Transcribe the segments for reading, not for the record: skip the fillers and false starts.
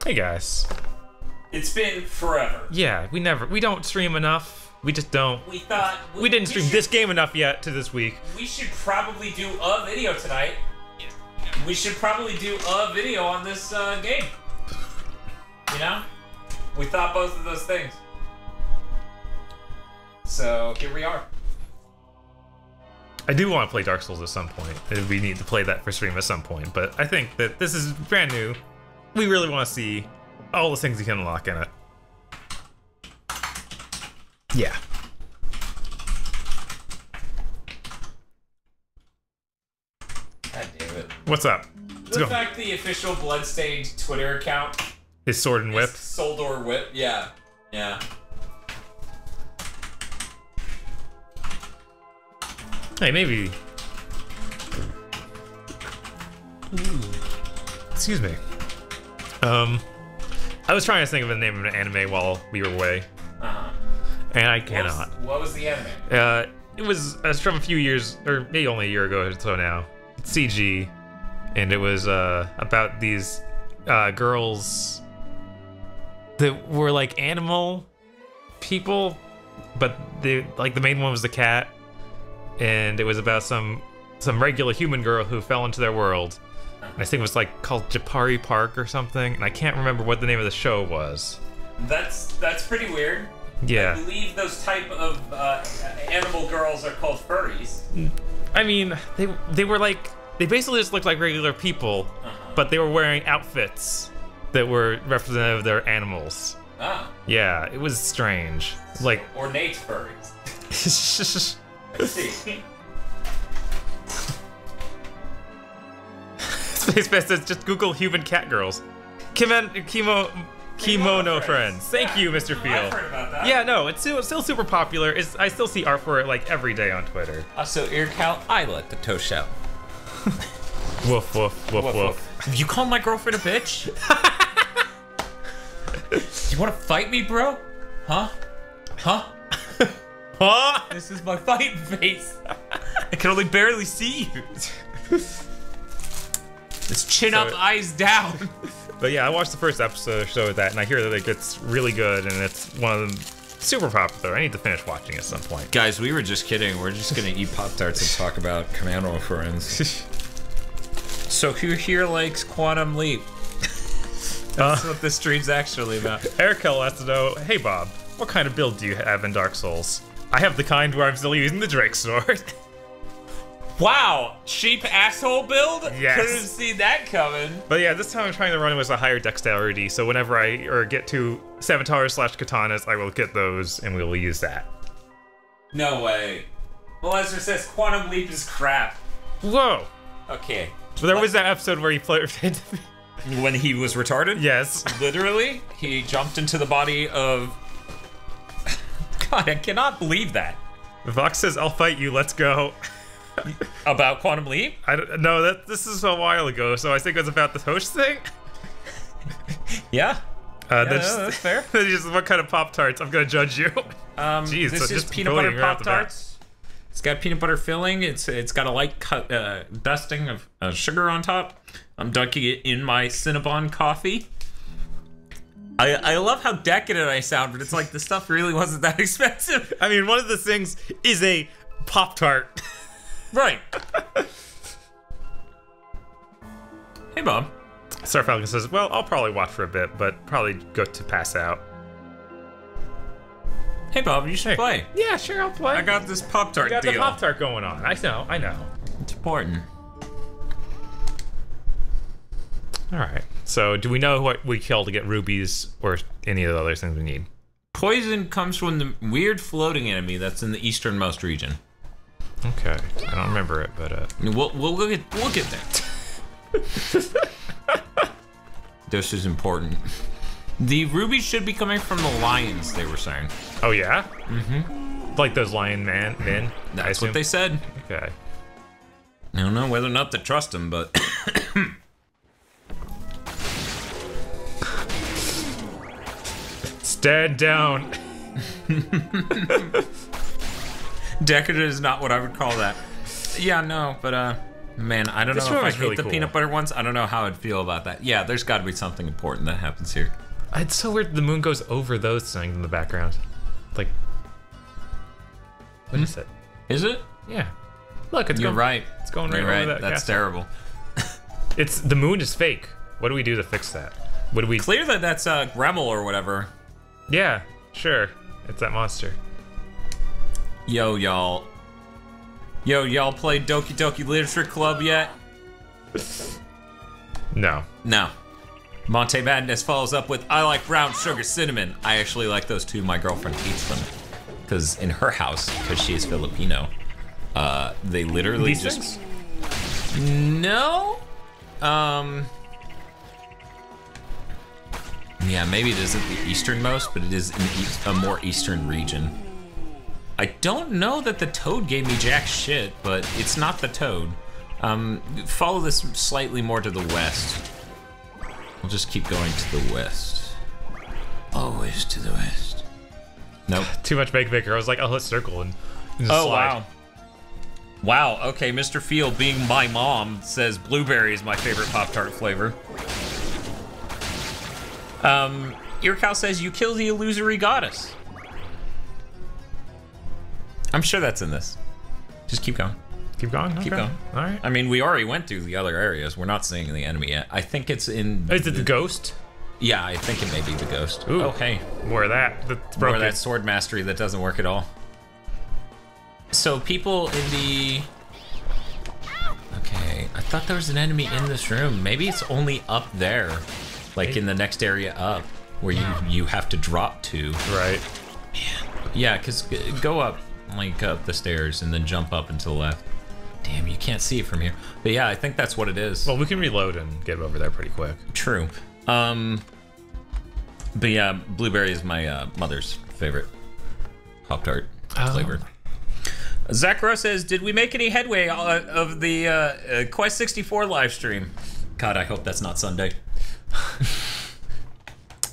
Hey guys. It's been forever. Yeah, we don't stream enough. We just don't. We thought we didn't stream this game enough yet to this week. We should probably do a video tonight. We should probably do a video on this game. You know? We thought both of those things. So here we are. I do want to play Dark Souls at some point. We need to play that for stream at some point, but I think that this is brand new. We really want to see all the things you can unlock in it. Yeah. God damn it. What's up? The fact the official Bloodstained Twitter account is Sword and Whip. Soldor Whip, yeah. Yeah. Hey, maybe. Ooh. Excuse me. I was trying to think of the name of an anime while we were away. And I cannot. What was the anime? It was from a few years, or maybe only a year ago or so now. It's CG. And it was about these girls that were like animal people, but the main one was the cat. And it was about some regular human girl who fell into their world. And I think it was like called Japari Park or something, and I can't remember what the name of the show was. That's pretty weird. Yeah. I believe those type of animal girls are called furries. I mean, they were like, they basically just looked like regular people, but they were wearing outfits that were representative of their animals. Ah. Yeah, it was strange. Like ornate furries. I see. Space Best says just Google human cat girls. Kimono friends. Thank you, Mr. Field. I've heard about that. Yeah, no, it's still super popular. I still see art for it like every day on Twitter. Also, Earcal, I let the toast out. Woof, woof, woof, woof. You call my girlfriend a bitch? You want to fight me, bro? Huh? Huh? Huh? This is my fighting face. I can only barely see you. It's chin up, eyes down. But yeah, I watched the first episode or so of that, and I hear that it gets really good, and it's one of them super popular. I need to finish watching at some point. Guys, we were just kidding. We're just gonna eat Pop-Tarts and talk about Commando friends. So who here likes Quantum Leap? That's what this stream's actually about. Erikel wants to know, hey Bob, what kind of build do you have in Dark Souls? I have the kind where I'm still using the Drake sword. Wow, cheap asshole build? Yes. Couldn't have seen that coming. But yeah, this time I'm trying to run with a higher dexterity, so whenever I get to scimitars/katanas, I will get those and we will use that. No way. Well, Lester says Quantum Leap is crap. Whoa. Okay. But there was that episode where he played. When he was retarded? Yes. Literally, he jumped into the body of. God, I cannot believe that. Vox says, "I'll fight you. Let's go." About Quantum Leap? I don't know. This is a while ago, so I think it was about the Toast thing. Yeah. That's fair. Just what kind of Pop-Tarts? I'm gonna judge you. Jeez, this is peanut butter Pop-Tarts. It's got peanut butter filling. It's got a light dusting of sugar on top. I'm dunking it in my Cinnabon coffee. I love how decadent I sound, but it's like the stuff really wasn't that expensive. I mean, one of the things is a Pop-Tart. Right. Hey, Bob. Star Falcon says, well, I'll probably watch for a bit, but probably go to pass out. Hey, Bob, you should play. Yeah, sure, I'll play. I got this Pop-Tart deal. You got the Pop-Tart going on. I know. It's important. All right. So, do we know what we kill to get rubies or any of the other things we need? Poison comes from the weird floating enemy that's in the easternmost region. Okay. I don't remember it, but we'll get there. This is important. The rubies should be coming from the lions, they were saying. Oh yeah? Mm-hmm. Like those lion men? That's what they said. Okay. I don't know whether or not to trust them, but stand down. Decadent is not what I would call that. Yeah, no, but Man, I don't know if I hate the peanut butter ones. I don't know how I'd feel about that. Yeah, there's got to be something important that happens here. It's so weird the moon goes over those things in the background. Like, what is it? Is it? Yeah. Look, You're right. It's going right over that. That's terrible. The moon is fake. What do we do to fix that? What do we... Clear that that's Gremmel or whatever. Yeah, sure. It's that monster. Yo, y'all. Yo, y'all played Doki Doki Literature Club yet? No. No. Monte Madness follows up with, I like brown sugar cinnamon. I actually like those too. My girlfriend hates them. Because in her house, because she is Filipino, they literally just... No? Yeah, maybe it isn't the easternmost, but it is in a more eastern region. I don't know that the toad gave me jack shit, but it's not the toad. Follow this slightly more to the west. We'll just keep going to the west. Always to the west. Nope. Too much Bake Baker. I was like, oh, let's circle and just slide. Wow. Wow, okay, Mr. Field, being my mom, says blueberry is my favorite Pop-Tart flavor. Earcow says, you kill the illusory goddess. I'm sure that's in this. Just keep going. Keep going? Okay. Keep going. All right. I mean, we already went through the other areas. We're not seeing the enemy yet. I think it's in... Is it the ghost? Yeah, I think it may be the ghost. Ooh. Oh, hey. More of that. That's broken. More of that sword mastery that doesn't work at all. So people in the... Okay, I thought there was an enemy in this room. Maybe it's only up there. Like in the next area up. Where you have to drop to. Right. Man. Yeah, because go up. Like up the stairs and then jump up and to the left. Damn, you can't see it from here. But yeah, I think that's what it is. Well, we can reload and get over there pretty quick. True. But yeah, blueberry is my mother's favorite Pop-Tart flavor. Zach Rowe says, did we make any headway of the Quest 64 live stream? God, I hope that's not Sunday.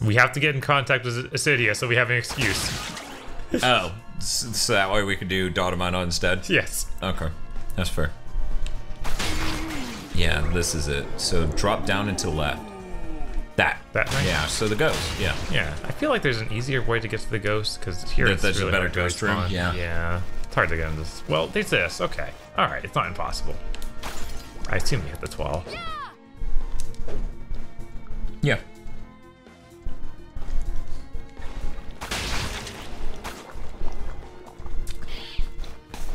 We have to get in contact with Acidia, so we have an excuse. Oh, so that way we could do Daughtermine instead? Yes. Okay, that's fair. Yeah, this is it. So drop down and to the left. That right? Yeah, so the ghost, yeah. Yeah, I feel like there's an easier way to get to the ghost, because here it's there's really a better ghost room, yeah. Yeah, it's hard to get in this. Well, there's this, okay. All right, it's not impossible. I assume you hit the 12. Yeah.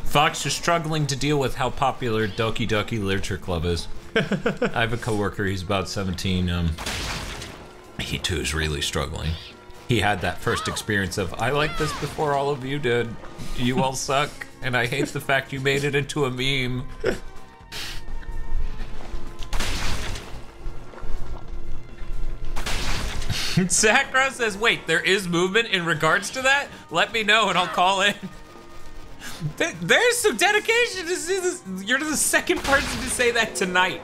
Fox is struggling to deal with how popular Doki Doki Literature Club is. I have a coworker, he's about 17. He too is really struggling. He had that first experience of, I liked this before all of you did. You all suck, and I hate the fact you made it into a meme. Sakura says, wait, there is movement in regards to that? Let me know and I'll call in. There's some dedication to see this. You're the second person to say that tonight.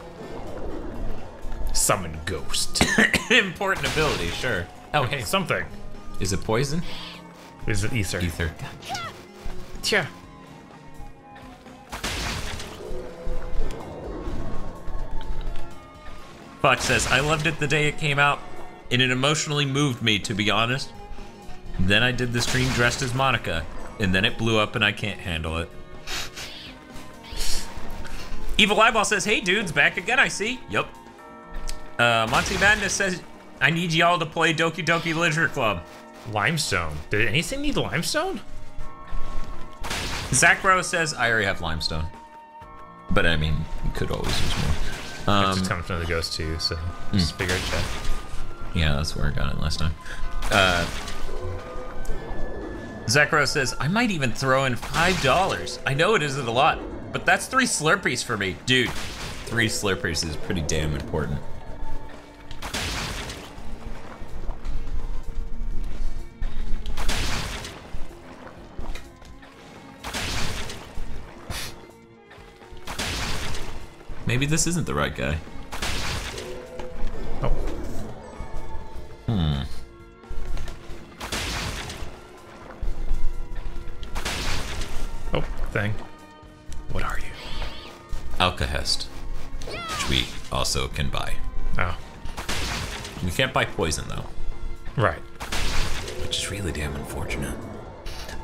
Summon ghost. Important ability, sure. Oh, hey, something. Is it poison? Is it ether? Ether. Tja. Fox says, I loved it the day it came out, and it emotionally moved me, to be honest. Then I did the stream dressed as Monica. And then it blew up and I can't handle it. Evil Eyeball says, hey dudes, back again, I see. Yup. Monty Madness says, I need y'all to play Doki Doki Literature Club. Limestone. Did anything need limestone? Zach Rose says, I already have limestone. But I mean, you could always use more. It just comes from the ghost too, so just figure it out. Yeah, that's where I got it last time. Zekro says, I might even throw in $5. I know it isn't a lot, but that's 3 Slurpees for me. Dude, 3 Slurpees is pretty damn important. Maybe this isn't the right guy. Oh. Oh, thing. What are you? Alcahest. which we also can buy. Oh. We can't buy poison, though. Right. Which is really damn unfortunate.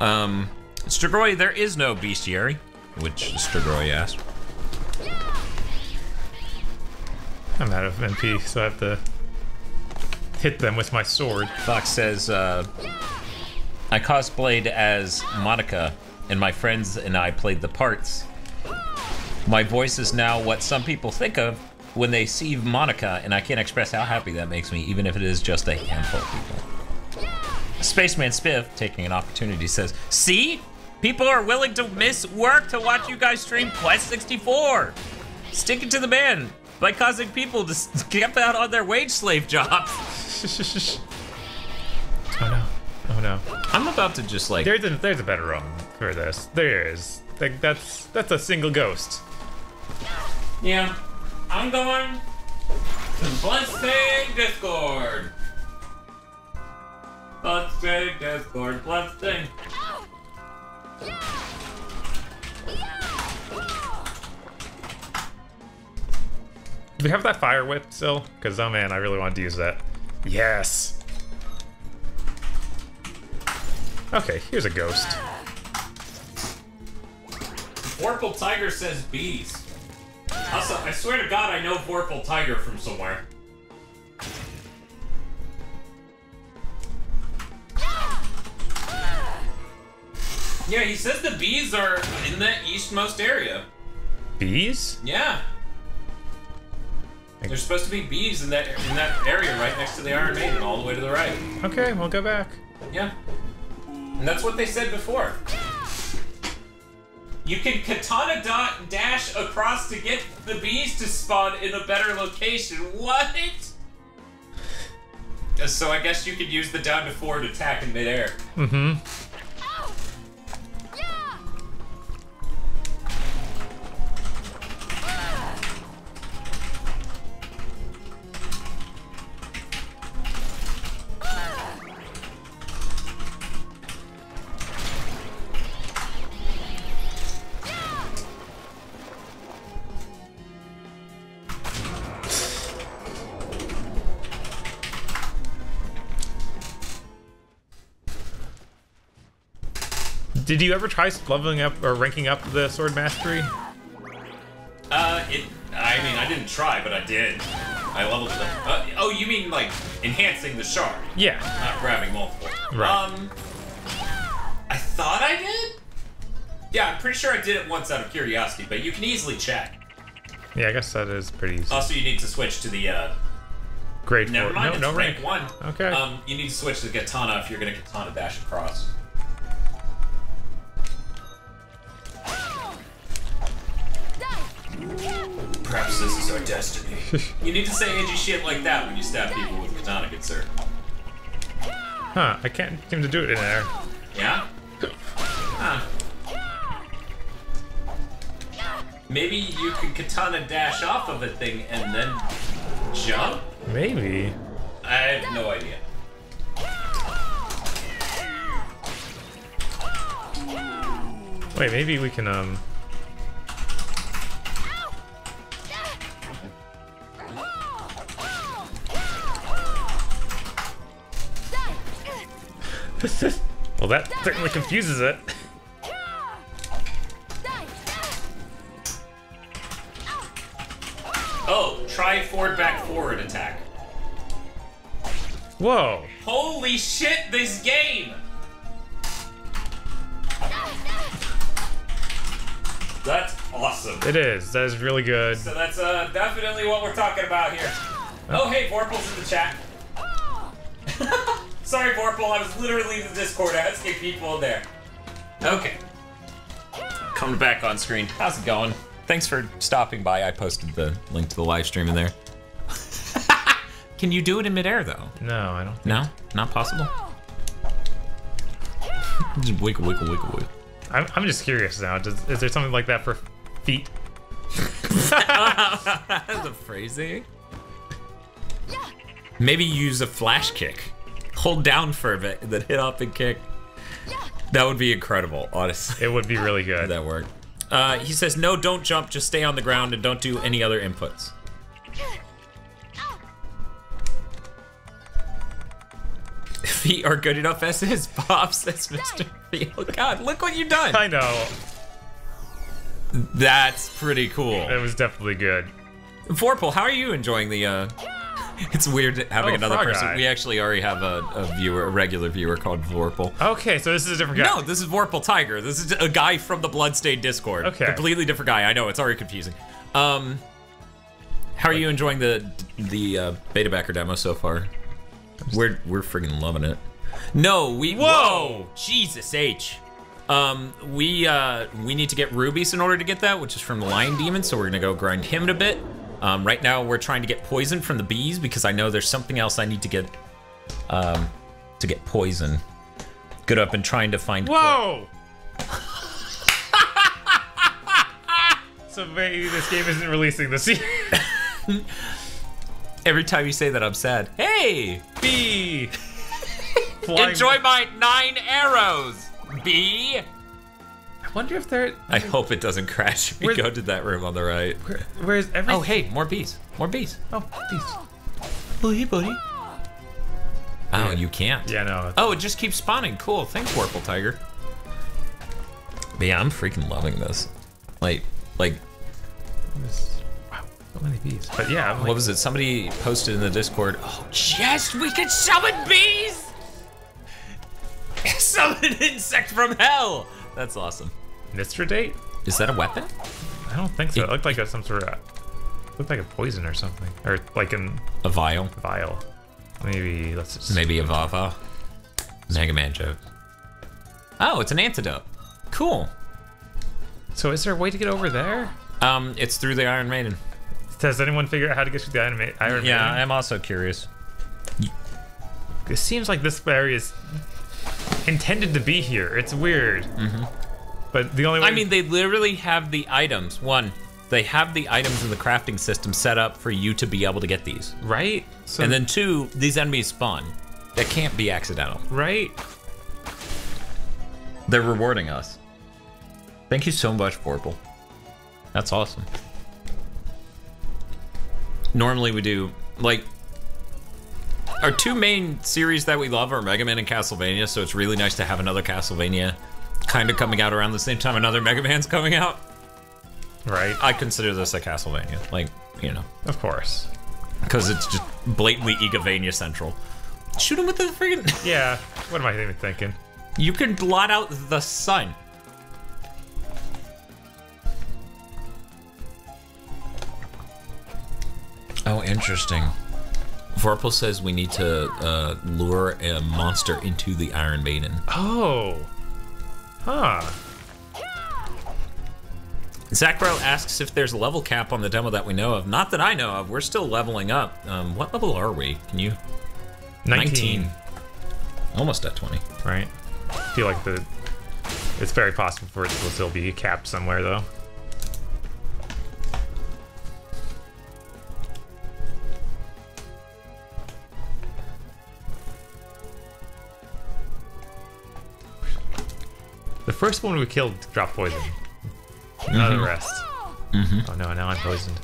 Strigoi, there is no bestiary, which Strigoi asked. I'm out of MP, so I have to hit them with my sword. Fox says, I cosplayed as Monica, and my friends and I played the parts. My voice is now what some people think of when they see Monica, and I can't express how happy that makes me, even if it is just a handful of people. Spaceman Spiff, taking an opportunity, says, see? People are willing to miss work to watch you guys stream Quest 64. Sticking to the man by causing people to skip out on their wage slave jobs. Oh no. Oh no. I'm about to just like... There's a better run for this. There is. Like, that's a single ghost. Yeah. I'm going to Bloodstained Discord. Bloodstained Discord. Bloodstained. Do we have that fire whip still? Because, oh man, I really wanted to use that. Yes! Okay, here's a ghost. Vorpal Tiger says bees. Also, I swear to God, I know Vorpal Tiger from somewhere. Yeah, he says the bees are in the eastmost area. Bees? Yeah. There's supposed to be bees in that area right next to the Iron Maiden, all the way to the right. Okay, we'll go back. Yeah. And that's what they said before. You can katana dash across to get the bees to spawn in a better location. What? So I guess you could use the down to forward attack in midair. Mm-hmm. Did you ever try leveling up or ranking up the sword mastery? I mean, I didn't try, but I did. I leveled it up. Oh, you mean like enhancing the shard? Yeah. Not grabbing multiple. Right. I thought I did? Yeah, I'm pretty sure I did it once out of curiosity, but you can easily check. Yeah, I guess that is pretty easy. Also, you need to switch to the, Grade 4. Never mind, no it's rank 1. Okay. You need to switch to katana if you're gonna katana dash across. Perhaps this is our destiny. You need to say edgy shit like that when you stab people with katana, good sir. Huh, I can't seem to do it in there. Yeah? Huh. Maybe you could katana dash off of a thing and then jump? Maybe. I have no idea. Wait, maybe we can, well, that certainly confuses it. Oh, try forward, back, forward attack. Whoa. Holy shit, this game! That's awesome. It is. That is really good. So that's definitely what we're talking about here. Oh, hey, Vorpal's in the chat. Sorry, Vorpal, I was literally in the Discord asking people in there. Okay. Coming back on screen. How's it going? Thanks for stopping by. I posted the link to the live stream in there. Can you do it in midair, though? No, I don't think No? Not possible? Just wiggle, wiggle, wiggle, wiggle. I'm just curious now. Is there something like that for feet? That's a phrasing. Maybe use a flash kick. Hold down for a bit, then hit up and kick. That would be incredible, honestly. It would be really good. That worked. He says, no, don't jump, just stay on the ground and don't do any other inputs. feet are good enough as is, Bob, says Mr. Oh God, look what you've done. I know. That's pretty cool. It was definitely good. Vorpal, how are you enjoying the, It's weird having another person. Guy. We actually already have a regular viewer called Vorpal. Okay, so this is a different guy. No, this is Vorpal Tiger. This is a guy from the Bloodstained Discord. Okay. Completely different guy. I know, it's already confusing. How are you enjoying the beta backer demo so far? We're freaking loving it. No, whoa! Jesus H. We need to get rubies in order to get that, which is from the Lion Demon, so we're gonna go grind him in a bit. Right now we're trying to get poison from the bees because I know there's something else I need to get poison. Good, up and trying to find. Whoa! So maybe this game isn't releasing this year. Every time you say that, I'm sad. Hey, bee! Enjoy my 9 arrows, bee. I wonder if they're. I hope it doesn't crash. We go to that room on the right. Where's everything? Oh, hey, more bees. More bees. Oh, bees. Buddy, buddy. Oh, you can't. Yeah, no. Oh, it just keeps spawning. Cool. Thanks, Vorpal Tiger. But yeah, I'm freaking loving this. Like. Wow, so many bees. But yeah, what was it? Somebody posted in the Discord. Oh, yes, we can summon bees. Summon an insect from hell. That's awesome. Mistridate? Is that a weapon? I don't think so. It looked like some sort of. Looked like a poison or something, or like a vial. Vial. Maybe let's just. Maybe a Vava. Mega Man joke. Oh, it's an antidote. Cool. So is there a way to get over there? It's through the Iron Maiden. Does anyone figure out how to get through the Iron Maiden? Yeah, I'm also curious. It seems like this area is intended to be here. It's weird. Mm-hmm. But the only way. I mean, they literally have the items. One, they have the items in the crafting system set up for you to be able to get these. Right? So, and then 2, these enemies spawn. That can't be accidental. Right? They're rewarding us. Thank you so much, Vorpal. That's awesome. Normally we do, like, our 2 main series that we love are Mega Man and Castlevania, so it's really nice to have another Castlevania kind of coming out around the same time another Mega Man's coming out. Right. I consider this a Castlevania, like, you know. Of course. Because it's just blatantly Egavania central. Shoot him with the friggin'... Yeah, what am I even thinking? You can blot out the sun. Oh, interesting. Vorpal says we need to lure a monster into the Iron Maiden. Oh. Huh. Zachro asks if there's a level cap on the demo that we know of. Not that I know of. We're still leveling up. What level are we? Can you? 19. Almost at 20. Right. I feel like it's very possible for it to still be capped somewhere, though. The first one we killed dropped poison. None of the rest. Oh no, now I'm poisoned.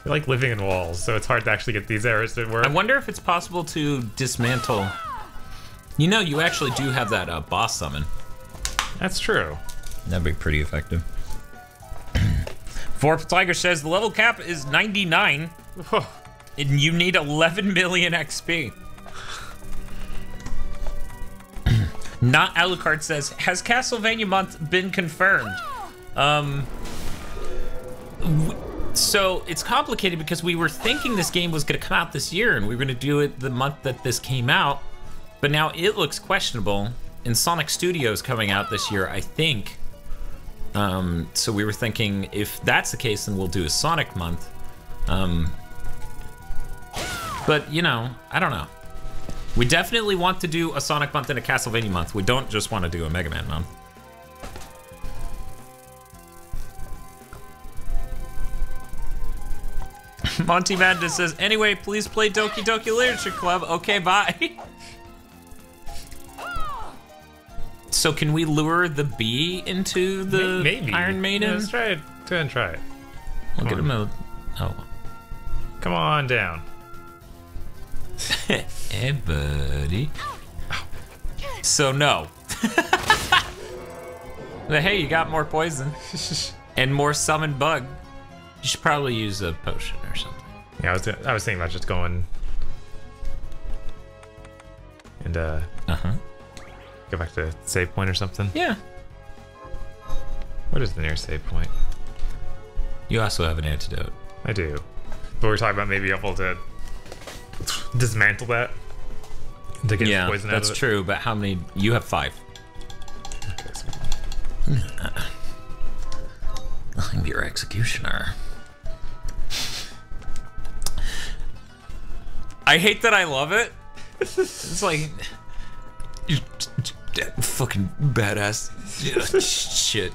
I like living in walls, so it's hard to actually get these arrows to work. I wonder if it's possible to dismantle. You know, you actually do have that boss summon. That's true. That'd be pretty effective. Vorpal Tiger says the level cap is 99. And you need 11 million XP. Not Alucard says, has Castlevania month been confirmed? So it's complicated because we were thinking this game was gonna come out this year and we were gonna do it the month that this came out, but now it looks questionable. And Sonic Studios coming out this year, I think. So we were thinking if that's the case, then we'll do a Sonic month. But, you know, I don't know. We definitely want to do a Sonic month and a Castlevania month. We don't just want to do a Mega Man month. Monty Madness says, anyway, please play Doki Doki Literature Club. Okay, bye. So can we lure the bee into the Maybe. Iron Maiden? Yeah, let's try it. Go ahead and try it. We'll get him a... Oh. Come on down. Hey, buddy. So no. But hey, you got more poison and more summoned bug. You should probably use a potion or something. Yeah, I was thinking about just going and go back to save point or something. Yeah. What is the nearest save point? You also have an antidote. I do. But we're talking about maybe able to dismantle that to get the poison out of it. That's true, but how many? You have 5. Okay, so I'm your executioner. I hate that I love it. It's like, you fucking badass shit.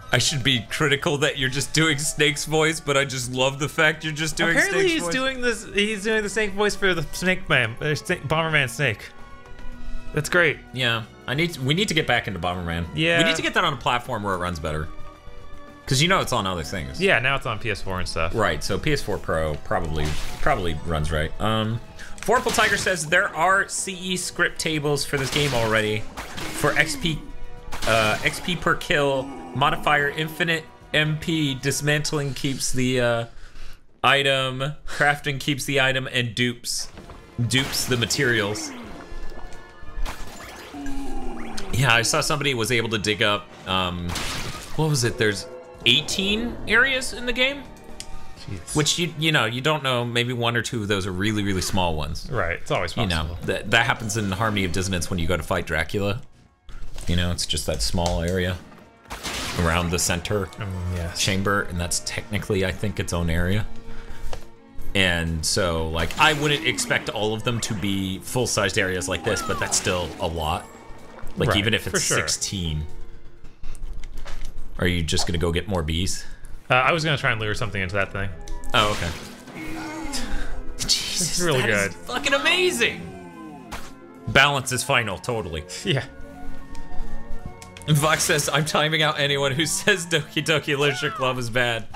I should be critical that you're just doing Snake's voice, but I just love the fact you're just doing Snake's voice. Apparently he's doing the Snake voice for the Snake Man, Bomberman Snake. That's great. Yeah, we need to get back into Bomberman. Yeah. We need to get that on a platform where it runs better. Because you know it's on other things. Yeah, now it's on PS4 and stuff. Right, so PS4 Pro probably runs right. Vorpal Tiger says there are CE script tables for this game already. For XP per kill, modifier infinite MP, dismantling keeps the item, crafting keeps the item, and dupes the materials. Yeah, I saw somebody was able to dig up, what was it? There's 18 areas in the game. Jeez. Which you know, you don't know, maybe 1 or 2 of those are really, really small ones. Right, it's always possible. You know, that happens in Harmony of Dissonance when you go to fight Dracula. You know, it's just that small area around the center chamber, and that's technically, I think, its own area. And so, like, I wouldn't expect all of them to be full-sized areas like this, but that's still a lot. Like, even if it's 16. Are you just gonna go get more bees? I was gonna try and lure something into that thing. Oh, okay. Jesus, it's really good. Is fucking amazing. Balance is final, totally. Yeah. And Vox says, I'm timing out anyone who says Doki Doki Literature Club is bad.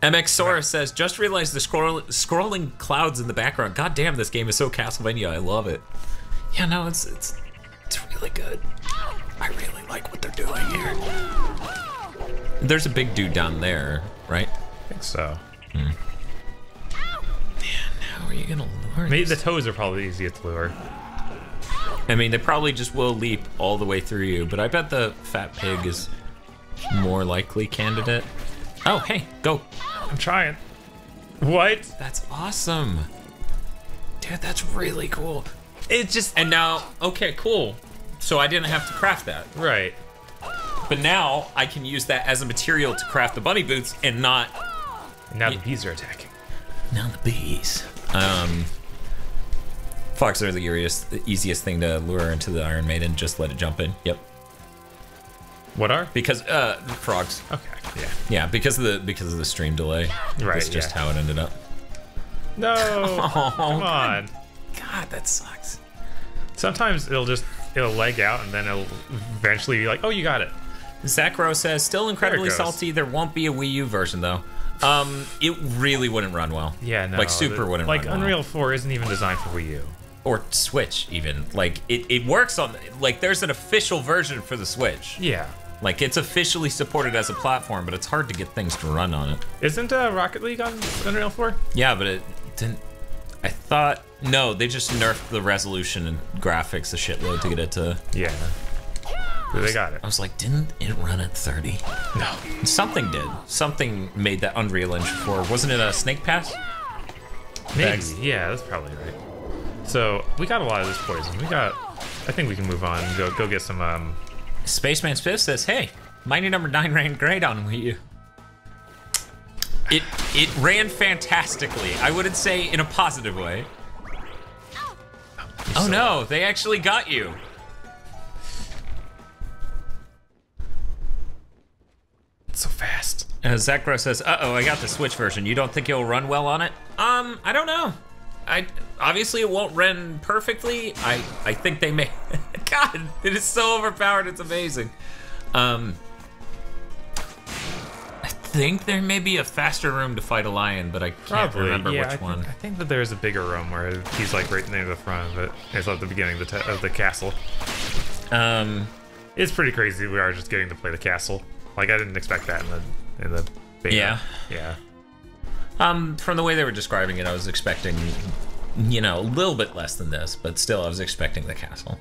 MX Sora says, just realized the scrolling clouds in the background. God damn, this game is so Castlevania. I love it. Yeah, no, it's really good. I really like what they're doing here. There's a big dude down there, right? I think so. Man, how are you gonna lure Maybe the toes are probably easiest to lure. I mean, they probably just will leap all the way through you, but I bet the fat pig is more likely candidate. Oh, hey, go. I'm trying. What? That's awesome. Dude, that's really cool. It just... And now, okay, cool. So I didn't have to craft that. Right. But now I can use that as a material to craft the bunny boots and not... And now the bees are attacking. Now the bees. Fox are the easiest thing to lure into the Iron Maiden. Just let it jump in. Yep. What are? Because frogs. Okay. Yeah. Yeah, because of the stream delay. Right. That's just how it ended up. No. Oh, come on. God, that sucks. Sometimes it'll leg out and then it'll eventually be like, oh, you got it. Zach Rowe says, still incredibly salty. There won't be a Wii U version though. It really wouldn't run well. Yeah, no. Like Super wouldn't run well. Like Unreal 4 isn't even designed for Wii U. Or Switch even. Like it works on, like there's an official version for the Switch. Yeah. Like it's officially supported as a platform, but it's hard to get things to run on it. Isn't Rocket League on Unreal 4? Yeah, but it didn't. I thought, no, they just nerfed the resolution and graphics a shitload to get it to... Yeah. They got it. I was like, didn't it run at 30? No. Something did. Something made that Unreal Engine 4. Wasn't it a Snake Pass? Maybe. Yeah, that's probably right. So, we got a lot of this poison. I think we can move on and go get some, Spaceman Spiff says, hey, Mighty Number 9 ran great on Wii U. It ran fantastically. I wouldn't say in a positive way. Oh no, they actually got you. It's so fast. Zach Gross says, uh-oh, I got the Switch version. You don't think it'll run well on it? I don't know. Obviously it won't run perfectly. I think they may. God, it is so overpowered, it's amazing. I think there may be a faster room to fight a lion, but I can't remember which one. I think that there's a bigger room where he's like right near the front of it. It's at the beginning of the castle. It's pretty crazy. We are just getting to play the castle. Like I didn't expect that in the beta. Yeah. From the way they were describing it, I was expecting, you know, a little bit less than this, but still, I was expecting the castle.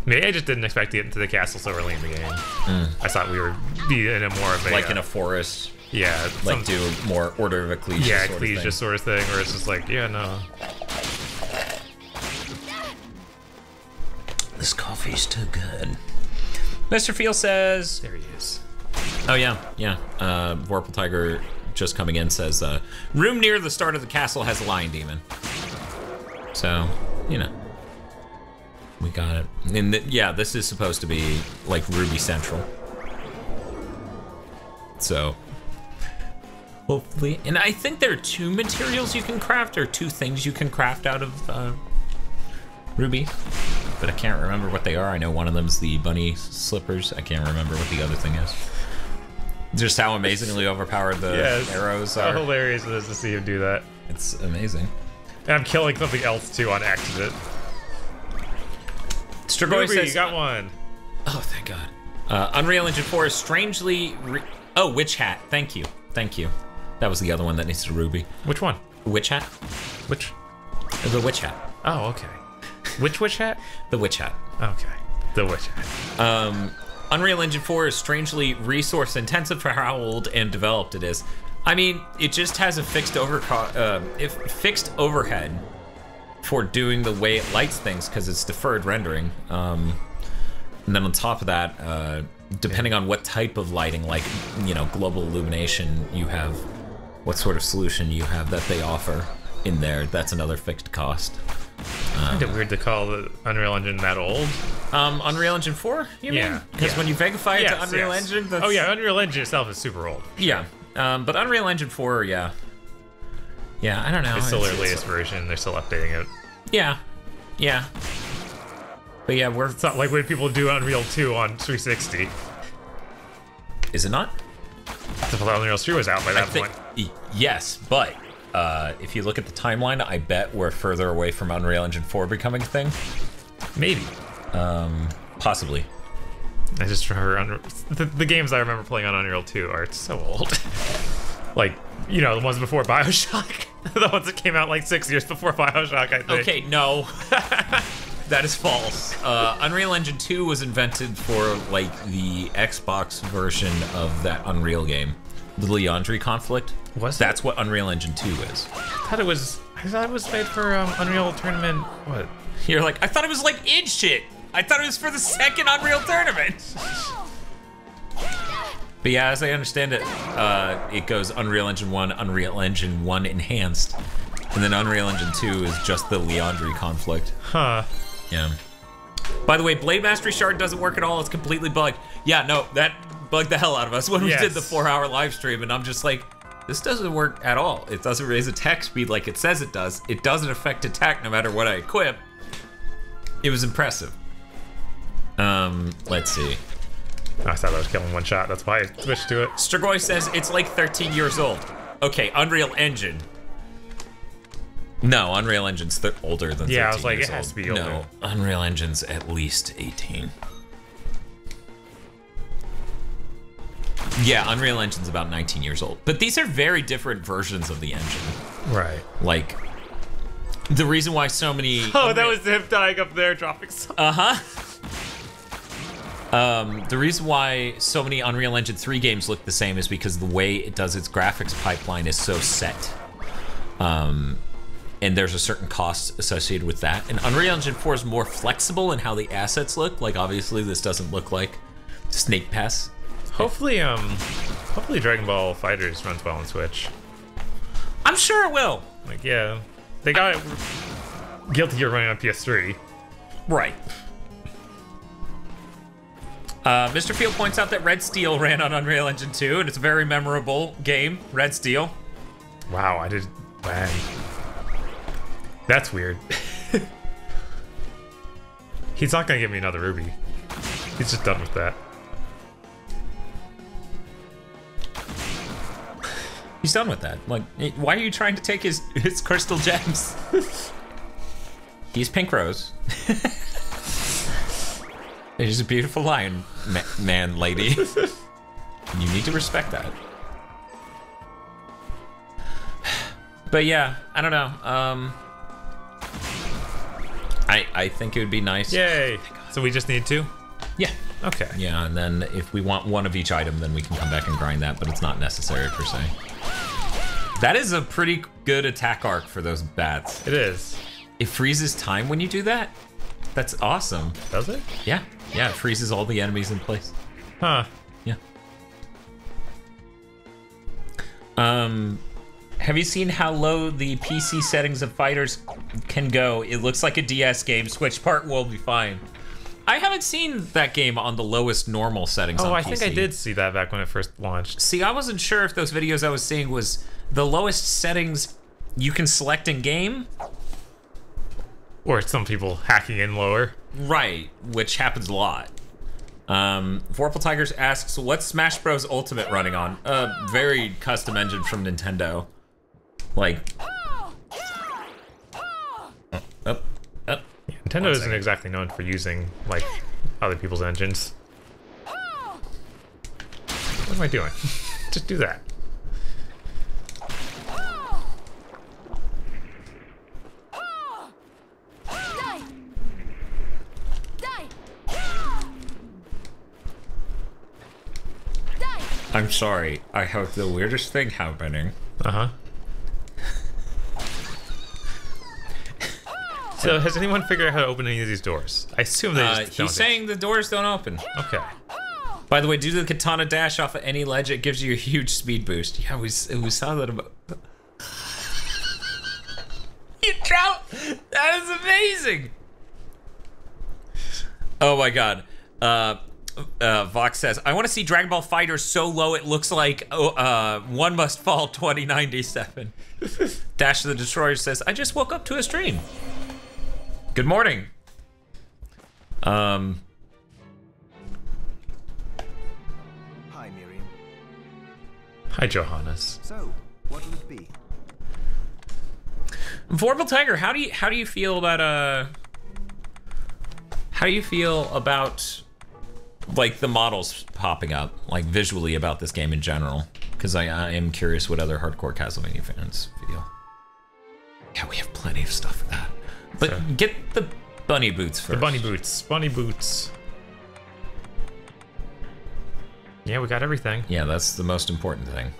Maybe I just didn't expect to get into the castle so early in the game. I thought we would be in a more of a like in a forest. Yeah, like do more Order of Ecclesia. Yeah, Ecclesia sort of thing, where it's just like, yeah, no. This coffee's too good. Mr. Field says, there he is. Oh yeah. Vorpal Tiger just coming in says, room near the start of the castle has a lion demon. So, you know. We got it. And yeah, this is supposed to be like Ruby Central. So, hopefully. And I think there are 2 materials you can craft, or 2 things you can craft out of Ruby. But I can't remember what they are. I know one of them's the bunny slippers. I can't remember what the other thing is. Just how amazingly overpowered the arrows are. How hilarious it is to see him do that. It's amazing. And I'm killing something else too on accident. Strigoi says, you got one. Oh, thank God. Unreal Engine 4 is strangely... Oh, Witch Hat. Thank you. That was the other one that needs a ruby. Which one? Witch Hat. Which? The Witch Hat. Oh, okay. Which Witch Hat? The Witch Hat. Okay. The Witch Hat. Unreal Engine 4 is strangely resource intensive for how old and developed it is. I mean, it just has a fixed overhead for doing the way it lights things because it's deferred rendering. And then on top of that, depending on what type of lighting, like, you know, global illumination you have, what sort of solution you have that they offer in there, that's another fixed cost. Kind of weird to call the Unreal Engine that old. Unreal Engine 4, you mean? Because when you vegify it to Unreal Engine, that's... Oh yeah, Unreal Engine itself is super old. Yeah, but Unreal Engine 4, yeah, I don't know. It's still their latest version. They're still updating it. Yeah. But yeah, it's not like when people do Unreal 2 on 360. Is it not? The Unreal 3 was out by that point. Yes, but if you look at the timeline, I bet we're further away from Unreal Engine 4 becoming a thing. Maybe. Possibly. I just remember the games I remember playing on Unreal 2 are so old. Like, you know, the ones before BioShock. The ones that came out like 6 years before BioShock, I think. Okay, no. That is false. Unreal Engine 2 was invented for, like, the Xbox version of that Unreal game. The Leandri conflict. That's what Unreal Engine 2 is. I thought it was made for Unreal Tournament. What? You're like, I thought it was like id shit. I thought it was for the second Unreal Tournament. But yeah, as I understand it, it goes Unreal Engine 1, Unreal Engine 1 Enhanced, and then Unreal Engine 2 is just the Leandri conflict. Huh. Yeah. By the way, Blade Mastery Shard doesn't work at all. It's completely bugged. Yeah, no, that bugged the hell out of us when we did the 4-hour live stream, and I'm just like, this doesn't work at all. It doesn't raise attack speed like it says it does. It doesn't affect attack no matter what I equip. It was impressive. Let's see. I thought I was killing one shot. That's why I switched to it. Strigoi says it's like 13 years old. Okay, Unreal Engine. No, Unreal Engine's older than 13 years old. Yeah, I was like, it has to be older. No, Unreal Engine's at least 18. Yeah, Unreal Engine's about 19 years old. But these are very different versions of the engine. Right. Like, the reason why so many... Oh, that was him dying up there, dropping something. The reason why so many Unreal Engine 3 games look the same is because the way it does its graphics pipeline is so set. And there's a certain cost associated with that. And Unreal Engine 4 is more flexible in how the assets look. Like, obviously, this doesn't look like Snake Pass. Hopefully Dragon Ball FighterZ runs well on Switch. I'm sure it will. Like, yeah. They got it Guilty Gear running on PS3. Right. Mr. Field points out that Red Steel ran on Unreal Engine 2, and it's a very memorable game, Red Steel. Wow, man. That's weird. He's not gonna give me another ruby. He's just done with that. He's done with that. Like, why are you trying to take his crystal gems? He's Pink Rose. He's a beautiful lion, man, lady. You need to respect that. But yeah, I don't know. I think it would be nice. Yay! So we just need 2? Yeah. Okay. Yeah, and then if we want 1 of each item, then we can come back and grind that, but it's not necessary per se. That is a pretty good attack arc for those bats. It is. It freezes time when you do that? That's awesome. Does it? Yeah. Yeah, it freezes all the enemies in place. Huh. Yeah. Have you seen how low the PC settings of fighters can go? It looks like a DS game. Switch part will be fine. I haven't seen that game on the lowest normal settings on PC. Oh, I think I did see that back when it first launched. See, I wasn't sure if those videos I was seeing was the lowest settings you can select in game. Or some people hacking in lower. Right, which happens a lot. Vorpal Tigers asks, what's Smash Bros. Ultimate running on? Very custom engine from Nintendo. Like... Yeah, Nintendo isn't exactly known for using, like, other people's engines. What am I doing? Just do that. I'm sorry, I have the weirdest thing happening. Uh-huh. So, has anyone figured out how to open any of these doors? I assume they just don't. He's saying the doors don't open. Okay. By the way, do the katana dash off of any ledge, it gives you a huge speed boost. Yeah, we saw that about... You trout! That is amazing! Oh my god. Vox says, I want to see Dragon Ball Fighter so low it looks like One Must Fall 2097. Dash the Destroyer says, I just woke up to a stream. Good morning. Hi, Miriam. Hi, Johannes. So, what will it be? Vorpal Tiger, how do you feel about how do you feel about like the models popping up, like visually about this game in general? Because I am curious what other hardcore Castlevania fans feel. Yeah, we have plenty of stuff for that. But so, get the bunny boots first. The bunny boots. Bunny boots. Yeah, we got everything. Yeah, that's the most important thing.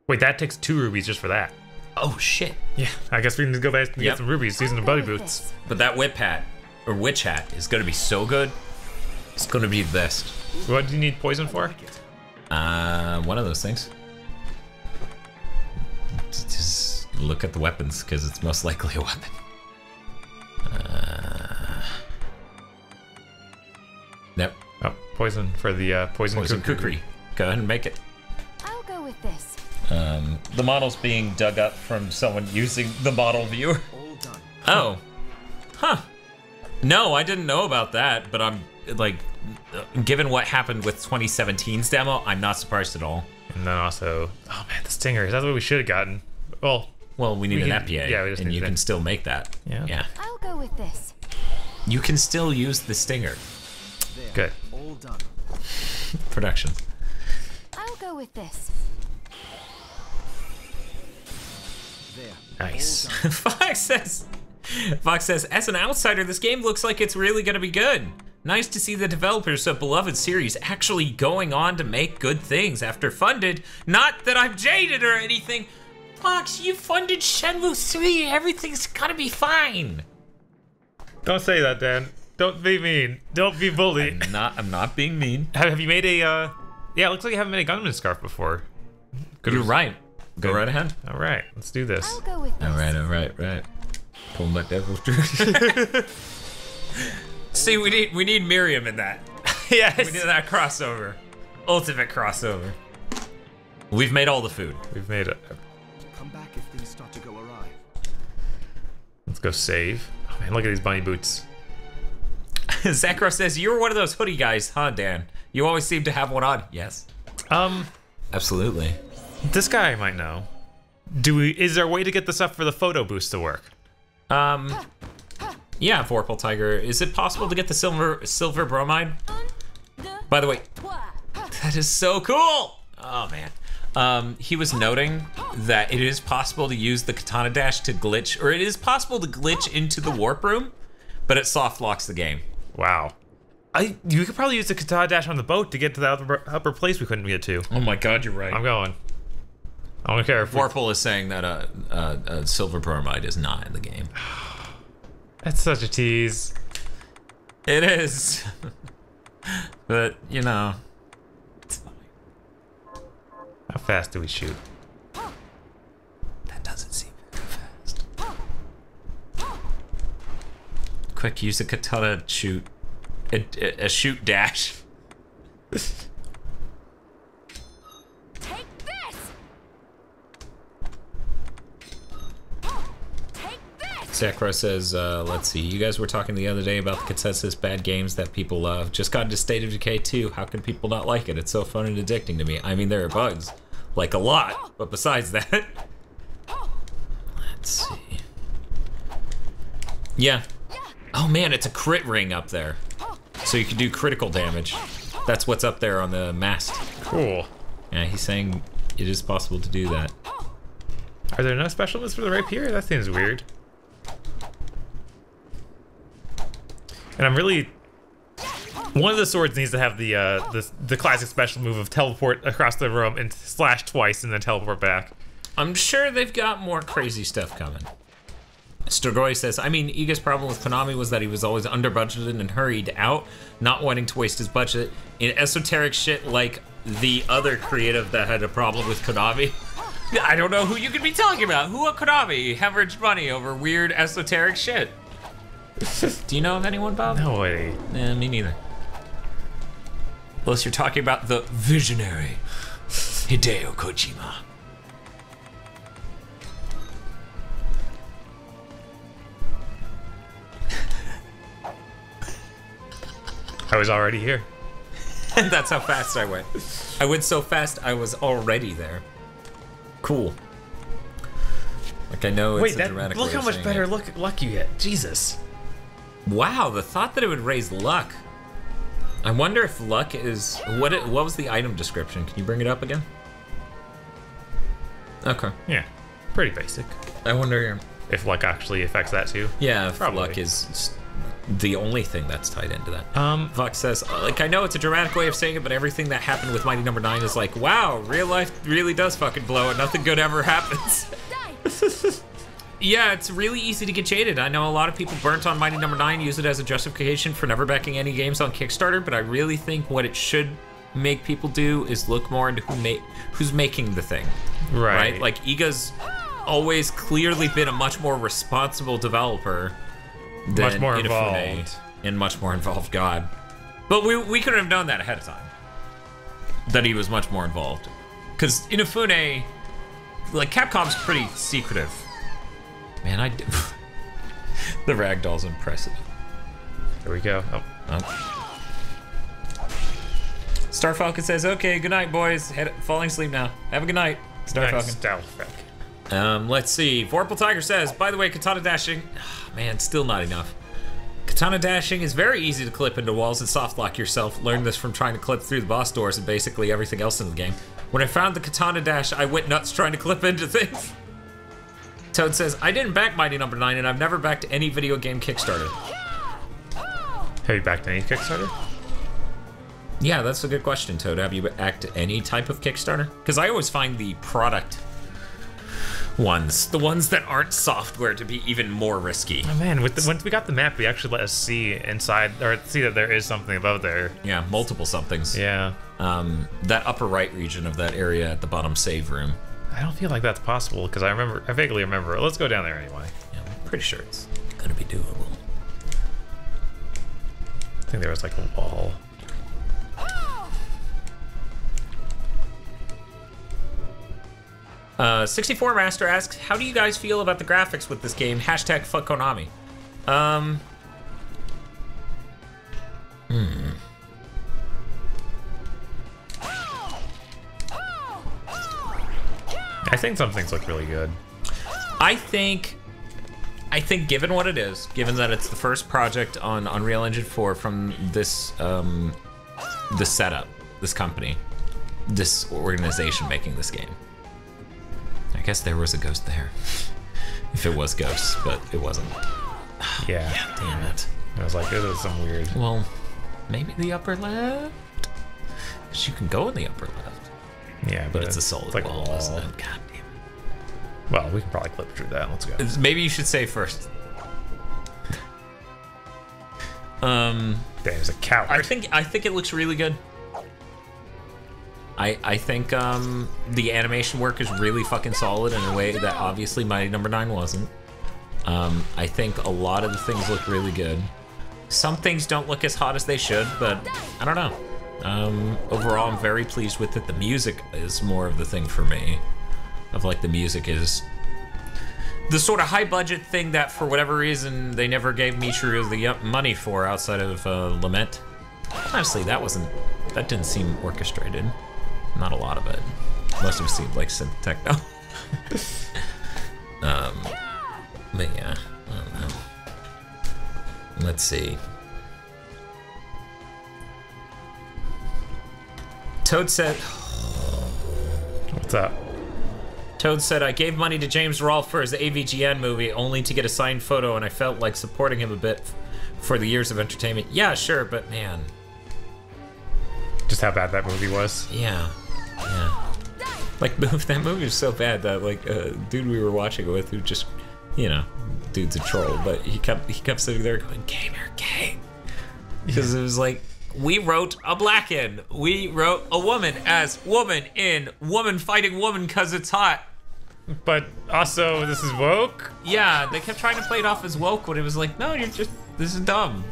Wait, that takes 2 rubies just for that. Oh, shit. Yeah, I guess we need to go back and get some rubies using the bunny boots. But that whip hat, or witch hat, is going to be so good. It's going to be the best. What do you need poison for? One of those things. Just look at the weapons, because it's most likely a weapon. Nope. Oh, poison for the poison kukri. Go ahead and make it. I'll go with this. The model's being dug up from someone using the model viewer. All done. Oh. Huh. No, I didn't know about that, but I'm, like, given what happened with 2017's demo, I'm not surprised at all. And then also, oh man, the stinger. That's what we should have gotten. Well, we need an EPA, yeah, we just and need you can still make that. Yeah. I'll go with this. You can still use the stinger. There. Good. All done. Production. I'll go with this. There. Nice. Fox says, as an outsider, this game looks like it's really gonna be good. Nice to see the developers of beloved series actually going on to make good things after funded. Not that I'm jaded or anything. Fox, you funded Shenmue 3. Everything's gonna be fine. Don't say that, Dan. Don't be mean. Don't be bully. I'm not being mean. Have you made a, yeah, it looks like you haven't made a gunman scarf before. You're right. Go right ahead. All right, let's do this. I'll go with this. All right. Pull my devil's See, we need Miriam in that. Yes. We need that crossover. Ultimate crossover. We've made all the food. We've made it. Come back if things start to go awry. Let's go save. Oh man, look at these bunny boots. Zekro says, you were one of those hoodie guys, huh, Dan? You always seem to have one on. Yes. Absolutely. This guy might know. Is there a way to get the stuff for the photo boost to work? Yeah, Vorpal Tiger. Is it possible to get the silver bromide? By the way, that is so cool! Oh man. He was noting that it is possible to use the katana dash to glitch, or it is possible to glitch into the warp room, but it soft locks the game. Wow. You could probably use the katana dash on the boat to get to the upper place we couldn't get to. Oh my god, you're right. I'm going. I don't care if Vorpal is saying that a silver bromide is not in the game. That's such a tease. It is. But, you know, it's fine. How fast do we shoot? That doesn't seem very fast. Quick, use a katana shoot. A shoot dash. Take this. Take this. Sakura says, let's see, you guys were talking the other day about the consensus bad games that people love. Just got into State of Decay 2. How can people not like it? It's so fun and addicting to me. I mean, there are bugs. Like a lot. But besides that... Let's see. Yeah. Oh man, it's a crit ring up there. So you can do critical damage. That's what's up there on the mast. Cool. Yeah, he's saying it is possible to do that. Are there no special moves for the rapier? That seems weird. And I'm really... One of the swords needs to have the classic special move of teleport across the room and slash twice and then teleport back. I'm sure they've got more crazy stuff coming. Strigoi says, I mean, Iga's problem with Konami was that he was always under budgeted and hurried out, not wanting to waste his budget in esoteric shit like the other creative that had a problem with Konami. I don't know who you could be talking about. Who at Konami hemorrhaged money over weird esoteric shit? Do you know of anyone, Bob? No way. Me neither. Unless you're talking about the visionary Hideo Kojima. I was already here. That's how fast I went. I went so fast I was already there. Cool. Like I know it's a dramatic way look how of much saying better it. luck you get. Jesus. Wow, the thought that it would raise luck. I wonder if luck is what was the item description? Can you bring it up again? Okay. Yeah. Pretty basic. I wonder if luck actually affects that too. Yeah, if Probably. luck is the only thing that's tied into that. Vox says, like, I know it's a dramatic way of saying it, but everything that happened with Mighty Number 9 is like, wow, real life really does fucking blow and nothing good ever happens. Yeah, it's really easy to get jaded. I know a lot of people burnt on Mighty Number 9 use it as a justification for never backing any games on Kickstarter, but I really think what it should make people do is look more into who's making the thing. Right? Like, Iga's always clearly been a much more responsible developer than much more Inafune involved. And much more involved, God. But we couldn't have known that ahead of time. That he was much more involved. Because Inafune, like, Capcom's pretty secretive. Man, the ragdoll's impressive. Here we go. Oh. Star Falcon says, okay, good night, boys. Falling asleep now. Have a good night, Star Falcon. Let's see. Vorpal Tiger says, by the way, katana dashing... Oh, man, still not enough. Katana dashing is very easy to clip into walls and soft lock yourself. Learned this from trying to clip through the boss doors and basically everything else in the game. When I found the katana dash, I went nuts trying to clip into things. Toad says, I didn't back Mighty Number 9 and I've never backed any video game Kickstarter. Have you backed any Kickstarter? Yeah, that's a good question, Toad. Have you backed any type of Kickstarter? Because I always find the product ones, the ones that aren't software, to be even more risky. Oh man, once we got the map, we actually let us see inside, or see that there is something above there. Yeah, multiple somethings. Yeah. That upper right region of that area at the bottom save room. I don't feel like that's possible, because I vaguely remember. Let's go down there anyway. Yeah, I'm pretty sure it's gonna be doable. I think there was like a wall. 64 Master asks, how do you guys feel about the graphics with this game? Hashtag fuck Konami. I think some things look really good. I think given what it is, given that it's the first project on Unreal Engine 4 from this this setup, this company, this organization making this game. I guess there was a ghost there. If it was ghosts, but it wasn't. Yeah. Damn it. I was like, this is some weird. Well, maybe the upper left? 'Cause you can go in the upper left. Yeah, But it's a solid like wall, a wall. isn't it? God damn it. Well, we can probably clip through that. Let's go. Maybe you should say first. There's a coward. I think it looks really good. I think the animation work is really fucking solid in a way that obviously Mighty Number 9 wasn't. I think a lot of the things look really good. Some things don't look as hot as they should, but I don't know. Overall, I'm very pleased with it. The music is more of the thing for me. Of like the music is the sort of high budget thing that for whatever reason they never gave Michiru the money for outside of Lament. Honestly, that didn't seem orchestrated. Not a lot of it. Most of it seemed like synth techno. But yeah, I don't know. Let's see. Toad said... What's up? Toad said, I gave money to James Rolfe for his AVGN movie only to get a signed photo, and I felt like supporting him a bit for the years of entertainment. Yeah, sure, but man. Just how bad that movie was. Yeah. Like, that movie was so bad that, like, dude we were watching it with who just, you know, dude's a troll, but he kept sitting there going, gamer, game. Because it was like, we wrote a blacken. We wrote a woman as woman in woman fighting woman because it's hot. But also, this is woke? Yeah, they kept trying to play it off as woke when it was like, no, this is dumb.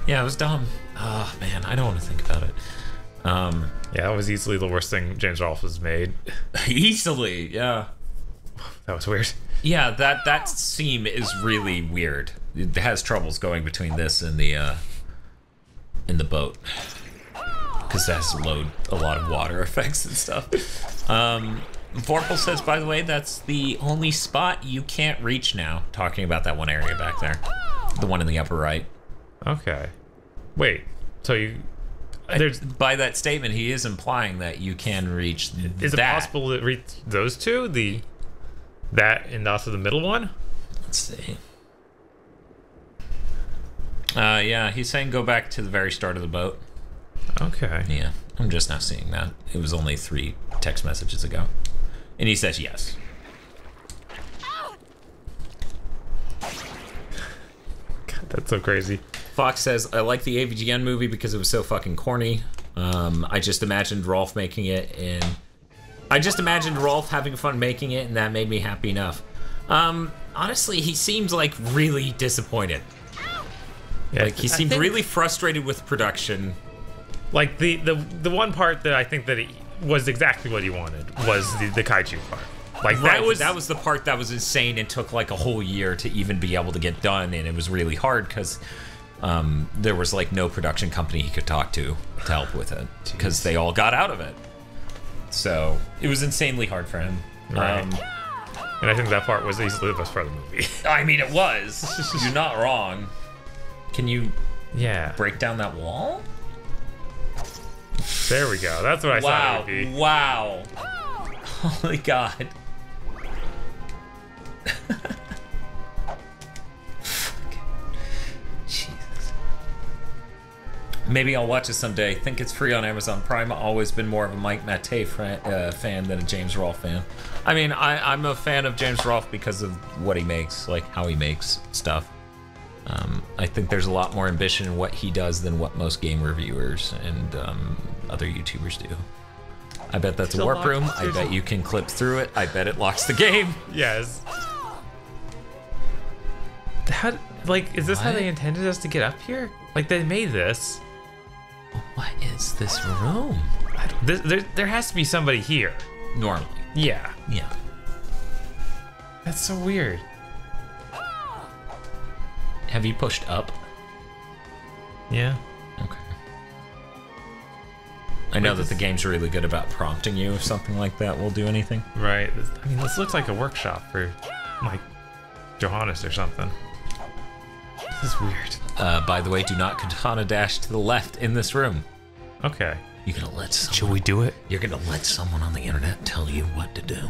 Yeah, it was dumb. Oh, man, I don't want to think about it. Yeah, that was easily the worst thing James Rolfe has made. Easily, yeah. That was weird. Yeah, that scene is really weird. It has troubles going between this and the boat. Because that has to load a lot of water effects and stuff. Vorpal says, by the way, that's the only spot you can't reach now. Talking about that one area back there. The one in the upper right. Okay. Wait, so you... By that statement, he is implying that you can reach Is it possible to reach those two? That and also the middle one? Let's see. Yeah, he's saying go back to the very start of the boat. Okay. Yeah, I'm just now seeing that. It was only 3 text messages ago. And he says yes. God, that's so crazy. Fox says, I like the AVGN movie because it was so fucking corny. I just imagined Rolfe making it, and I just imagined Rolfe having fun making it, and that made me happy enough. Honestly, he seems like really disappointed. Yeah, like he seemed really frustrated with production. Like the one part that I think that was exactly what he wanted was the kaiju part. Like that was the part that was insane and took like a whole year to even be able to get done, and it was really hard because there was like no production company he could talk to help with it because they all got out of it. So it was insanely hard for him. Right. And I think that part was easily the best part of the movie. I mean, it was. You're not wrong. Can you break down that wall? There we go. That's what I thought it would be. Wow. Holy God. Jesus. Maybe I'll watch it someday. I think it's free on Amazon Prime. I've always been more of a Mike Mattei fan than a James Rolfe fan. I mean, I'm a fan of James Rolfe because of what he makes, like how he makes stuff. I think there's a lot more ambition in what he does than what most game reviewers and other YouTubers do. I bet that's a warp room. I bet you can clip through it. I bet it locks the game. Yes. How, like, is this how they intended us to get up here? Like, they made this. What is this room? There has to be somebody here. Normally. Yeah. Yeah. That's so weird. Have you pushed up? Yeah. Okay. I know that the game's really good about prompting you if something like that will do anything. Right. I mean, this looks like a workshop for, like, Johannes or something. This is weird. By the way, do not katana dash to the left in this room. Okay. You're gonna let someone... Should we do it? You're gonna let someone on the internet tell you what to do.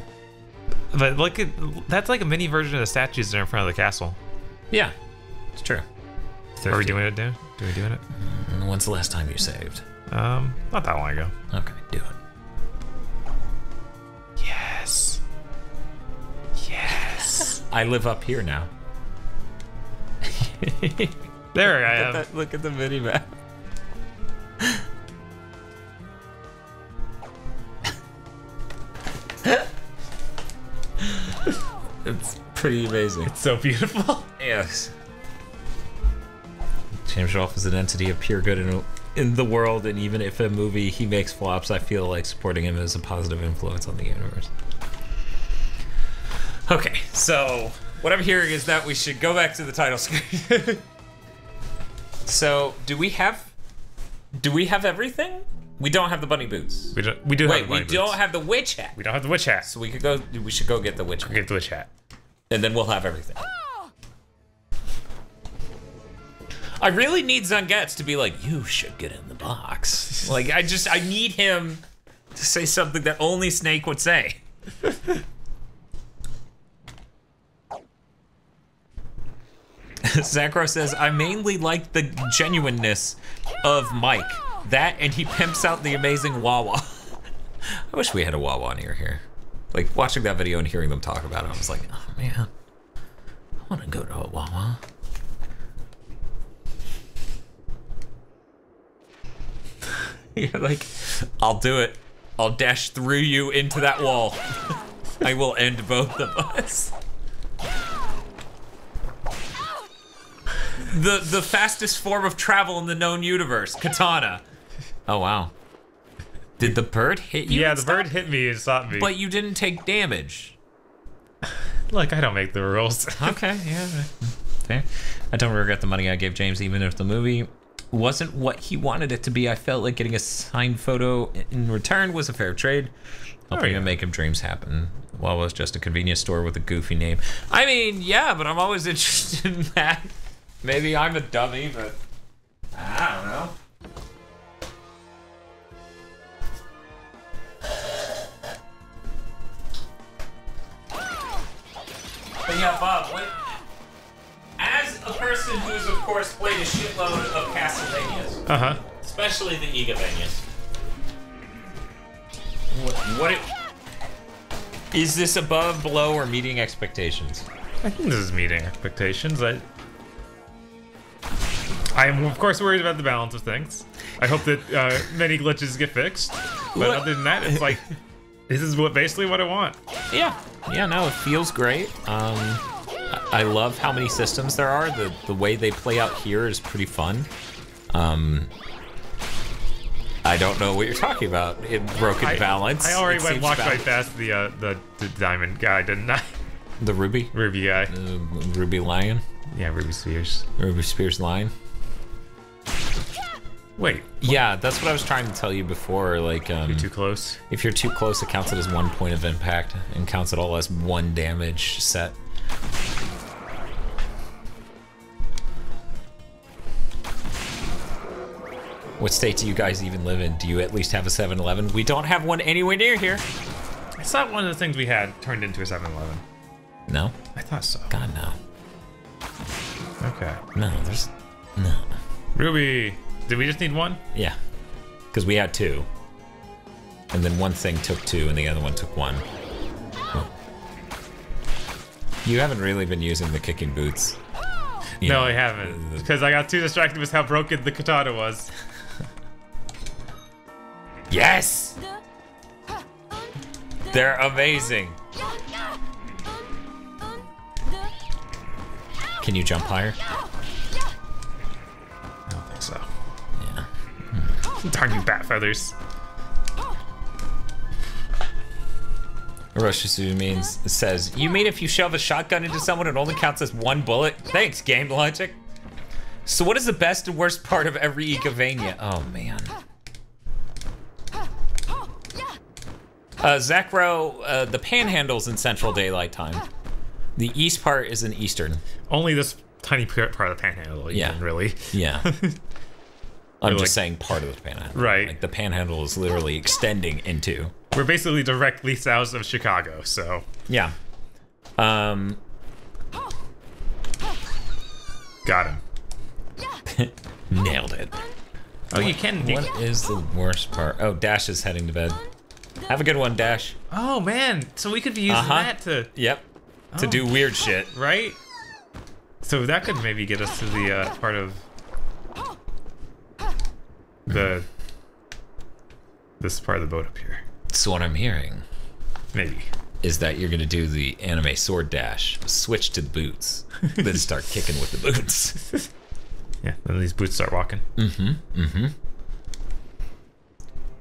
But look at... That's like a mini version of the statues that are in front of the castle. Yeah, it's true. Are we doing it, Dan? Are we doing it? When's the last time you saved? Not that long ago. Okay, do it. Yes. Yes. I live up here now. There I am. Look at the mini map. It's pretty amazing. It's so beautiful. Yes. James Rolfe is an entity of pure good in the world, and even if a movie he makes flops, I feel like supporting him is a positive influence on the universe. Okay, so what I'm hearing is that we should go back to the title screen. So, do we have everything? We don't have the bunny boots. We do have Wait, the bunny we boots. don't have the witch hat. We don't have the witch hat. So we should go get the witch hat. Get the witch hat. And then we'll have everything. I really need Zangetz to be like, you should get in the box. Like, I need him to say something that only Snake would say. Zakro says, I mainly like the genuineness of Mike. That, and he pimps out the amazing Wawa. I wish we had a Wawa near here. Like, watching that video and hearing them talk about it, I was like, oh man, I want to go to a Wawa. You're like, I'll do it. I'll dash through you into that wall. I will end both of us. The fastest form of travel in the known universe, katana. Oh wow. Did the bird hit you? Yeah, the bird hit me and stopped me. But you didn't take damage. Look, I don't make the rules. Okay, yeah. Fair. I don't regret the money I gave James, even if the movie wasn't what he wanted it to be. I felt like getting a signed photo in return was a fair trade. Helping him make him dreams happen. Well, it was just a convenience store with a goofy name. I mean, yeah, but I'm always interested in that. Maybe I'm a dummy, but I don't know. But yeah, Bob, as a person who's of course played a shitload of Castlevanias, especially the Igavanias, what is this above, below, or meeting expectations? I think this is meeting expectations. I am of course worried about the balance of things. I hope that many glitches get fixed, but other than that, it's like this is basically what I want. Yeah, no, it feels great. I love how many systems there are. The way they play out here is pretty fun. I don't know what you're talking about. Broken balance. I already walked right past the diamond guy, didn't I? The Ruby? Ruby guy. Ruby Lion? Yeah, Ruby Spears. Ruby Spears Lion? Wait. Yeah, that's what I was trying to tell you before. Like, you're too close. If you're too close, it counts it as 1 point of impact and counts it all as 1 damage set. What state do you guys even live in? Do you at least have a 7-Eleven? We don't have one anywhere near here. I thought one of the things we had turned into a 7-Eleven. No? I thought so. God, no. Okay. No, there's... No. Ruby, did we just need one? Yeah. Because we had 2. And then one thing took 2 and the other one took 1. Oh. You haven't really been using the kicking boots. No, I haven't. Because I got too distracted with how broken the katana was. Yes! They're amazing. Can you jump higher? I don't think so. Yeah. Darn you bat feathers. Roshisu says, you mean if you shove a shotgun into someone it only counts as 1 bullet? Thanks, game logic. So what is the best and worst part of every Igavania? Oh man. Zakro, the panhandle's in Central Daylight Time. The east part is in Eastern. Only this tiny part of the panhandle, even, really. Yeah. I'm just saying part of the panhandle. Right. Like the panhandle is literally extending into. We're basically directly south of Chicago, so. Yeah. Got him. Nailed it. Oh, you can. What is the worst part? Oh, Dash is heading to bed. Have a good one, Dash. Oh, man. So we could be using that to. Yep. To do weird shit. Right? So that could maybe get us to the part of this part of the boat up here. So what I'm hearing Maybe. is that you're gonna do the anime sword dash, switch to the boots, then start kicking with the boots. Yeah, then these boots start walking.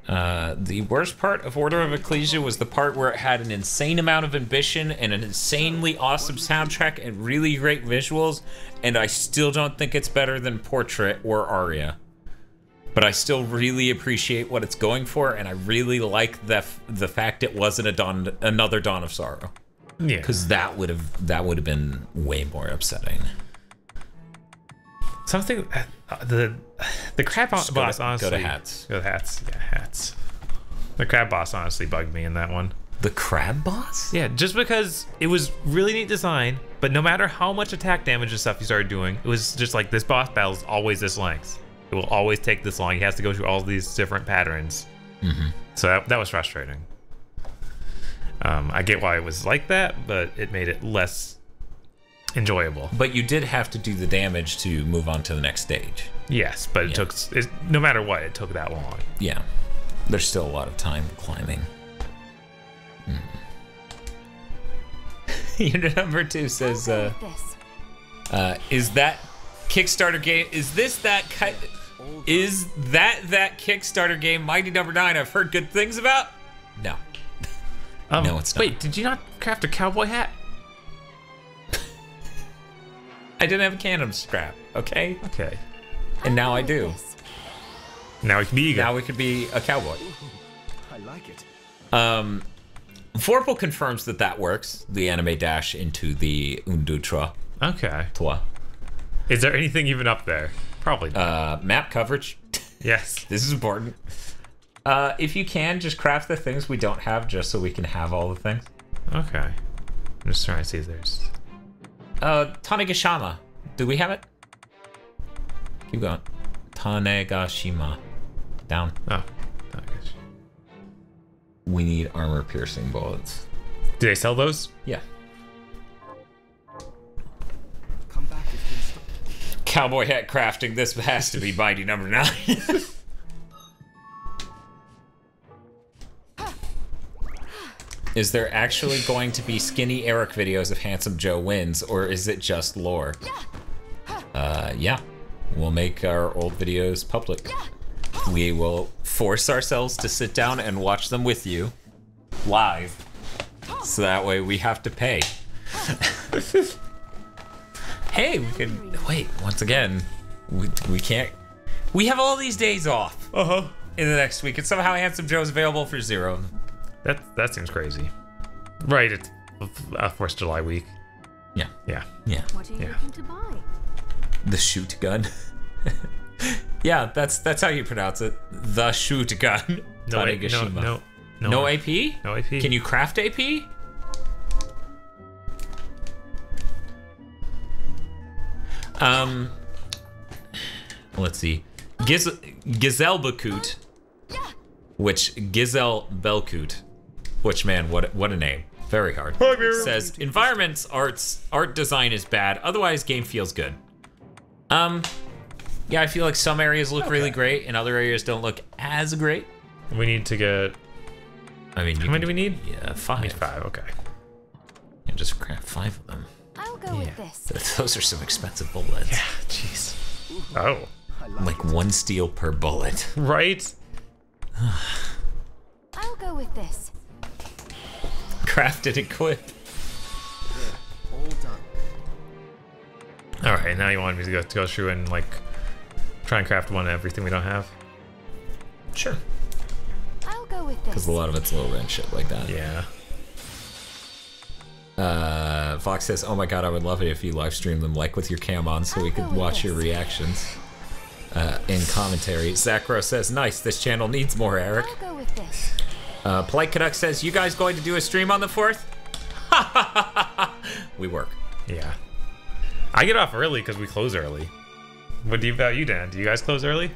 The worst part of Order of Ecclesia was the part where it had an insane amount of ambition and an insanely awesome soundtrack and really great visuals, and I still don't think it's better than Portrait or Aria. But I still really appreciate what it's going for, and I really like the fact it wasn't another Dawn of Sorrow. Yeah. Because that would have been way more upsetting. Something the crab boss honestly. Go to hats. Go to hats. Yeah, hats. The crab boss honestly bugged me in that one. The crab boss? Yeah, just because it was really neat design, but no matter how much attack damage and stuff you started doing, it was just like this boss battle is always this length. It will always take this long. He has to go through all these different patterns. So that was frustrating. I get why it was like that, but it made it less enjoyable. But you did have to do the damage to move on to the next stage. Yes, but it took, no matter what, it took that long. Yeah. There's still a lot of time climbing. Unit number 2 says, is that Kickstarter game, is that Kickstarter game Mighty Number 9 I've heard good things about? No. No, it's not. Wait, did you not craft a cowboy hat? I didn't have a cannon scrap, okay? Okay. And now I do. Now we can be eager. Now we could be a cowboy. I like it. Vorpal confirms that works. The anime dash into the Undutra. Okay. Toi. Is there anything even up there? Probably not. Map coverage. Yes. This is important. If you can, just craft the things we don't have just so we can have all the things. Okay. I'm just trying to see if there's... Tanegashima. Do we have it? Keep going. Tanegashima. Down. Oh. Okay. We need armor-piercing bullets. Do they sell those? Yeah. Come back if things stop. Cowboy hat crafting. This has to be Mighty Number 9. Is there actually going to be skinny Eric videos if Handsome Joe wins, or is it just lore? Yeah. We'll make our old videos public. We will force ourselves to sit down and watch them with you live. So that way we have to pay. Hey, we could wait, once again. We can't. We have all these days off. In the next week, and somehow Handsome Joe's available for 0. That seems crazy. Right, it's 4th of July week. Yeah. Yeah. Yeah. What are you looking to buy? The shoot gun. Yeah, that's how you pronounce it. The shoot gun. No AP? No AP? No AP. Can you craft AP? Let's see. Gazelle Bakut. Which Gizelle Belkut, which man, what a name. Very hard. Says environments, art design is bad. Otherwise, game feels good. Yeah, I feel like some areas look really great, and other areas don't look as great. We need to get. I mean, how many do we need? Yeah, 5. We need 5. Okay. And just craft 5 of them. I'll go with this. Those are some expensive bullets. Yeah. Jeez. Oh. Like 1 steel per bullet. Right. I'll go with this. Craft and equip. All done. All right. Now you want me to go through and like try and craft one of everything we don't have. Sure. I'll go with Because this. a lot of it's low rent shit like that. Yeah. Fox says, "Oh my god, I would love it if you live stream them like with your cam on, so we I'll could go with watch your this. reactions." In commentary, Zachro says, "Nice, this channel needs more, Eric." I'll go with this. Polite Canuck says, "You guys going to do a stream on the 4th?" We work. Yeah. I get off early because we close early. What do you about you, Dan? Do you guys close early?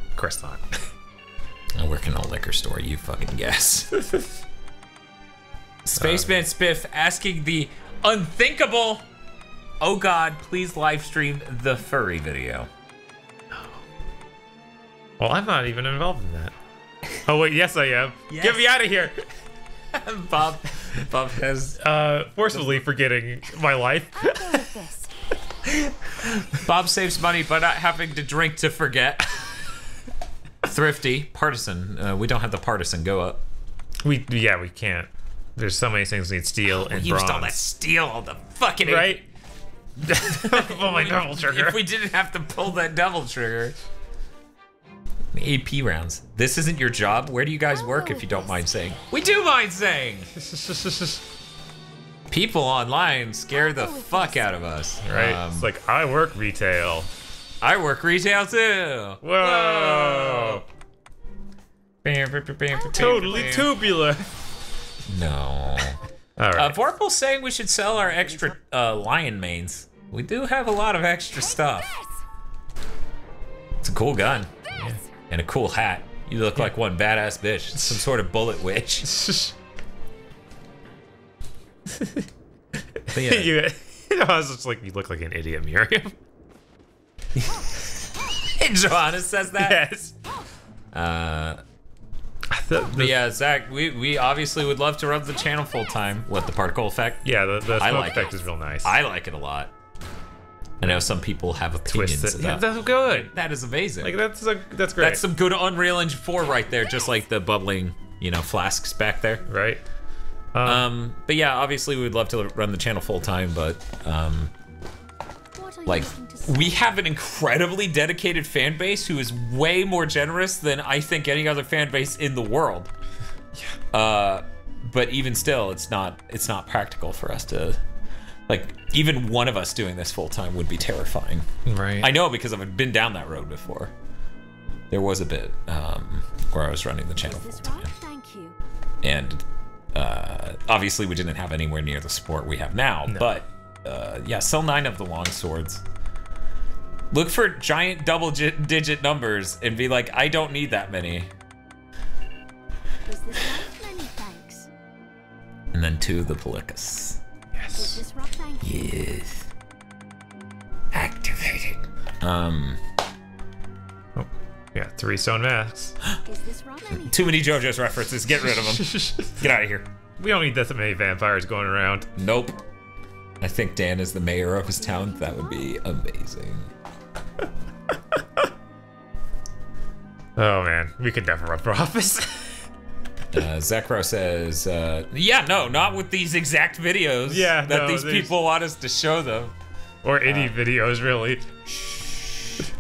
Of course not. I work in a liquor store, you fucking guess. Spaceman Spiff asking the unthinkable, "Oh god, please live stream the furry video." Well, I'm not even involved in that. Oh wait, yes I am. Yes. Get me out of here. Bob has Forcibly forgetting my life. I'll go with this. Bob saves money by not having to drink to forget. Thrifty, partisan. We don't have the partisan. Go up. We can't. There's so many things we need steel and We bronze. used all that steel on the fucking right? Oh my double trigger. If we didn't have to pull that double trigger. AP rounds. This isn't your job. Where do you guys work, if you don't mind saying? We do mind saying. People online scare the fuck out of us. Right? It's like, I work retail. I work retail too. Whoa. Totally tubular. No. All right. Vorpal's saying we should sell our extra lion mains. We do have a lot of extra stuff. It's a cool gun. Yeah. And a cool hat. You look like one badass bitch. Some sort of bullet witch. But yeah. you know, I was just like, you look like an idiot, Miriam. Johanna says that? Yes. But yeah, Zach, we obviously would love to run the channel full time. What, the particle effect? Yeah, the smoke like effect it. is real nice. I like it a lot. I know some people have opinions Twist it. Yeah, about that's good. that. Is amazing. Like that's great. That's some good Unreal Engine 4 right there, just like the bubbling, flasks back there. Right. But yeah, obviously we would love to run the channel full time, but What are you like looking to say? we have an incredibly dedicated fan base who is way more generous than I think any other fan base in the world. Yeah. But even still, it's not practical for us to, like, even one of us doing this full time would be terrifying. Right. I know, because I've been down that road before. There was a bit where I was running the channel Is full this right? time, Thank you. and obviously we didn't have anywhere near the support we have now. No. But yeah, sell 9 of the long swords. Look for giant double-digit numbers and be like, I don't need that many. Is this right? Many thanks. And then 2 of the Policus. Is Yes. this right? Thank you. Yes. Activated. Oh, yeah, 3 stone masks. Is this right? Many Too many JoJo's references. Get rid of them. Get out of here. We don't need that many vampires going around. Nope. I think Dan is the mayor of his town. That would be amazing. Oh man, we could never run for office. Zekro says, yeah, no, not with these exact videos Yeah, that no, these there's- people want us to show them. Or any videos, really. Is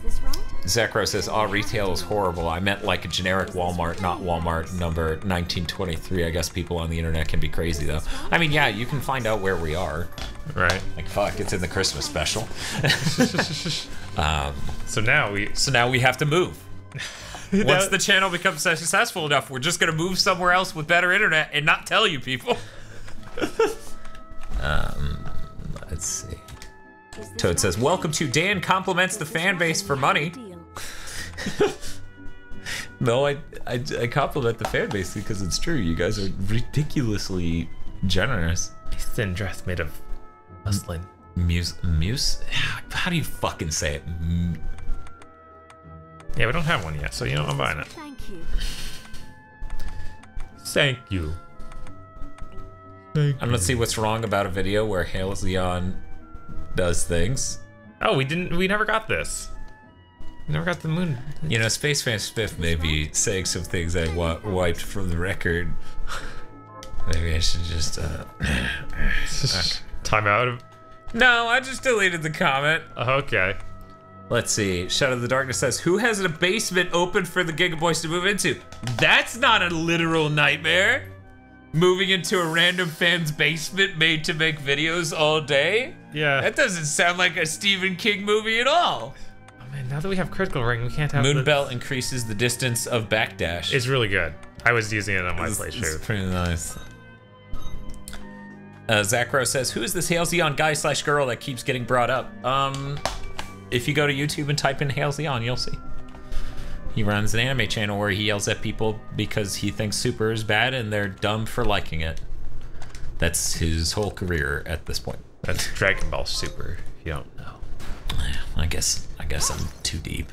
this right? Zekro says, "All retail is horrible. I meant like a generic Walmart, not Walmart number 1923. I guess people on the internet can be crazy, though. I mean, yeah, you can find out where we are. Right. Like, fuck, it's in the Christmas special. So now we... So now we have to move. Once the channel becomes successful enough, we're just gonna move somewhere else with better internet and not tell you people." Let's see. Is this Toad right? says, "Welcome to Dan compliments the Is this fan right? base for money." Deal. No, I compliment the fan base because it's true. You guys are ridiculously generous. Thin dress made of muslin. Muse? How do you fucking say it? Yeah, we don't have one yet, so you know I'm buying it. Thank you. Thank you. I don't see what's wrong about a video where Halcyon does things. Oh, we never got this. We never got the moon. You know, Space Fan Spiff may be saying some things I wiped from the record. Maybe I should just, Time out. No, I just deleted the comment. Okay. Let's see. Shadow of the Darkness says, who has a basement open for the Gigaboys to move into? That's not a literal nightmare. Moving into a random fan's basement made to make videos all day? Yeah. That doesn't sound like a Stephen King movie at all. Oh man, now that we have Critical Ring, we can't have Moonbelt increases the distance of backdash. It's really good. I was using it on my playthrough. It's pretty nice. Zachro says, who is this Hail Zeon guy / girl that keeps getting brought up? If you go to YouTube and type in Hail Zeon, you'll see. He runs an anime channel where he yells at people because he thinks Super is bad and they're dumb for liking it. That's his whole career at this point. That's Dragon Ball Super, if you don't know. I guess I'm too deep.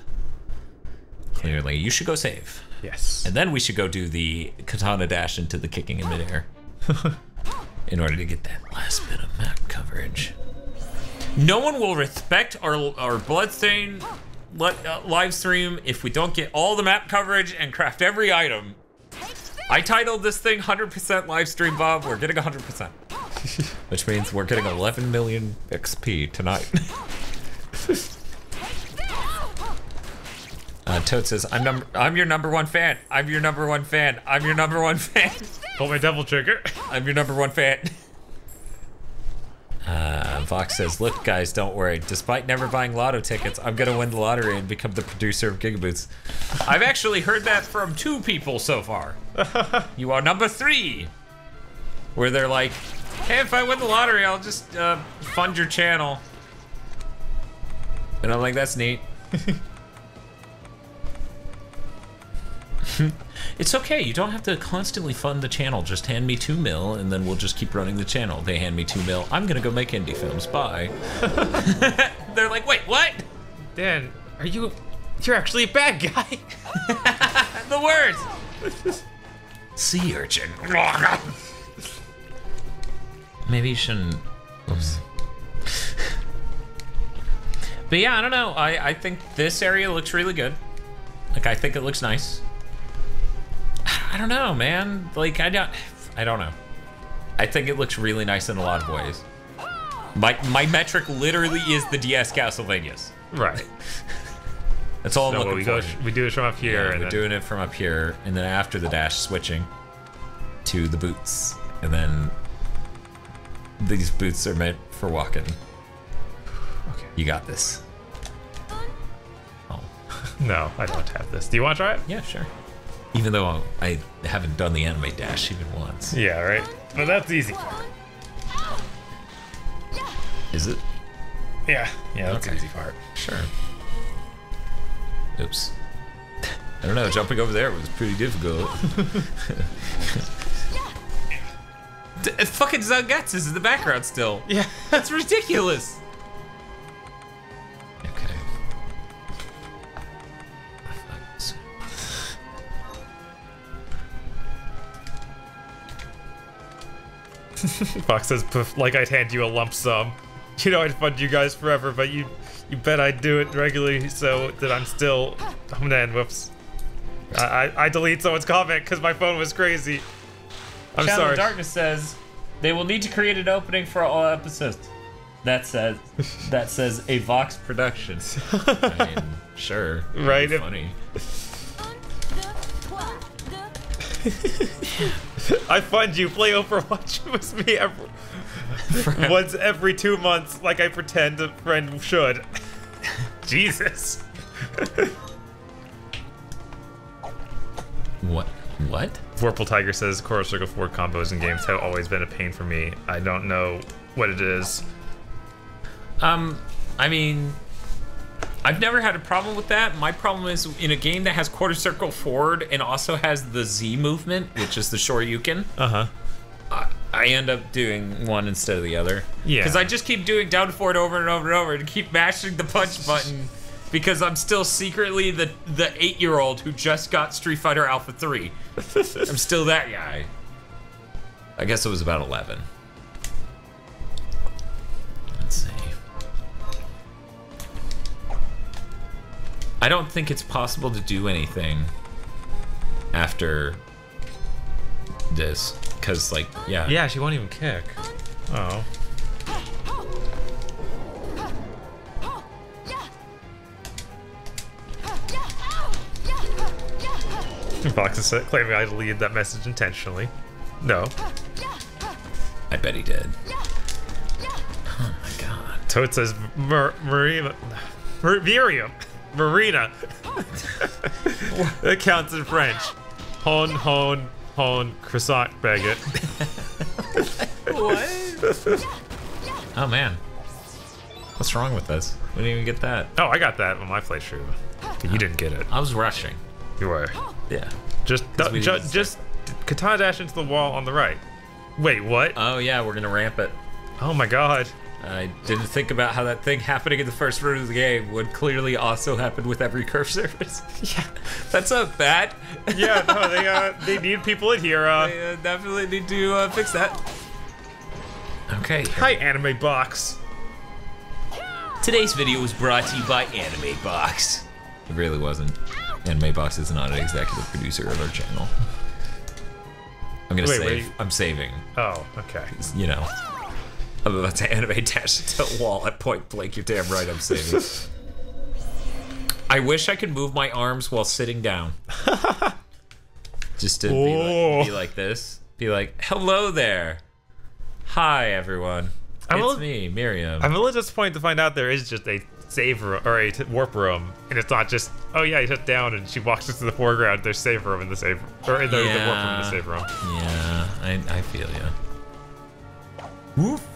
Clearly, you should go save. Yes. And then we should go do the katana dash into the kicking in midair. In order to get that last bit of map coverage. No one will respect our Bloodstained live stream if we don't get all the map coverage and craft every item. I titled this thing 100% live stream, Bob. We're getting 100%. Which means we're getting 11 million XP tonight. Toad says, I'm your number one fan. I'm your number one fan. I'm your number one fan. Pull my double trigger. I'm your number one fan. Vox says, look guys, don't worry. Despite never buying lotto tickets, I'm gonna win the lottery and become the producer of Gigaboots. I've actually heard that from 2 people so far. You are number 3. Where they're like, hey, if I win the lottery, I'll just fund your channel. And I'm like, that's neat. It's okay, you don't have to constantly fund the channel. Just hand me 2 mil and then we'll just keep running the channel. They hand me 2 mil. I'm gonna go make indie films, bye. They're like, wait, what? Dan, you're actually a bad guy. The words. Sea urchin. Maybe you shouldn't. Oops. But yeah, I don't know. I think this area looks really good. Like, I think it looks nice. I don't know, man. Like, I don't know. I think it looks really nice in a lot of ways. My metric literally is the DS Castlevanias. Right. That's all I'm looking for. We do it from up here. Yeah, and we're doing it from up here, and then after the dash, switching to the boots. And then these boots are meant for walking. Okay. You got this. Oh. No, I don't have this. Do you want to try it? Yeah, sure. Even though I haven't done the anime dash even once. Yeah, right? But that's easy. Is it? Yeah, that's Okay. the easy part. Sure. Oops. I don't know, jumping over there was pretty difficult. Fucking Zangetsu is in the background still. Yeah. That's ridiculous. Okay. Fox says, like I'd hand you a lump sum. You know I'd fund you guys forever, but you bet I'd do it regularly so that I'm still... Oh man, whoops. I delete someone's comment because my phone was crazy. I'm Shadow sorry. of Darkness says, they will need to create an opening for all episodes. That says a Vox production. I mean, sure. Right. Funny. I fund you. Play Overwatch with me once every 2 months, like I pretend a friend should. Jesus. What? Vorpal Tiger says Coral Circle 4 combos in games have always been a pain for me. I don't know what it is. I mean, I've never had a problem with that. My problem is in a game that has quarter circle forward and also has the Z movement, which is the Shoryuken. I end up doing one instead of the other. Yeah. Because I just keep doing down forward over and over and over and keep mashing the punch button because I'm still secretly the 8-year-old who just got Street Fighter Alpha 3. I'm still that guy. I guess it was about 11. Let's see. I don't think it's possible to do anything after this, because, like, yeah. Yeah, she won't even kick. Oh. Fox is claiming I deleted that message intentionally. No. I bet he did. Oh my god. Toad says Marina. That counts in French. Hon, hon, hon, croissant baguette. What? Oh man. What's wrong with us? We didn't even get that. Oh, I got that on my playthrough. But you didn't get it. I was rushing. You were. Yeah. Just katana dash into the wall on the right. Wait, what? Oh yeah, we're gonna ramp it. Oh my god. I didn't think about how that thing happening in the first round of the game would clearly also happen with every curve surface. Yeah, that's not bad. Yeah, no, they need people in here. They definitely need to fix that. Okay. Hi, Anime Box. Today's video was brought to you by Anime Box. It really wasn't. Anime Box is not an executive producer of our channel. I'm gonna save. Wait. I'm saving. Oh, okay. You know. I'm about to anime dash into a wall at point blank. You're damn right I'm saving. I wish I could move my arms while sitting down. Just to be like this. Be like, hello there. Hi, everyone. It's me, Miriam. I'm a little disappointed to find out there is just a save room, or a warp room, and it's not just, oh yeah, you hit down and she walks into the foreground, there's save room in the save, or in the warp room in the save room. Yeah, I feel ya. Woof.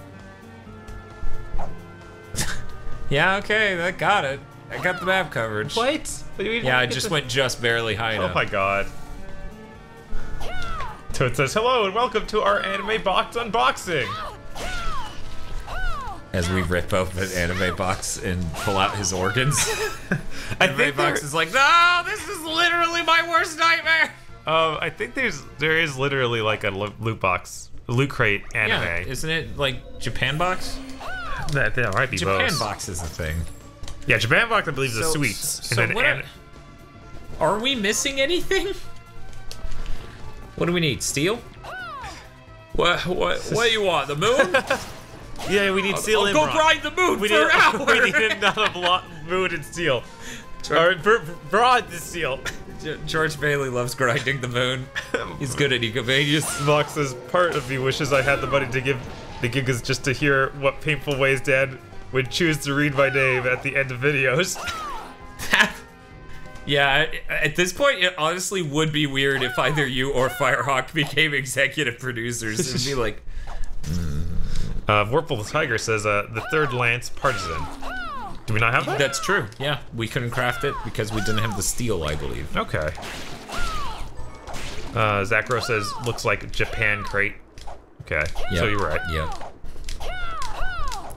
Yeah, okay, that got it. I got the map coverage. What? Yeah, I just went just barely high enough. Oh my god. Toad says, hello and welcome to our Anime Box unboxing. As we rip open Anime Box and pull out his organs. Anime Box is like, no, this is literally my worst nightmare. I think there is literally like a loot box, loot crate anime. Yeah, isn't it like Japan Box? That might be Japan both. Box is a thing. Yeah, Japan Box I believe is the sweets. So and then are we missing anything? What do we need? Steel? What do you want? The moon? Yeah, we need steel and go bronze. grind the moon for hours. We need another moon and steel. Or bronze and steel. George Bailey loves grinding the moon. He's good at Ecomanias. Vox says, part of me wishes I had the money to give the gigas just to hear what painful ways Dad would choose to read my name at the end of videos. Yeah, at this point, it honestly would be weird if either you or Firehawk became executive producers. It'd be like... Warple the Tiger says, the third Lance Partisan. Do we not have that? That's true, yeah. We couldn't craft it because we didn't have the steel, I believe. Okay. Zachro says, looks like Japan crate. Okay, yep. So you're right. Yep.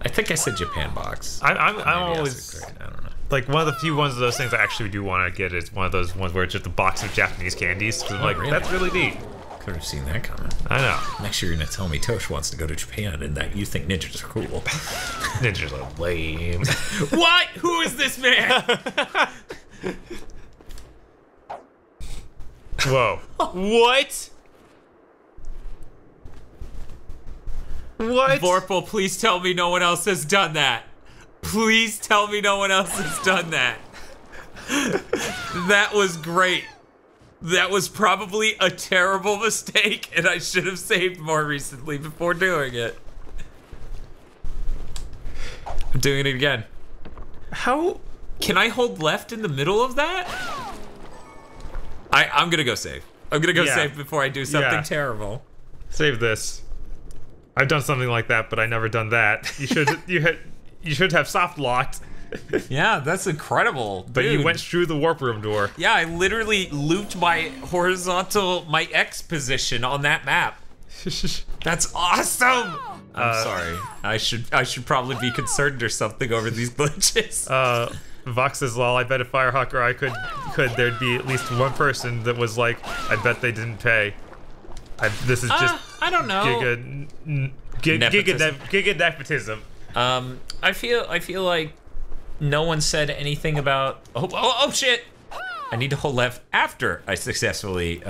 I think I said Japan Box. I'm always... I don't know. Like, one of the few ones of those things I actually do want to get is one of those ones where it's just a box of Japanese candies. Cause I'm like, really? That's really neat. Could have seen that coming. I know. Next year you're gonna tell me Tosh wants to go to Japan and that you think ninjas are cool. Ninjas are lame. What? Who is this man? Whoa. What? What? Vorpal, please tell me no one else has done that. Please tell me no one else has done that. That was great. That was probably a terrible mistake, and I should have saved more recently before doing it. I'm doing it again. How? Can I hold left in the middle of that? I'm gonna go save. I'm gonna go save before I do something terrible. Save this. I've done something like that, but I never done that. You should you should have soft locked. Yeah, that's incredible. But dude. you went through the warp room door. Yeah, I literally looped my my X position on that map. That's awesome. I'm sorry. I should probably be concerned or something over these glitches. Vox says, "Lol, I bet if Firehawk or I could, there'd be at least one person that was like, I bet they didn't pay. This is just I don't know. Giga nepotism. I feel like no one said anything about. Oh shit! I need to hold left after I successfully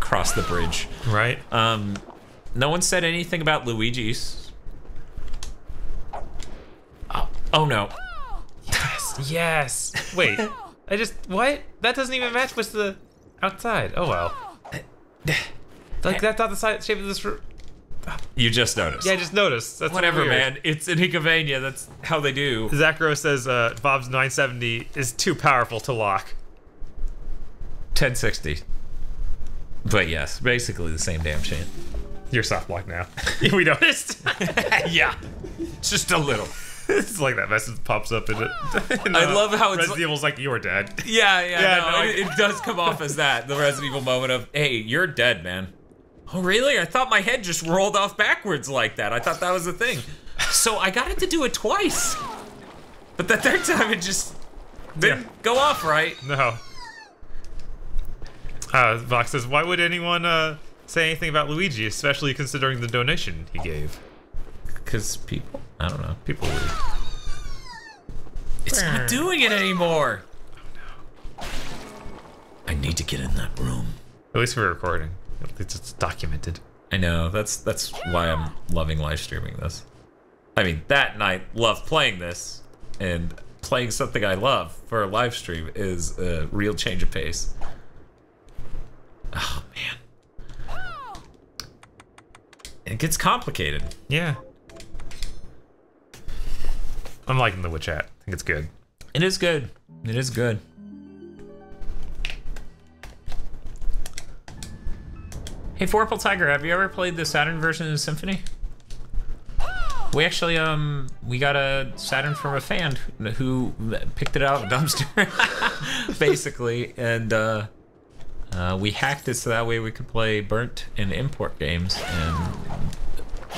cross the bridge. Right. No one said anything about Luigi's. Oh no. Yes. Wait. What? That doesn't even match with the outside. Oh well. Like that's not the shape of this room. You just noticed. Yeah, I just noticed. That's whatever, weird. man. It's in Hickavania. That's how they do. Zachro says Bob's 970 is too powerful to lock. 1060. But yes, basically the same damn shit. You're soft lock now. We noticed. Yeah, just a little. It's like that message pops up in it. I love how it's Resident Evil's like, you're dead. Yeah, no, it does come off as that. The Resident Evil moment of, hey, you're dead, man. Oh, really? I thought my head just rolled off backwards like that. I thought that was a thing. So I got it to do it twice. But the third time it just didn't go off right. No. Vox says, why would anyone say anything about Luigi, especially considering the donation he gave? Because people, I don't know. People would. It's not doing it anymore. Oh, no. I need to get in that room. At least we're recording. It's documented. I know. That's why I'm loving live streaming this. I mean, that night, love playing this, and playing something I love for a live stream is a real change of pace. Oh man, it gets complicated. Yeah. I'm liking the Witch Hat. I think it's good. It is good. It is good. Hey, Vorpal Tiger, have you ever played the Saturn version of Symphony? We actually, we got a Saturn from a fan who picked it out of a dumpster, basically, and we hacked it so that way we could play burnt and import games, and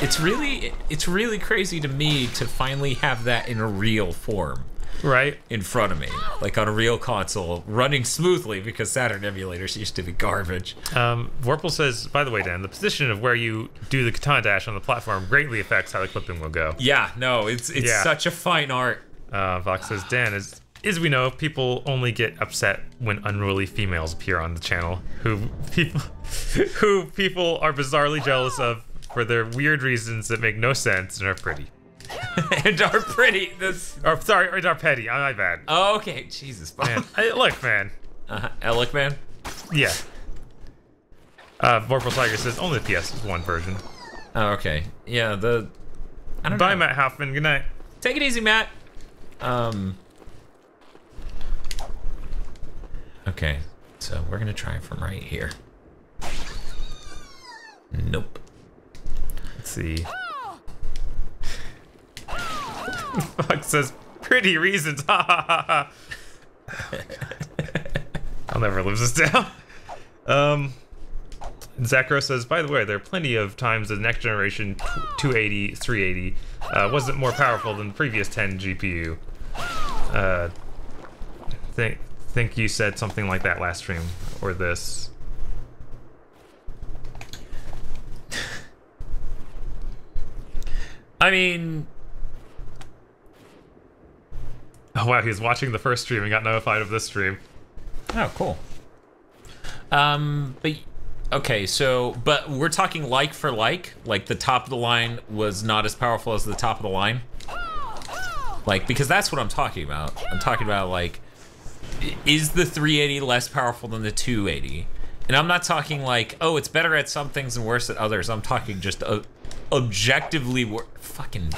it's really crazy to me to finally have that in a real form. Right. In front of me, like on a real console, running smoothly, because Saturn emulators used to be garbage. Vorpal says, by the way, Dan, the position of where you do the katana dash on the platform greatly affects how the clipping will go. Yeah, no, it's such a fine art. Vox says, Dan, as we know, people only get upset when unruly females appear on the channel, who people are bizarrely jealous of for their weird reasons that make no sense and are pretty. And are pretty. Or sorry, or are petty. My bad. Oh, okay. Jesus, man. Look, man. Look, man. Yeah. Vorpal Tiger says only the PS1 version. Oh, okay. Yeah. I don't know. Bye, Matt Hoffman. Good night. Take it easy, Matt. Okay. So we're gonna try from right here. Nope. Let's see. Fox says, pretty reasons, ha ha ha ha. I'll never live this down. Zachro says, by the way, there are plenty of times the next generation 280, 380 wasn't more powerful than the previous 10 GPU. Think you said something like that last stream, or this. I mean... Oh wow, he was watching the first stream and got notified of this stream. Oh, cool. But okay, so but we're talking like for like the top of the line was not as powerful as the top of the line. Like, because that's what I'm talking about. I'm talking about, like, is the 380 less powerful than the 280? And I'm not talking like, oh, it's better at some things and worse at others. I'm talking just objectively fucking.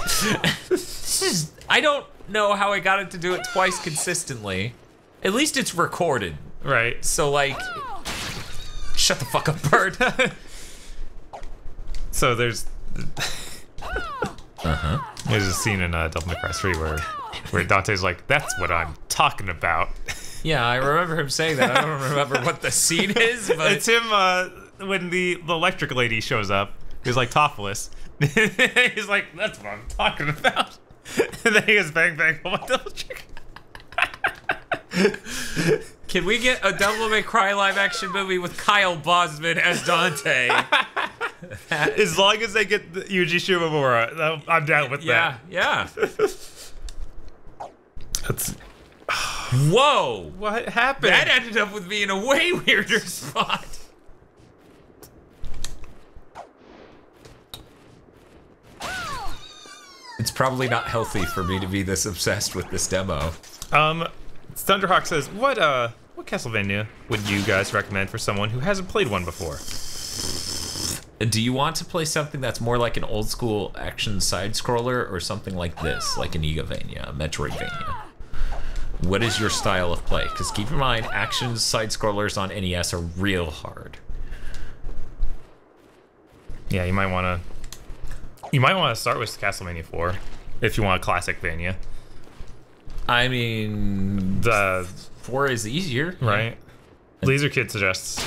I don't know how I got it to do it twice consistently. At least it's recorded. Right. So, like, shut the fuck up, bird. So there's there's a scene in Devil May Cry 3 where Dante's like, that's what I'm talking about. Yeah, I remember him saying that. I don't remember what the scene is, but it's him when the electric lady shows up. He's like topless. He's like, that's what I'm talking about. And then he goes bang bang, oh my double chicken. Can we get a Devil May Cry live action movie with Kyle Bosman as Dante? As long as they get the Yuji Shimomura, I'm down with that. Yeah. That's. Whoa! What happened? That ended up with me in a way weirder spot. It's probably not healthy for me to be this obsessed with this demo. Thunderhawk says, what Castlevania would you guys recommend for someone who hasn't played one before? Do you want to play something that's more like an old school action side scroller or something like this, like an Igavania, a Metroidvania? What is your style of play? Because keep in mind, action side scrollers on NES are real hard. Yeah, you might want to start with Castlevania 4 if you want a classic Vania. I mean, The 4 is easier, right? Laser Kid suggests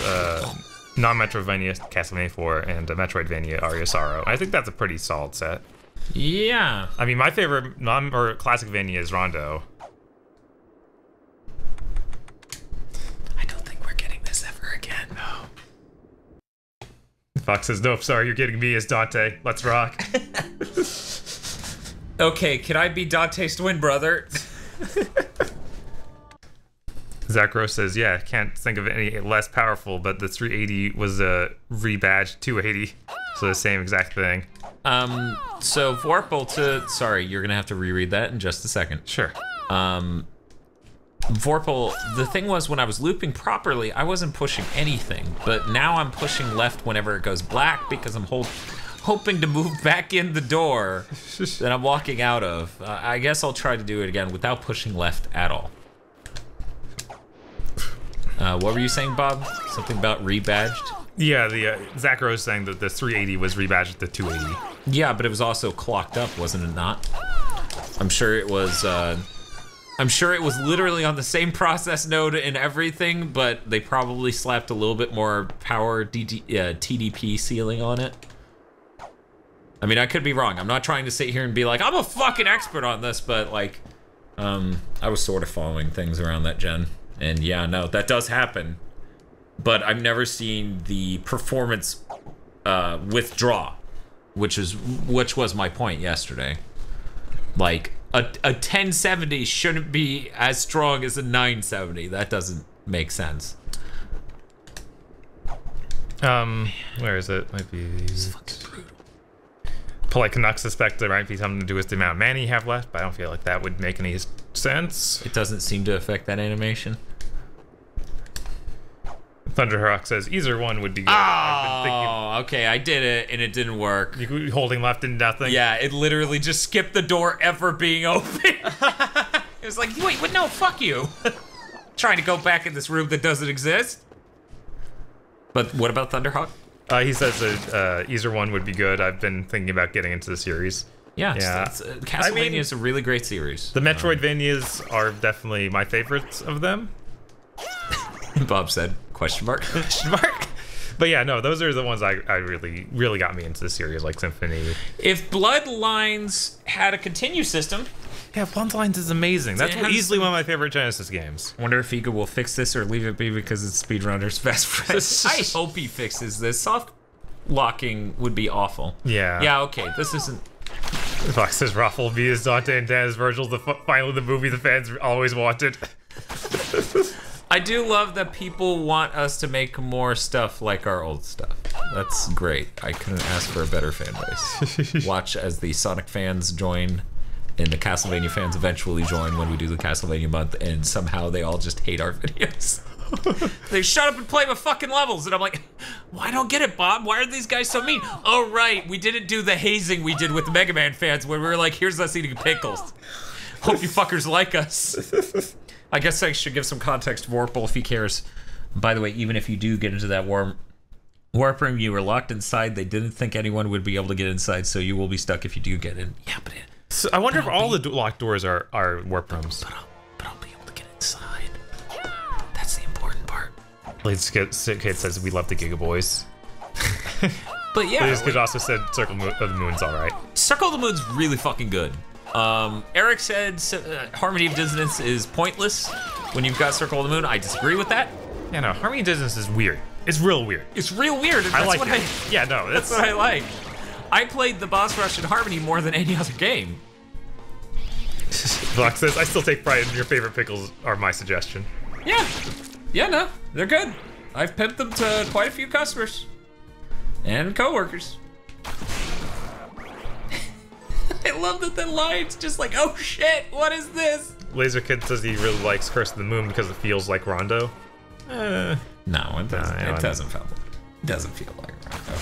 non-Metroidvania Castlevania 4 and a Metroidvania Aria Sorrow. I think that's a pretty solid set. Yeah. I mean, my favorite classic Vania is Rondo. I don't think we're getting this ever again. No. Fox says, nope, sorry, you're getting me as Dante. Let's rock. Okay, can I be Dante's twin brother? Zach Rose says, yeah, can't think of any less powerful, but the 380 was a rebadged 280. So the same exact thing. So Vorpal to... Sorry, you're gonna have to reread that in just a second. Sure. Vorpal, the thing was when I was looping properly, I wasn't pushing anything, but now I'm pushing left whenever it goes black because I'm hoping to move back in the door that I'm walking out of. I guess I'll try to do it again without pushing left at all. What were you saying, Bob? Something about rebadged? Yeah, the Zach Rose saying that the 380 was rebadged to 280. Yeah, but it was also clocked up, wasn't it not? I'm sure it was. I'm sure it was literally on the same process node and everything, but they probably slapped a little bit more power TDP ceiling on it. I mean, I could be wrong. I'm not trying to sit here and be like, I'm a fucking expert on this, but like, I was sort of following things around that gen. And yeah, no, that does happen. But I've never seen the performance withdraw, which was my point yesterday. Like, a 1070 shouldn't be as strong as a 970. That doesn't make sense. Where is it? Might be... It's fucking brutal. Polite Canucks suspect there might be something to do with the amount of mana you have left, but I don't feel like that would make any sense. It doesn't seem to affect that animation. Thunderhawk says either one would be good. Oh, okay, I did it and it didn't work. You holding left and nothing? Yeah, it literally just skipped the door ever being open. It was like, wait, no, fuck you. Trying to go back in this room that doesn't exist. But what about Thunderhawk? He says that either one would be good. I've been thinking about getting into the series. Yeah. Castlevania is a really great series. The Metroidvanias are definitely my favorites of them. Bob said, question mark? Question mark? But yeah, no, those are the ones I really got me into the series, like Symphony. If Bloodlines had a continue system... Yeah, Bloodlines is amazing. That's easily one of my favorite Genesis games. I wonder if Iga will fix this or leave it be because it's Speedrunner's best friend. I hope he fixes this. Soft locking would be awful. Yeah. Yeah, okay, this isn't... Fox says Raffle V is Dante and Dan is Virgil, finally the movie the fans always wanted. I do love that people want us to make more stuff like our old stuff. That's great. I couldn't ask for a better fan base. Watch as the Sonic fans join and the Castlevania fans eventually join when we do the Castlevania month, and somehow they all just hate our videos. They shut up and play my fucking levels, and I'm like, well, I don't get it, Bob. Why are these guys so mean? Oh, right, we didn't do the hazing we did with the Mega Man fans where we were like, here's us eating pickles. Hope you fuckers like us. I guess I should give some context to Vorpal if he cares. By the way, even if you do get into that warp room, you were locked inside. They didn't think anyone would be able to get inside, so you will be stuck if you do get in. Yeah, but so I wonder if all the locked doors are warp rooms. But I'll be able to get inside. That's the important part. Blaze Kid says we love the Giga Boys. But yeah, Blaze Kid also said Circle of the Moon's all right. Circle of the Moon's really fucking good. Eric said Harmony of Dissonance is pointless when you've got Circle of the Moon. I disagree with that. Yeah, no, Harmony of Dissonance is weird. It's real weird. It's real weird. And I like it. Yeah, no, that's what I like. I played the boss rush in Harmony more than any other game. Block says, I still take pride in your favorite pickles are my suggestion. Yeah. Yeah, no, they're good. I've pimped them to quite a few customers. And coworkers. I love that the line's just like, oh shit, what is this? Laser Kid says he really likes Curse of the Moon because it feels like Rondo. No, it doesn't. It doesn't feel. It doesn't feel like Rondo.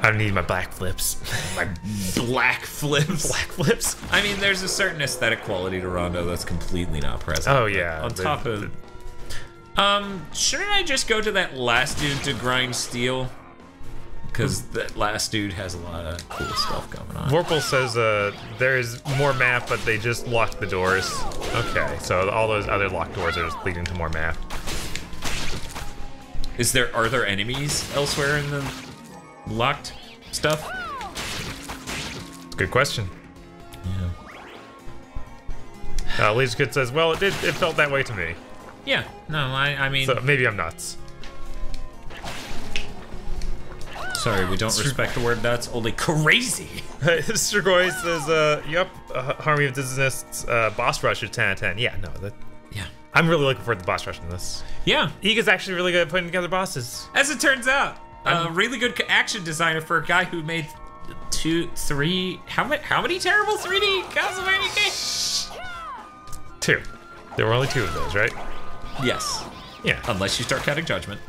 I need my black flips. My black flips. Black flips. I mean, there's a certain aesthetic quality to Rondo that's completely not present. Oh yeah. On top of. Shouldn't I just go to that last dude to grind steel? Because that last dude has a lot of cool stuff going on. Vorpal says there is more map, but they just locked the doors. Okay, so all those other locked doors are just leading to more map. Are there enemies elsewhere in the locked stuff? Good question. Yeah. Laser Kid says, well, it felt that way to me. Yeah, no, I mean... So maybe I'm nuts. Sorry, we don't respect the word nuts, only crazy. Strigoi says, yep, Harmony of Dizziness, boss rush is 10 out of 10. Yeah, no, yeah. I'm really looking forward to the boss rush in this. Yeah. Iga's actually really good at putting together bosses. As it turns out, a really good action designer for a guy who made how many terrible 3D Castlevania games? 2. There were only 2 of those, right? Yes. Yeah. Unless you start counting Judgment.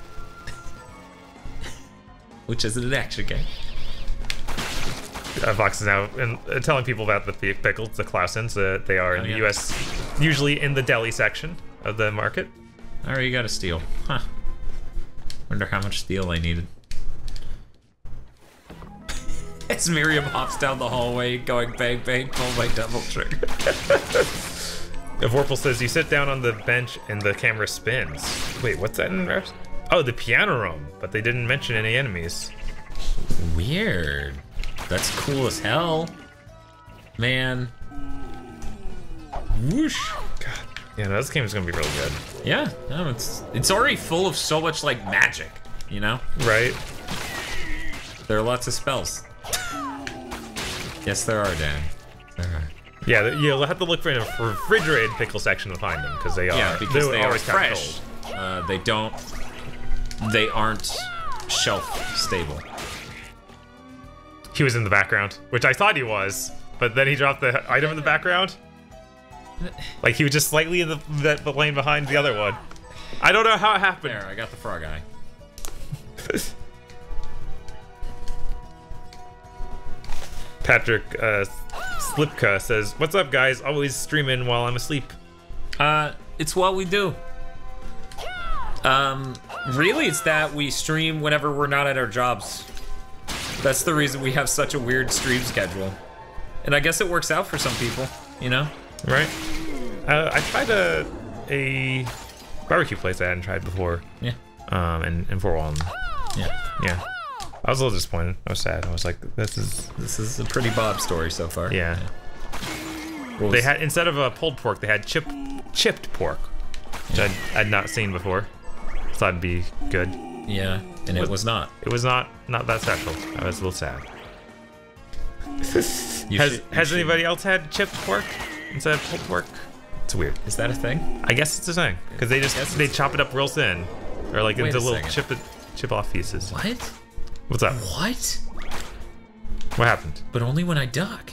Which isn't an action game. Vox is now telling people about the pickles, the Clausens. They are in the US, usually in the deli section of the market. Alright, you got a steel. Huh. Wonder how much steel I needed. As Miriam hops down the hallway, going bang bang, pull my double trigger. Vorpal says you sit down on the bench and the camera spins. Wait, what's that in reps? Oh, the piano room, but they didn't mention any enemies. Weird. That's cool as hell. Man. Whoosh. God. Yeah, no, this game is gonna be really good. Yeah, no, it's already full of so much like magic, you know? Right. There are lots of spells. Yes, there are, Dan. There are. Yeah, you'll have to look for a refrigerated pickle section to find them, because they are. Yeah, because they are always fresh. They aren't shelf stable. He was in the background, which I thought he was, but then he dropped the item in the background. Like he was just slightly in the lane behind the other one. I don't know how it happened. There, I got the frog eye. Patrick Slipka says, "What's up, guys? Always streaming while I'm asleep." It's what we do. Really, it's that we stream whenever we're not at our jobs. That's the reason we have such a weird stream schedule. And I guess it works out for some people, you know? Right. I tried a barbecue place I hadn't tried before. Yeah. In Fort Walton. Yeah. Yeah. I was a little disappointed. I was sad. I was like, this is a pretty Bob story so far. Yeah. They had, instead of pulled pork, they had chipped pork, which I'd not seen before. Thought it'd be good. Yeah, and it was not. It was not that special. I was a little sad. Has anybody else had chipped pork instead of pulled pork? It's weird. Is that a thing? I guess it's a thing because they chop it up real thin, or like into little chip off pieces. What? What's up? What? What happened? But only when I duck.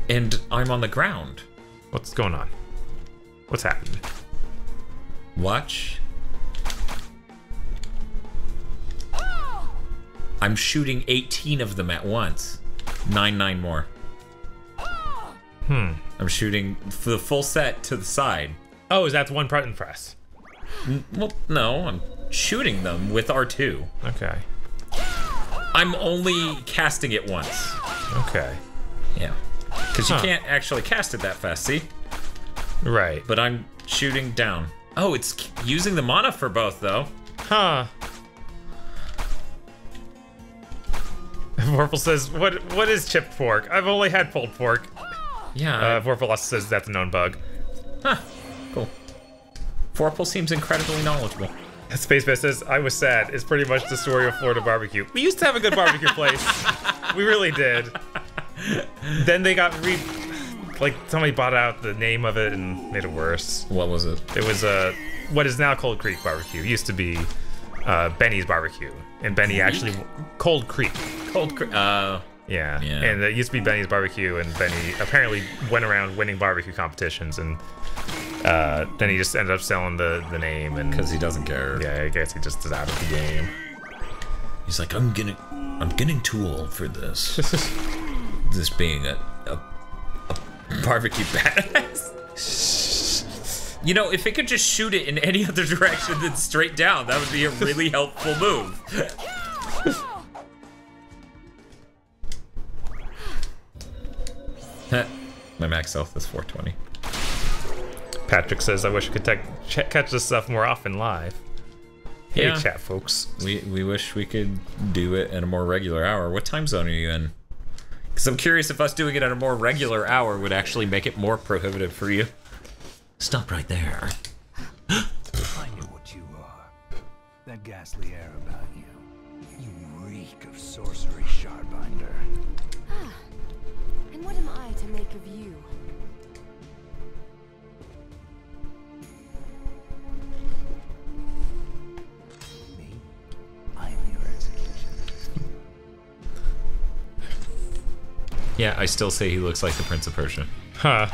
And I'm on the ground. What's going on? What's happening? Watch. I'm shooting 18 of them at once. 9 more. I'm shooting for the full set to the side. Oh, is that one button press? Well, no, I'm shooting them with R2. Okay. I'm only casting it once. Okay. Yeah. Because you can't actually cast it that fast, see? Right. But I'm shooting down. Oh, it's using the mana for both, though. Huh. Vorpal says, what is chipped pork? I've only had pulled pork. Yeah. Vorpal also says that's a known bug. Huh. Cool. Vorpal seems incredibly knowledgeable. Space Bass says, I was sad. It's pretty much the story of Florida barbecue. We used to have a good barbecue place. We really did. Then they got like somebody bought out the name of it and made it worse. What was it? It was what is now Cold Creek Barbecue. It used to be Benny's Barbecue, and Benny actually Cold Creek. Cold Creek. Yeah. And it used to be Benny's Barbecue, and Benny apparently went around winning barbecue competitions, and Then he just ended up selling the name, and because he doesn't care. yeah, I guess he just is out of the game. He's like, I'm getting too old for this. This being a barbecue badass. You know, if it could just shoot it in any other direction than straight down, that would be a really helpful move. My max health is 420. Patrick says, I wish I could catch this stuff more often live. Hey, Yeah. chat folks. We wish we could do it at a more regular hour. What time zone are you in? Because I'm curious if us doing it at a more regular hour would actually make it more prohibitive for you. Stop right there. I knew what you are. That ghastly air about you. You reek of sorcery, Shardbinder. And what am I to make of you? Me? I am your executioner. Yeah, I still say he looks like the Prince of Persia. Huh.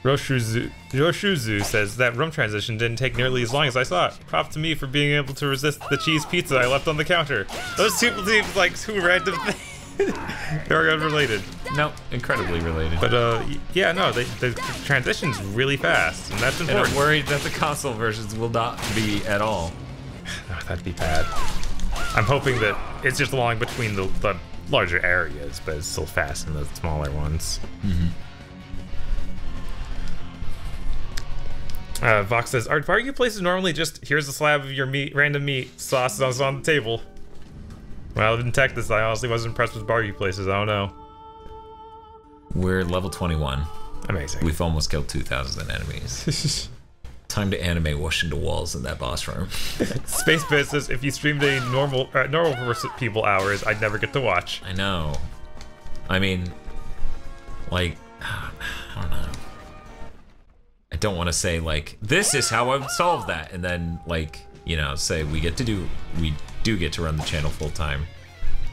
Roshuzu says that room transition didn't take nearly as long as I thought. Props to me for being able to resist the cheese pizza I left on the counter. Those two seems like two random things. They're unrelated. No, incredibly related. But yeah, no, the transition's really fast, and that's And important. I'm worried that the console versions will not be at all. Oh, that'd be bad. I'm hoping that it's just along between the larger areas, but it's still fast in the smaller ones. Vox says, are barbecue places normally just, here's a slab of your meat, random meat, sauce is on the table? Well, in Texas, I honestly wasn't impressed with barbecue places, I don't know. We're level 21. Amazing. We've almost killed 2,000 enemies. Time to animate whoosh into walls in that boss room. Space Business, if you streamed a normal people hours, I'd never get to watch. I know. I mean, like, I don't know. I don't want to say, like, this is how I would solve that, and then, like, you know, say we do get to run the channel full time.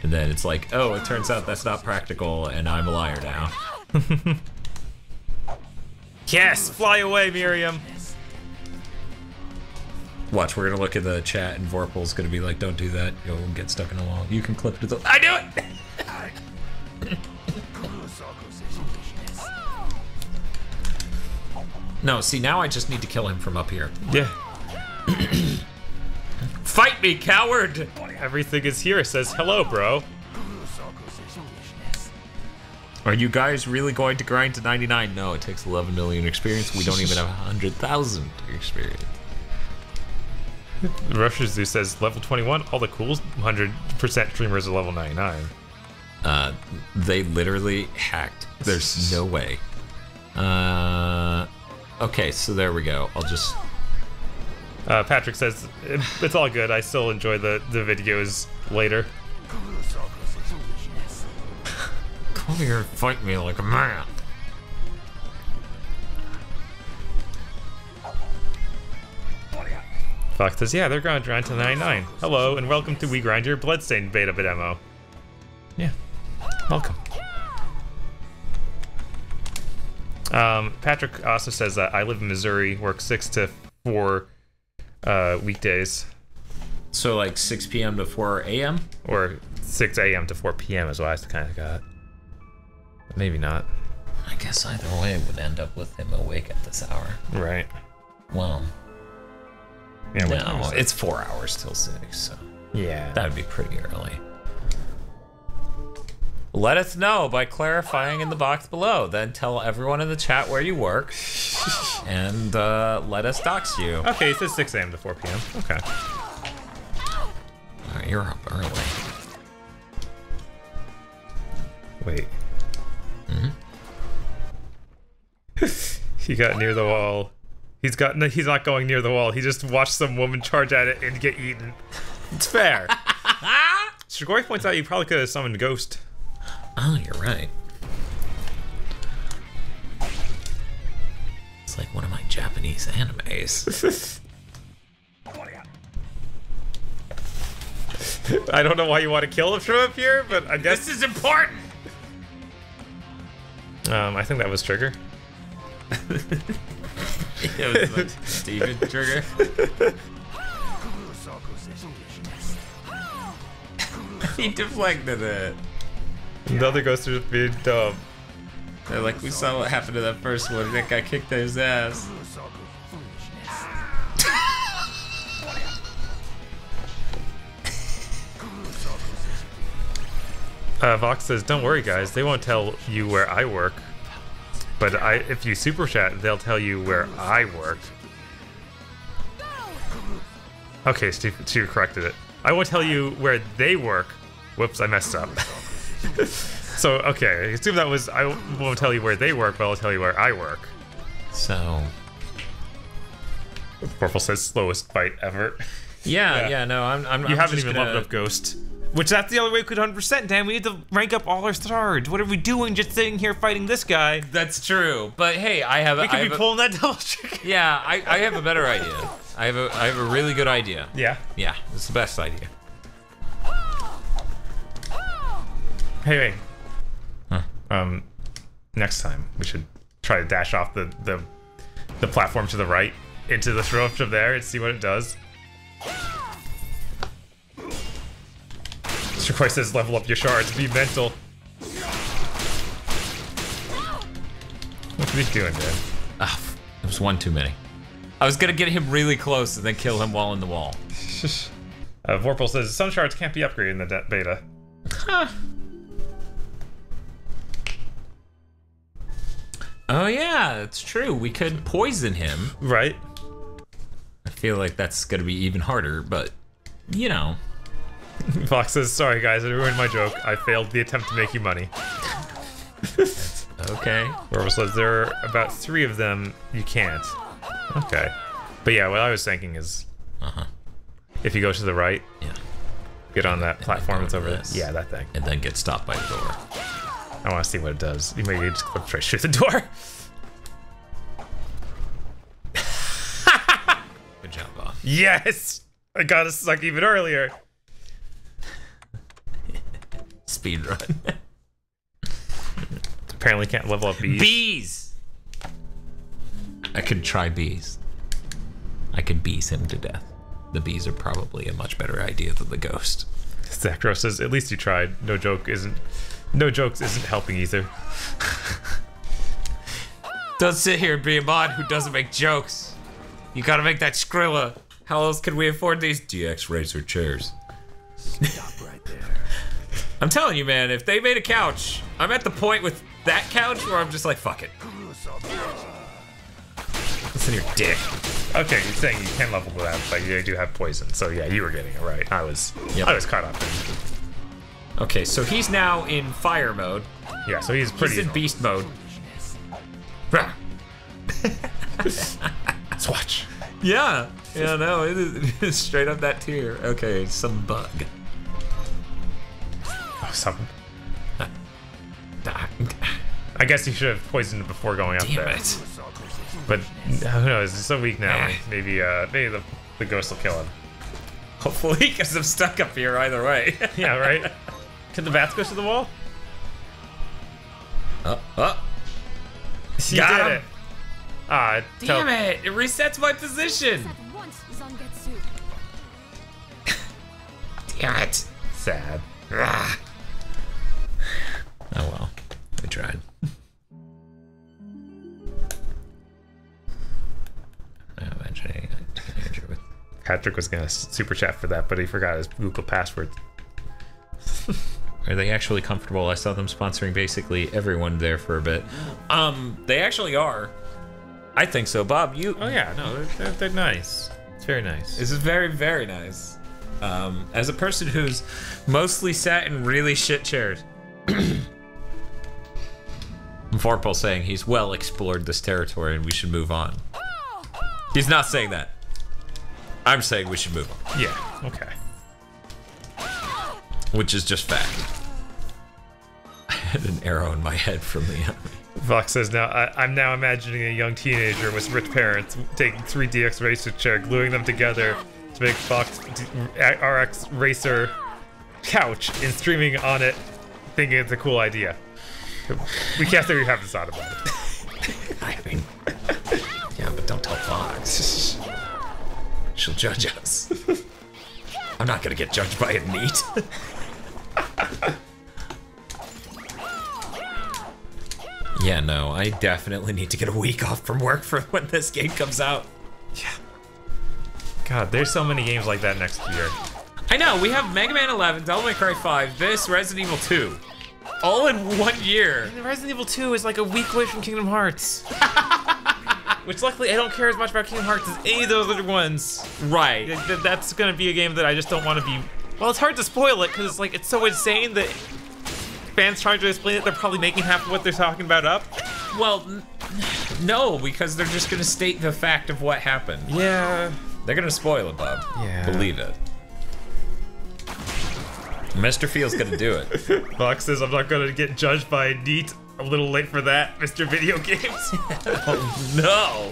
And then it's like, oh, it turns out that's not practical, and I'm a liar now. Yes, fly away, Miriam. Watch, we're gonna look at the chat, and Vorpal's gonna be like, don't do that, you'll get stuck in a wall. You can clip to the— I do it! No, see, now I just need to kill him from up here. Yeah. Fight me, coward! Everything is here, says hello, bro. Are you guys really going to grind to 99? No, it takes 11 million experience. We don't even have 100,000 experience. Rushes says level 21, all the cool 100% streamers are level 99. They literally hacked. There's no way. Okay, so there we go. I'll just... Patrick says, it's all good, I still enjoy the videos later. Come here and fight me like a man. Fox says, yeah, they're gonna grind to 99. Hello, and welcome to We Grind Your Bloodstained beta demo. Yeah, welcome. Patrick also says that I live in Missouri, work 6 to 4 weekdays. So like 6 p.m. to 4 a.m.? Or 6 a.m. to 4 p.m. is what I kind of got. Maybe not. I guess either way would end up with him awake at this hour. Right. Well, Yeah, what no, time is it? it's 4 hours till 6, so Yeah. that would be pretty early. Let us know by clarifying in the box below. Then tell everyone in the chat where you work, and let us dox you. Okay, it says 6 a.m. to 4 p.m. Okay. Alright, you're up early. Wait. He got near the wall. He's not going near the wall. He just watched some woman charge at it and get eaten. It's fair. Shigori points out you probably could have summoned Ghost. Oh, you're right. It's like one of my Japanese animes. I don't know why you want to kill him from up here, but I guess This is important! I think that was Trigger. It was like Steven trigger. He deflected it. The other ghosts are just being dumb. They're like, we saw what happened to that first one. That guy kicked his ass. Vox says, don't worry guys, they won't tell you where I work. But if you super chat, they'll tell you where I work. Okay, Steve corrected it. I won't tell you where they work. Whoops, I messed up. So, okay, I assume that was, I won't tell you where they work, but I'll tell you where I work. So... Purple says, slowest fight ever. Yeah, no, I'm You haven't just even gonna... leveled up Ghost. Which that's the only way we could 100%, Dan. We need to rank up all our stars. What are we doing just sitting here fighting this guy? That's true. But hey, We could be pulling that double trigger. Yeah, I have a better idea. I have a really good idea. Yeah? Yeah, it's the best idea. Hey, wait. Huh? Next time we should try to dash off the platform to the right into the throw from there and see what it does. Mr. Koi says level up your shards, be mental. What are you doing, Dan? Ah, it was one too many. I was gonna get him really close and then kill him while in the wall. Vorpal says some shards can't be upgraded in the beta. Huh. Oh yeah, that's true. We could poison him. Right. I feel like that's gonna be even harder, but you know. Fox says, sorry guys, I ruined my joke. I failed the attempt to make you money. Okay. Vorpal says there are about 3 of them you can't. Okay. But yeah, what I was thinking is if you go to the right, get on that platform that's over there. Yeah, that thing. And then get stopped by the door. I want to see what it does. You may just clip right through the door. Good job, Bob. Yes! I got to suck even earlier. Speed run. Apparently can't level up bees. Bees! I could try bees. I could bees him to death. The bees are probably a much better idea than the ghost. Zachro says, at least you tried. No jokes isn't helping either. Don't sit here and be a mod who doesn't make jokes. You gotta make that Skrilla. How else can we afford these DX Racer chairs? Stop right there. I'm telling you, man, if they made a couch, I'm at the point with that couch where I'm just like, fuck it. What's in your dick? Okay, you're saying you can level with that, but you do have poison. So yeah, you were getting it right. I was caught up. Okay, so he's now in fire mode. Yeah, so he's pretty. He's in beast mode. Swatch. Yeah, no, it is straight up that tier. Okay, some bug. Oh, something. I guess you should have poisoned it before going up there. Damn it. But who knows? He's so weak now. Maybe the ghost will kill him. Hopefully, because I'm stuck up here either way. Yeah, right? Can the bats go to the wall? You Got did him. it. Ah, Damn it! It resets my position. Damn it. Sad. Oh well, I tried. I'm imagining a teenager with. Patrick was gonna super chat for that, but he forgot his Google password. Are they actually comfortable? I saw them sponsoring basically everyone there for a bit. They actually are. I think so, Bob. You? Oh yeah, no, they're nice. It's very nice. This is very, very nice. As a person who's mostly sat in really shit chairs. Vorpal saying he's well explored this territory and we should move on. He's not saying that. I'm saying we should move on. Yeah, okay. Which is just fact. I had an arrow in my head from the enemy. Vox says, I'm now imagining a young teenager with rich parents taking 3 DX Racer chair, gluing them together to make Fox RX Racer couch and streaming on it, thinking it's a cool idea. We can't say we haven't thought about it. I mean, yeah, but don't tell She'll judge us. I'm not gonna get judged by a NEET. Yeah, no, I definitely need to get a week off from work for when this game comes out. Yeah. God, there's so many games like that next year. I know, we have Mega Man 11, Devil May Cry 5, this, Resident Evil 2. All in 1 year. And Resident Evil 2 is like a week away from Kingdom Hearts. Which luckily I don't care as much about Kingdom Hearts as any of those other ones. Right. That's gonna be a game that I just don't want to be... Well, it's hard to spoil it because it's like, it's so insane that fans trying to explain it, they're probably making half of what they're talking about up. Well, no, because they're just gonna state the fact of what happened. Yeah. They're gonna spoil it, Bob. Yeah. Believe it. Mr. Field's gonna do it. Fox says, I'm not gonna get judged by NEET. A little late for that, Mr. Video Games. Oh, no.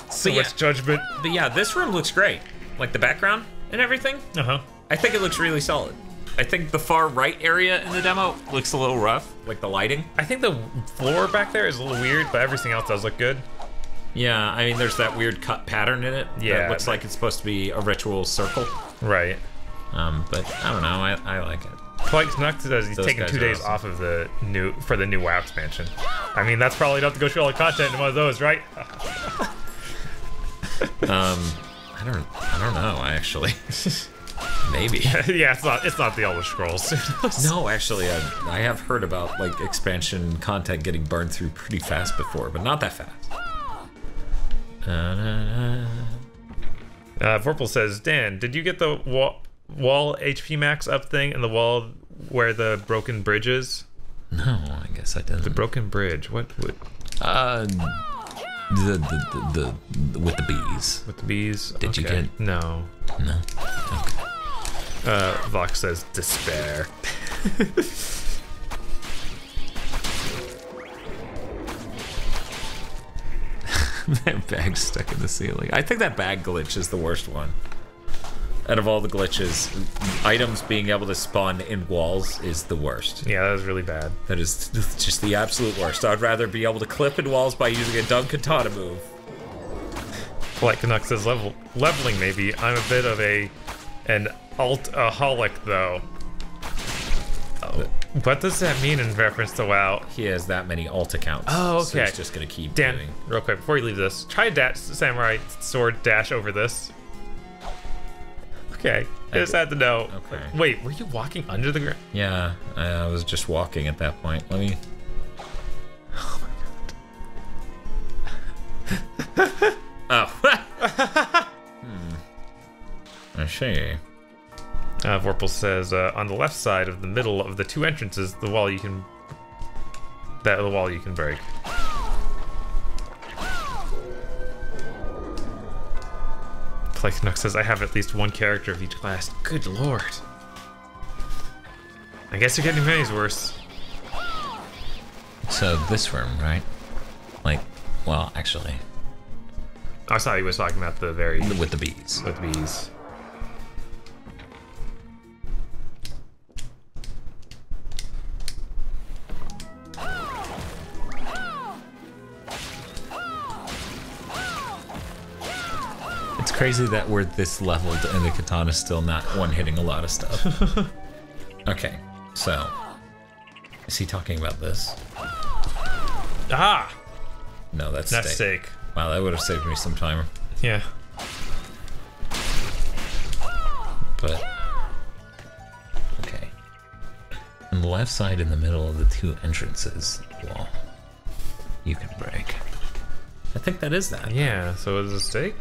So much judgment. But yeah, this room looks great. Like the background and everything. Uh-huh. I think it looks really solid. I think the far right area in the demo looks a little rough, like the lighting. I think the floor back there is a little weird, but everything else does look good. Yeah, I mean, there's that weird cut pattern in it. Yeah. It looks like it's supposed to be a ritual circle. Right. But I don't know, I like it. Quite Nux says he's taking 2 days off of the new WoW expansion. I mean, that's probably enough to go through all the content in one of those, right? I don't know, actually. Maybe. Yeah, it's not the Elder Scrolls. No, actually, I have heard about like expansion content getting burned through pretty fast before, but not that fast. Vorpal says, Dan, did you get the wall HP max up thing and the wall where the broken bridge is? No, I guess I didn't. The broken bridge. What would? The with the bees. With the bees. Did you get? No. No. Okay. Vox says despair. That bag's stuck in the ceiling. I think that bag glitch is the worst one. Out of all the glitches, items being able to spawn in walls is the worst. Yeah, that was really bad. That is just the absolute worst. I'd rather be able to clip in walls by using a dumb katana move. Like Canuck says, leveling maybe. I'm a bit of an alt-aholic though. Oh. What does that mean in reference to WoW? He has that many alt accounts. Oh, okay. So he's just gonna keep Dan, doing. real quick, before you leave this, try a samurai sword dash over this. Okay, I just had to know. Okay. Wait, were you walking under the ground? Yeah, I was just walking at that point. Let me... Oh my god. Oh. I see. Vorpal says, on the left side of the middle of the two entrances, the wall you can break. Like Nook says, I have at least one character of each class. Good lord. I guess you're getting Manny's worse. So this room, right? Like, well, actually. I thought he was talking about the very... With the bees. With bees. It's crazy that we're this leveled and the katana's still not one-hitting a lot of stuff. Okay, so... Is he talking about this? Ah! No, that's steak. Wow, that would have saved me some time. Yeah. But... Okay. On the left side in the middle of the two entrances, wall, you can break. I think that is that. Yeah, so is it a steak?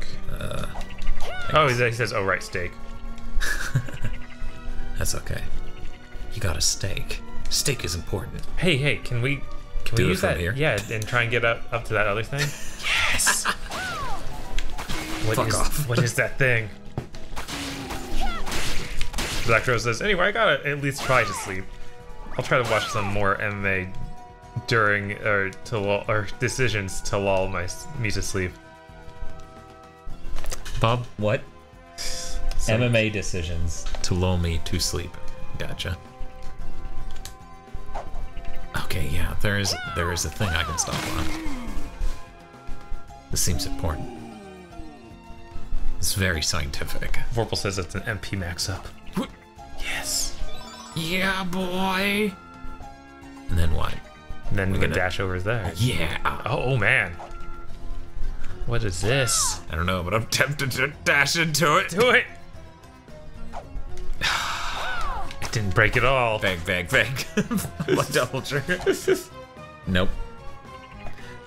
Oh, he says, oh right, steak. That's okay. You got a steak. Steak is important. Hey, can we Do use it from that here? Yeah, and try and get up to that other thing? Yes! Fuck off. What is that thing? Black Rose says, anyway, I gotta at least try to sleep. I'll try to watch some more MMA during or decisions to lull me to sleep. Bob, what? MMA decisions to lull me to sleep. Gotcha. Okay, yeah, there is a thing I can stop on. This seems important. It's very scientific. Vorpal says it's an MP max up. Yes. Yeah, boy. And then what? And then we can dash over there. Yeah. Oh man. What is this? I don't know, but I'm tempted to dash into it. Do it. It didn't break at all. Bang, bang, bang. My double trigger. Nope.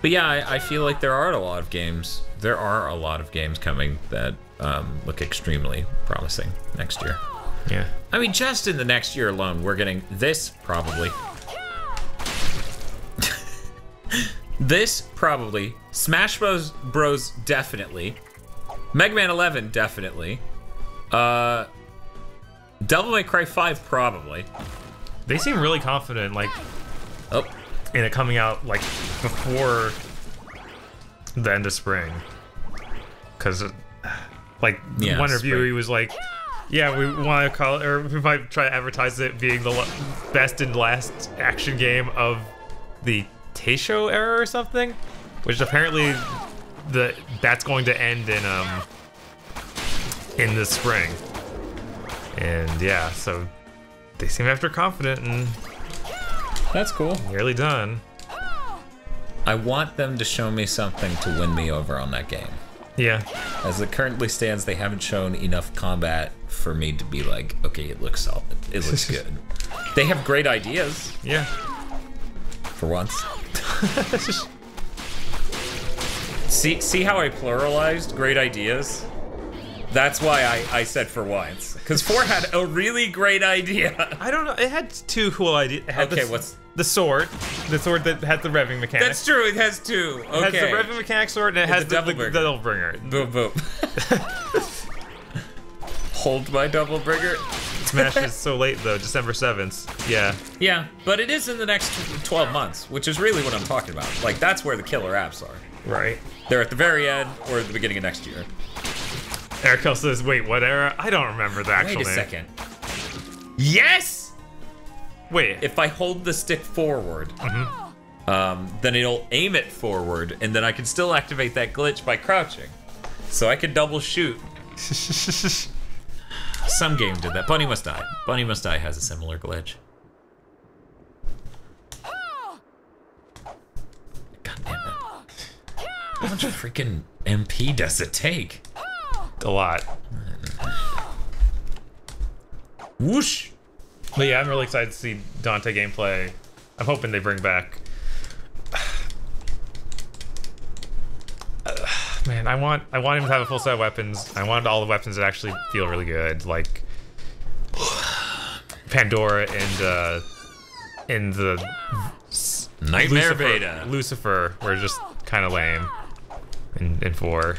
But yeah, I feel like there are a lot of games. There are a lot of games coming that look extremely promising next year. Yeah. I mean, just in the next year alone, we're getting this probably. This probably. Smash Bros definitely. Mega Man 11 definitely. Devil May Cry 5 probably. They seem really confident, like, in it coming out like before the end of spring. Cause, like, one review, he was like, "Yeah, we want to call it, or we might try to advertise it being the best and last action game of the Taisho era or something," which apparently that's going to end in the spring. And yeah, so they seem after confident and that's cool. Nearly done. I want them to show me something to win me over on that game. Yeah. As it currently stands, they haven't shown enough combat for me to be like, okay, it looks solid. It looks good. They have great ideas. Yeah. For once. See how I pluralized great ideas? That's why I said for once. Because 4 had a really great idea. I don't know. It had 2 cool ideas. Okay, what's the sword? The sword that had the revving mechanic. That's true. It has 2. Okay. It has the revving mechanic sword and it has the double bringer. Boom, boom. Hold my double bringer. Smash is so late though, December 7th. Yeah. Yeah, but it is in the next 12 months, which is really what I'm talking about. Like, that's where the killer apps are. Right. They're at the very end or at the beginning of next year. Eric says, wait, what era? I don't remember the actual name. Wait a second. Yes! Wait. If I hold the stick forward, then it'll aim it forward, and then I can still activate that glitch by crouching. So I can double shoot. Some game did that. Bunny Must Die. Bunny Must Die has a similar glitch. God damn it. How much freaking MP does it take? A lot. Whoosh! But yeah, I'm really excited to see Dante gameplay. I'm hoping they bring back... Man, I want him to have a full set of weapons. I want all the weapons that actually feel really good, like Pandora and in the Nightmare Beta. Lucifer were just kind of lame in 4.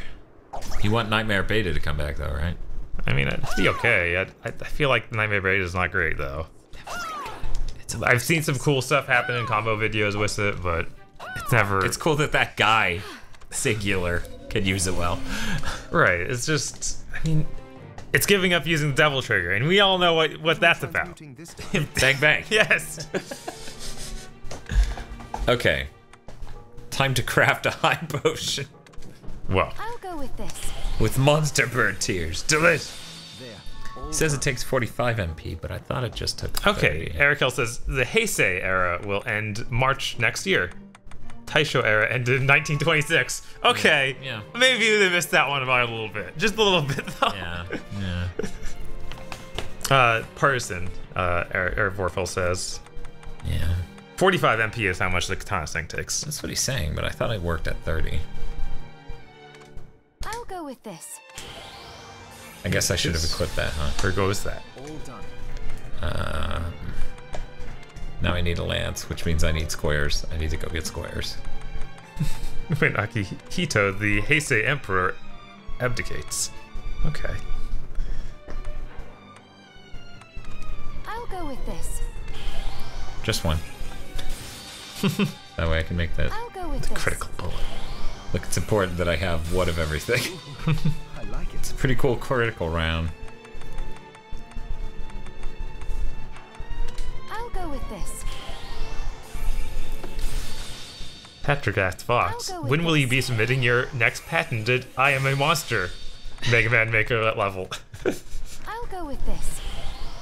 You want Nightmare Beta to come back though, right? I mean, it'd be okay. I feel like Nightmare Beta is not great though. I've seen some cool stuff happen in combo videos with it, but it's never... It's cool that guy, Singular, can use it well. Right, it's just... I mean, it's giving up using the Devil Trigger, and we all know what that's about. Bang bang. Yes! Okay. Time to craft a high potion. Well. I'll go with this. With monster bird tears. Delish! It says it takes 45 MP, but I thought it just took 30. Okay, Eric Hill says the Heisei era will end March next year. Taisho era ended in 1926. Okay, yeah. Maybe they missed that one by a little bit. Just a little bit, though. Yeah. Partisan, Eric Vorfel says. Yeah. 45 MP is how much the Katana Sync takes. That's what he's saying, but I thought it worked at 30. I'll go with this. I guess I should have equipped that, huh? Where goes that? All done. Now I need a lance, which means I need squares. I need to go get squares. When Akihito, the Heisei Emperor, abdicates. Okay. I'll go with this. Just one. That way I can make that I'll go with this. Critical bullet. Look, it's important that I have one of everything. I like it. It's a pretty cool critical round. I'll go with this. Patrick asked Fox, I'll go with when will this. you be submitting your next patented I Am a Monster Mega Man Maker level. I'll go with this.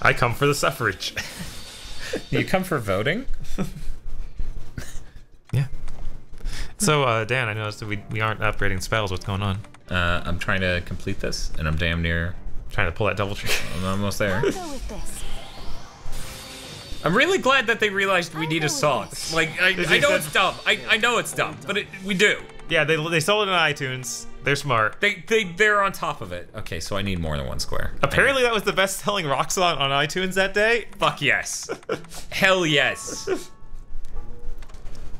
I come for the suffrage. You come for voting? Yeah. So, Dan, I noticed that we aren't upgrading spells. What's going on? I'm trying to complete this, and I'm damn near... Trying to pull that double trigger. I'm almost there. I'll go with this. I'm really glad that they realized we need a song. Like, I know it's dumb. I know it's dumb, but we do. Yeah, they sold it on iTunes. They're smart. They're on top of it. Okay, so I need more than one square. Apparently that was the best-selling rock song on iTunes that day. Fuck yes. Hell yes.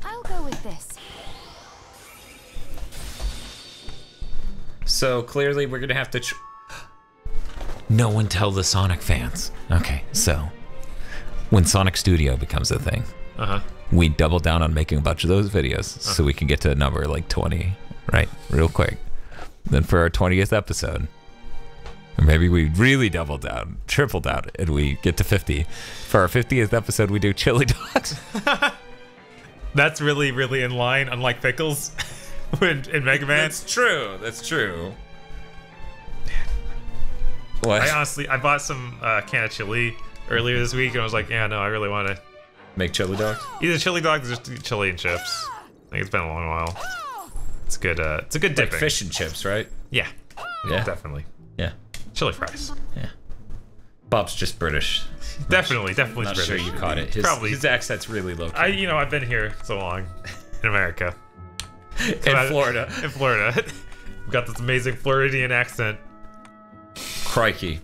I'll go with this. So clearly we're gonna have to. No one tell the Sonic fans. Okay, so when Sonic Studio becomes a thing, we double down on making a bunch of those videos so we can get to a number like 20, right? Real quick. Then for our 20th episode, or maybe we really double down, triple down, and we get to 50. For our 50th episode, we do chili dogs. That's really, really in line, unlike Pickles in Mega Man. That's true. That's true. What? I bought some can of chili earlier this week, and I was like, yeah, no, I really want to make chili dogs. Either chili dogs or just chili and chips. I think it's been a long while. It's good. It's a good dipping. Like fish and chips, right? Yeah. Yeah. Definitely. Yeah. Chili fries. Yeah. Bob's just British. Definitely not British. Sure you caught it. His accent's really low. I've been here so long in America. In Florida. In Florida. We've got this amazing Floridian accent. Crikey.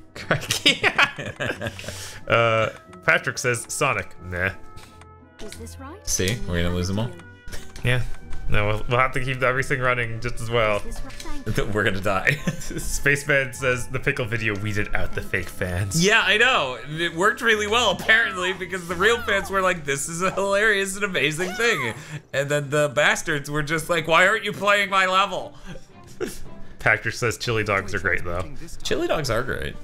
Patrick says Sonic. Nah. Is this right? See, we're gonna lose them all. Yeah. No, we'll have to keep everything running just as well. We're gonna die. Spaceman says the pickle video weeded out the fake fans. Yeah, I know. It worked really well, apparently, because the real fans were like, this is a hilarious and amazing thing. And then the bastards were just like, why aren't you playing my level? Patrick says chili dogs are great, though. Chili dogs are great.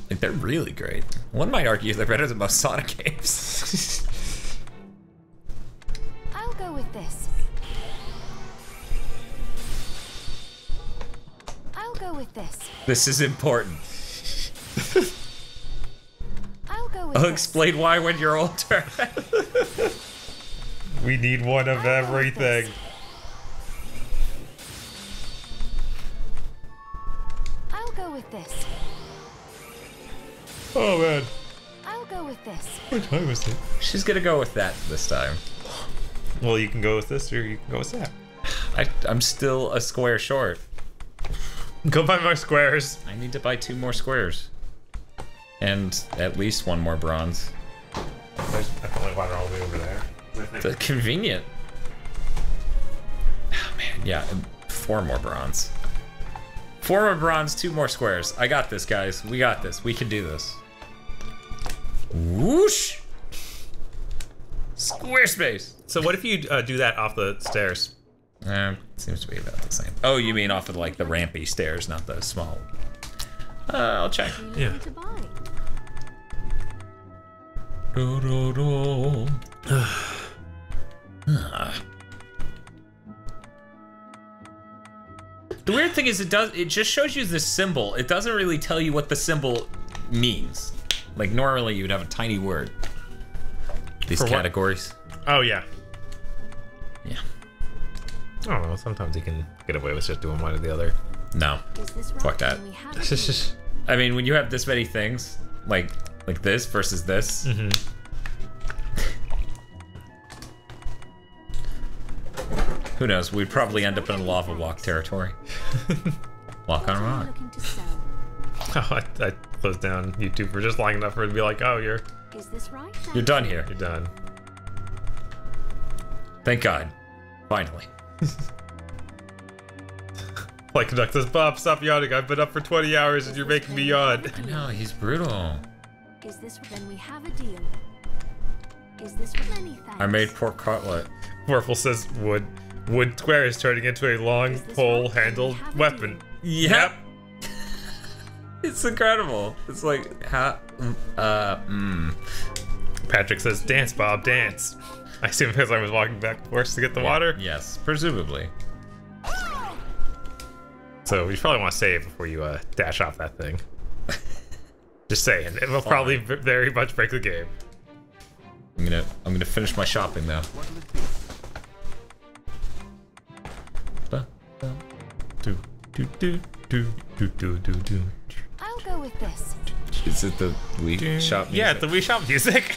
Like, they're really great. One might argue they're better than most Sonic games. I'll go with this. I'll go with this. This is important. I'll go with I'll this. explain why when you're older. We need one of everything. I'll go with this. Oh man. I'll go with this. What time is it? She's gonna go with that this time. Well, you can go with this or you can go with that. I'm still a square short. Go buy more squares. I need to buy 2 more squares. And at least 1 more bronze. There's definitely water all the way over there. That's convenient. Oh man, yeah, 4 more bronze. 4 more bronze, 2 more squares. I got this, guys. We got this. We can do this. Whoosh! Squarespace! So what if you do that off the stairs? Seems to be about the same. Oh, you mean off of like the rampy stairs, not the small. I'll check. Yeah. The weird thing is it just shows you the symbol. It doesn't really tell you what the symbol means. Like normally you would have a tiny word. These categories. Oh yeah. Yeah. I don't know, sometimes you can get away with just doing one or the other. No. Fuck that. I mean, when you have this many things, like this versus this. Mm-hmm. Who knows? We'd probably end up in lava walk territory. Walk on rock. Oh, I closed down YouTube for just long enough for it to be like, oh, you're done here. You're done. Thank God. Finally. Like Conduct says, Bob, stop yawning. I've been up for 20 hours and you're making me yawn. I know, he's brutal. Is this then we have a deal? Is this many thanks? I made pork cutlet. Warfel says wood. Wood square is turning into a long pole-handled weapon. Yep. It's incredible. It's like Patrick says, dance, Bob, dance. I assume because I was walking back and forth to get the water? Yes, presumably. So you probably want to save before you dash off that thing. Just saying, it will probably very much break the game. I'm gonna finish my shopping though. I'll go with this. Is it the Wii shop music? Yeah, it's the Wii shop music.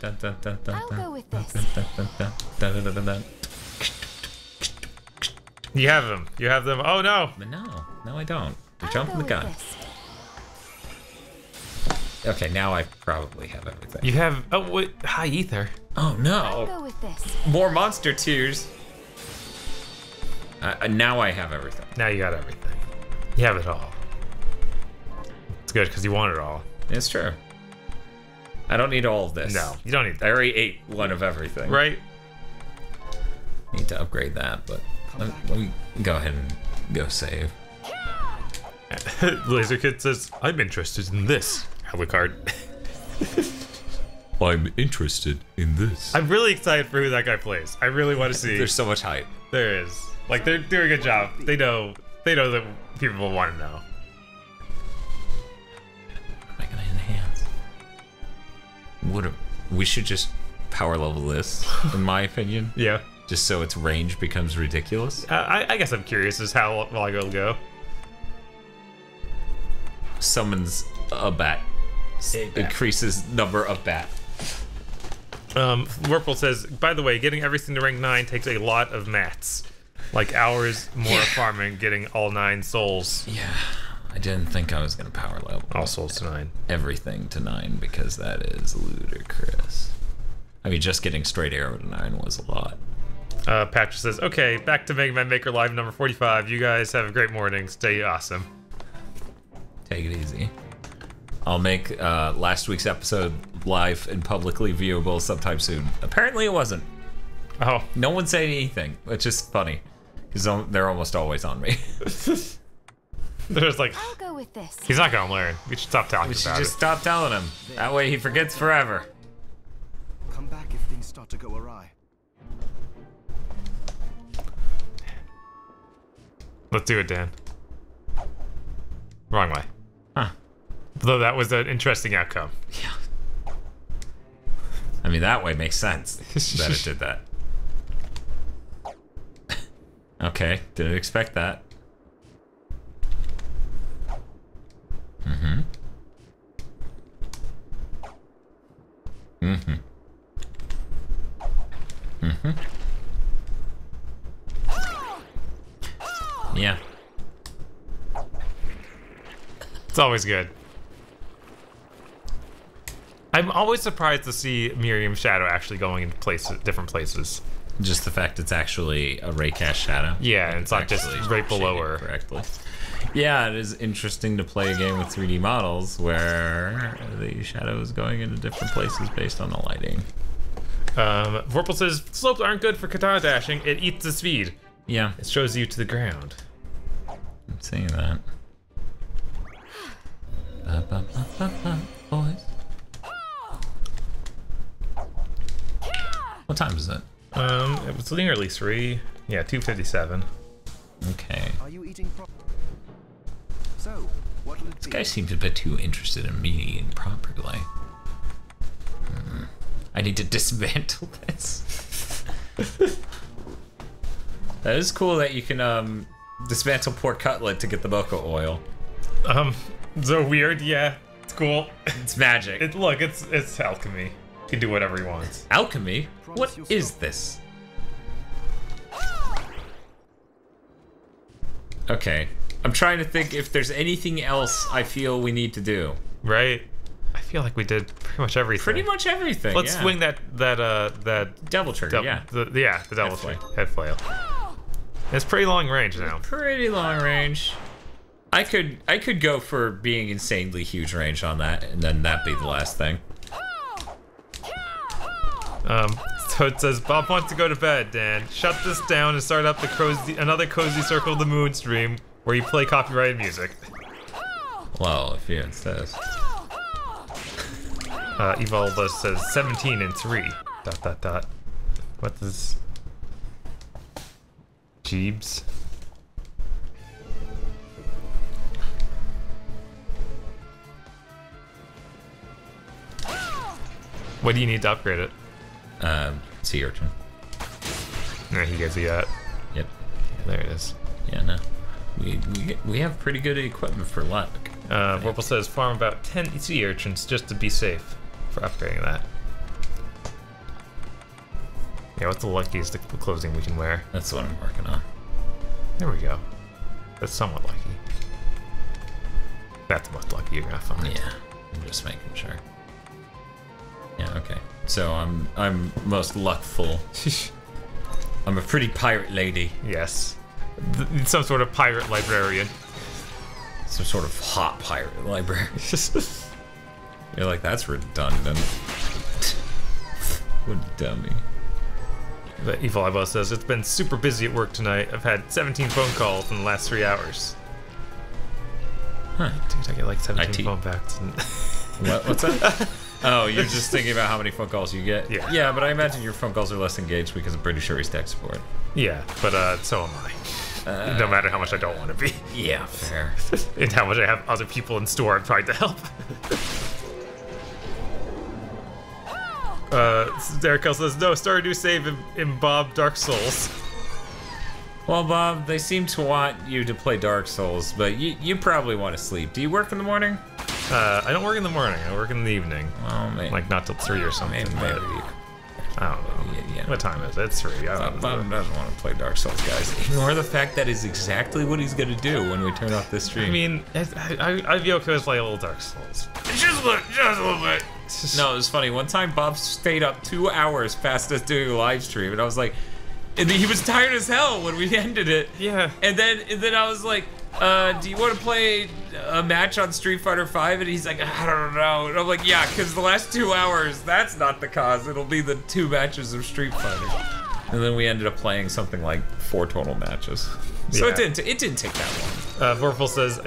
I'll go with this. You have them. You have them. Oh no. But no, I don't. You're I'll jumping the go gun. with this. Okay, now I probably have everything. You have. Oh wait, high ether. Oh I'll no! go with this. More monster tears. Now I have everything. Now you got everything. You have it all. It's good because you want it all. It's true. I don't need all of this. No, you don't need I that. already ate one of everything. Right? Need to upgrade that, but let me go ahead and go save. Laser Kid says, "I'm interested in this." Alucard. I'm interested in this. I'm really excited for who that guy plays. I really want to see. There's so much hype. There is. Like they're doing a good job. They know that people will want to know. Am I gonna enhance? We should just power level this, in my opinion. Yeah. Just so its range becomes ridiculous. I guess I'm curious as how long it'll go. Summons a bat. Increases number of bat. Whirlpool says, by the way, getting everything to rank 9 takes a lot of mats. Like hours more of farming, getting all 9 souls. Yeah, I didn't think I was gonna power level All souls to 9. everything to 9 because that is ludicrous. I mean, just getting straight arrow to 9 was a lot. Patrick says, okay, back to Mega Man Maker Live number 45. You guys have a great morning. Stay awesome. Take it easy. I'll make last week's episode live and publicly viewable sometime soon. Apparently it wasn't. Oh. No one said anything, which is funny. Because they're almost always on me. There's like, I'll go with this. he's not gonna learn. We should stop talking We should about just it. stop telling him. That way he forgets forever. Come back if things start to go awry. Let's do it, Dan. Wrong way. Huh. Though that was an interesting outcome. Yeah. I mean, that way makes sense that it did that. Okay, didn't expect that. Mm-hmm. Mm-hmm. Mm-hmm. Yeah. It's always good. I'm always surprised to see Miriam's shadow actually going into different places. Just the fact it's actually a raycast shadow. Yeah, and it's not just actually right below shaded her. correctly. Yeah, it is interesting to play a game with 3D models where the shadow is going into different places based on the lighting. Vorpal says, slopes aren't good for katana dashing. It eats the speed. Yeah, It shows you to the ground. I'm seeing that. Boys. What time is it? It was nearly 3. Yeah, 2:57. Okay. Are you eating So, what'll it This be? guy seems a bit too interested in me eating properly. I need to dismantle this. That is cool that you can dismantle pork cutlet to get the mocha oil. So weird, yeah. It's cool. It's magic. Look, it's alchemy. He can do whatever he wants. Alchemy? What is this? Okay. I'm trying to think if there's anything else I feel we need to do. Right? I feel like we did pretty much everything. Pretty much everything. Let's yeah. swing that devil trigger. Yeah. The devil flail. head flail. It's pretty long range now. Pretty long range. I could go for being insanely huge range on that, and then that be the last thing. So it says Bob wants to go to bed, Dan. Shut this down and start up another cozy Circle of the Moon stream where you play copyrighted music. Well, if you insist. Evolva says 17 and 3. ... What is Jeebs? What do you need to upgrade it? Sea urchin. Yeah, he gives you that. Yep. Yeah, there it is. Yeah, no. We have pretty good equipment for luck. Vorpal says farm about 10 sea urchins just to be safe for upgrading that. Yeah, what's the luckiest clothing we can wear? That's what I'm working on. There we go. That's somewhat lucky. That's much lucky. You're gonna find. Yeah, I'm just making sure. Yeah, okay. So I'm most luckful. I'm a pretty pirate lady. Yes. Some sort of pirate librarian. Some sort of hot pirate librarian. You're like, that's redundant. What a dummy. But Evil Eyeball says, it's been super busy at work tonight. I've had 17 phone calls in the last 3 hours. Huh. Dude, I get like 17 phone backs. What's that? Oh, you're just thinking about how many phone calls you get? Yeah. Yeah, but I imagine your phone calls are less engaged because I'm pretty sure he's tech support. Yeah, but so am I. No matter how much I don't want to be. Yeah, fair. And how much I have other people in store I'm trying to help. Derek says, no, start a new save in Bob Dark Souls. Well, Bob, they seem to want you to play Dark Souls, but you probably want to sleep. Do you work in the morning? I don't work in the morning. I work in the evening. Well, maybe. Like, not till 3 or something. Maybe. I don't know. Yeah. What time is it? It's 3. I don't know. Bob doesn't want to play Dark Souls, guys. Ignore the fact that is exactly what he's going to do when we turn off this stream. I mean, I'd be okay with playing a little Dark Souls. Just a little bit. No, it was funny. One time, Bob stayed up 2 hours past us doing a live stream, and I was like, and he was tired as hell when we ended it. Yeah. And then I was like, do you want to play a match on Street Fighter V? And he's like, I don't know. And I'm like, yeah, because the last 2 hours, that's not the cause. It'll be the 2 matches of Street Fighter. And then we ended up playing something like 4 total matches. So Yeah. it didn't take that long. Vorpal says,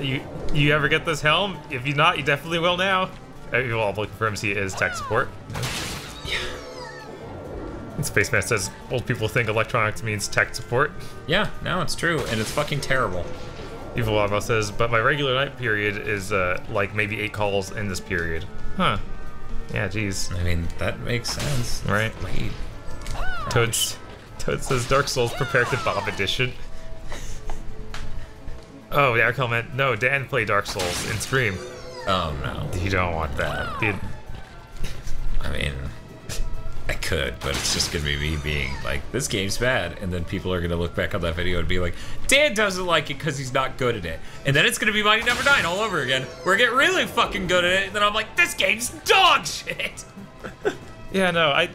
you ever get this helm? If you not, you definitely will now. Well, confirms he is tech support. Yeah. And Spaceman says, old people think electronics means tech support. Yeah, no, it's true, and it's fucking terrible. Evil Lava says, but my regular night period is like maybe 8 calls in this period. Huh. Yeah, geez. I mean, that makes sense. Right. Wait. Toad says Dark Souls prepared to Bob edition. Oh, yeah, comment. No, Dan played Dark Souls in stream. Oh no. You don't want that. Dude. I mean, I could, but it's just gonna be me being like, this game's bad, and then people are gonna look back on that video and be like, Dan doesn't like it because he's not good at it. And then it's gonna be Mighty Number 9 all over again, where I get really fucking good at it, and then I'm like, this game's dog shit! Yeah, no, I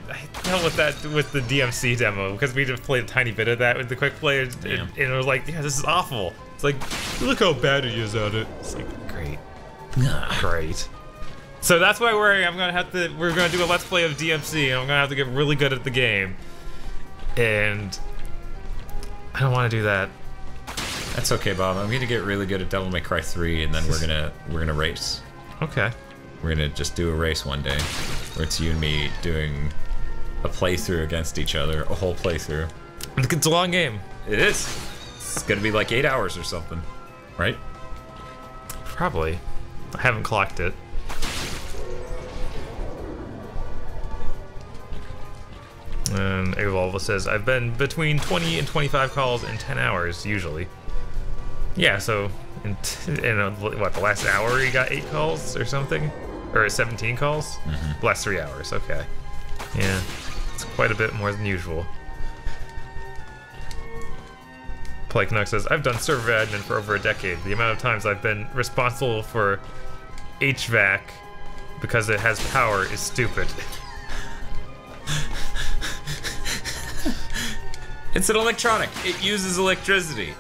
dealt with that with the DMC demo, because we just played a tiny bit of that with the quick players, and it was like, yeah, this is awful. It's like, look how bad he is at it. It's like, great. Great. So that's why we're gonna do a let's play of DMC, and I'm gonna have to get really good at the game. And I don't want to do that. That's okay, Bob. I'm gonna get really good at Devil May Cry 3, and then we're gonna race. Okay. We're gonna just do a race one day, where it's you and me doing a playthrough against each other, a whole playthrough. It's a long game. It is. It's gonna be like 8 hours or something, right? Probably. I haven't clocked it. And Evolva says, I've been between 20 and 25 calls in 10 hours, usually. Yeah, so in what, the last hour you got 8 calls or something? Or 17 calls? Mm-hmm. The last 3 hours, okay. Yeah, it's quite a bit more than usual. Play Canuck says, I've done server admin for over a decade. The amount of times I've been responsible for HVAC because it has power is stupid. It's an electronic. It uses electricity.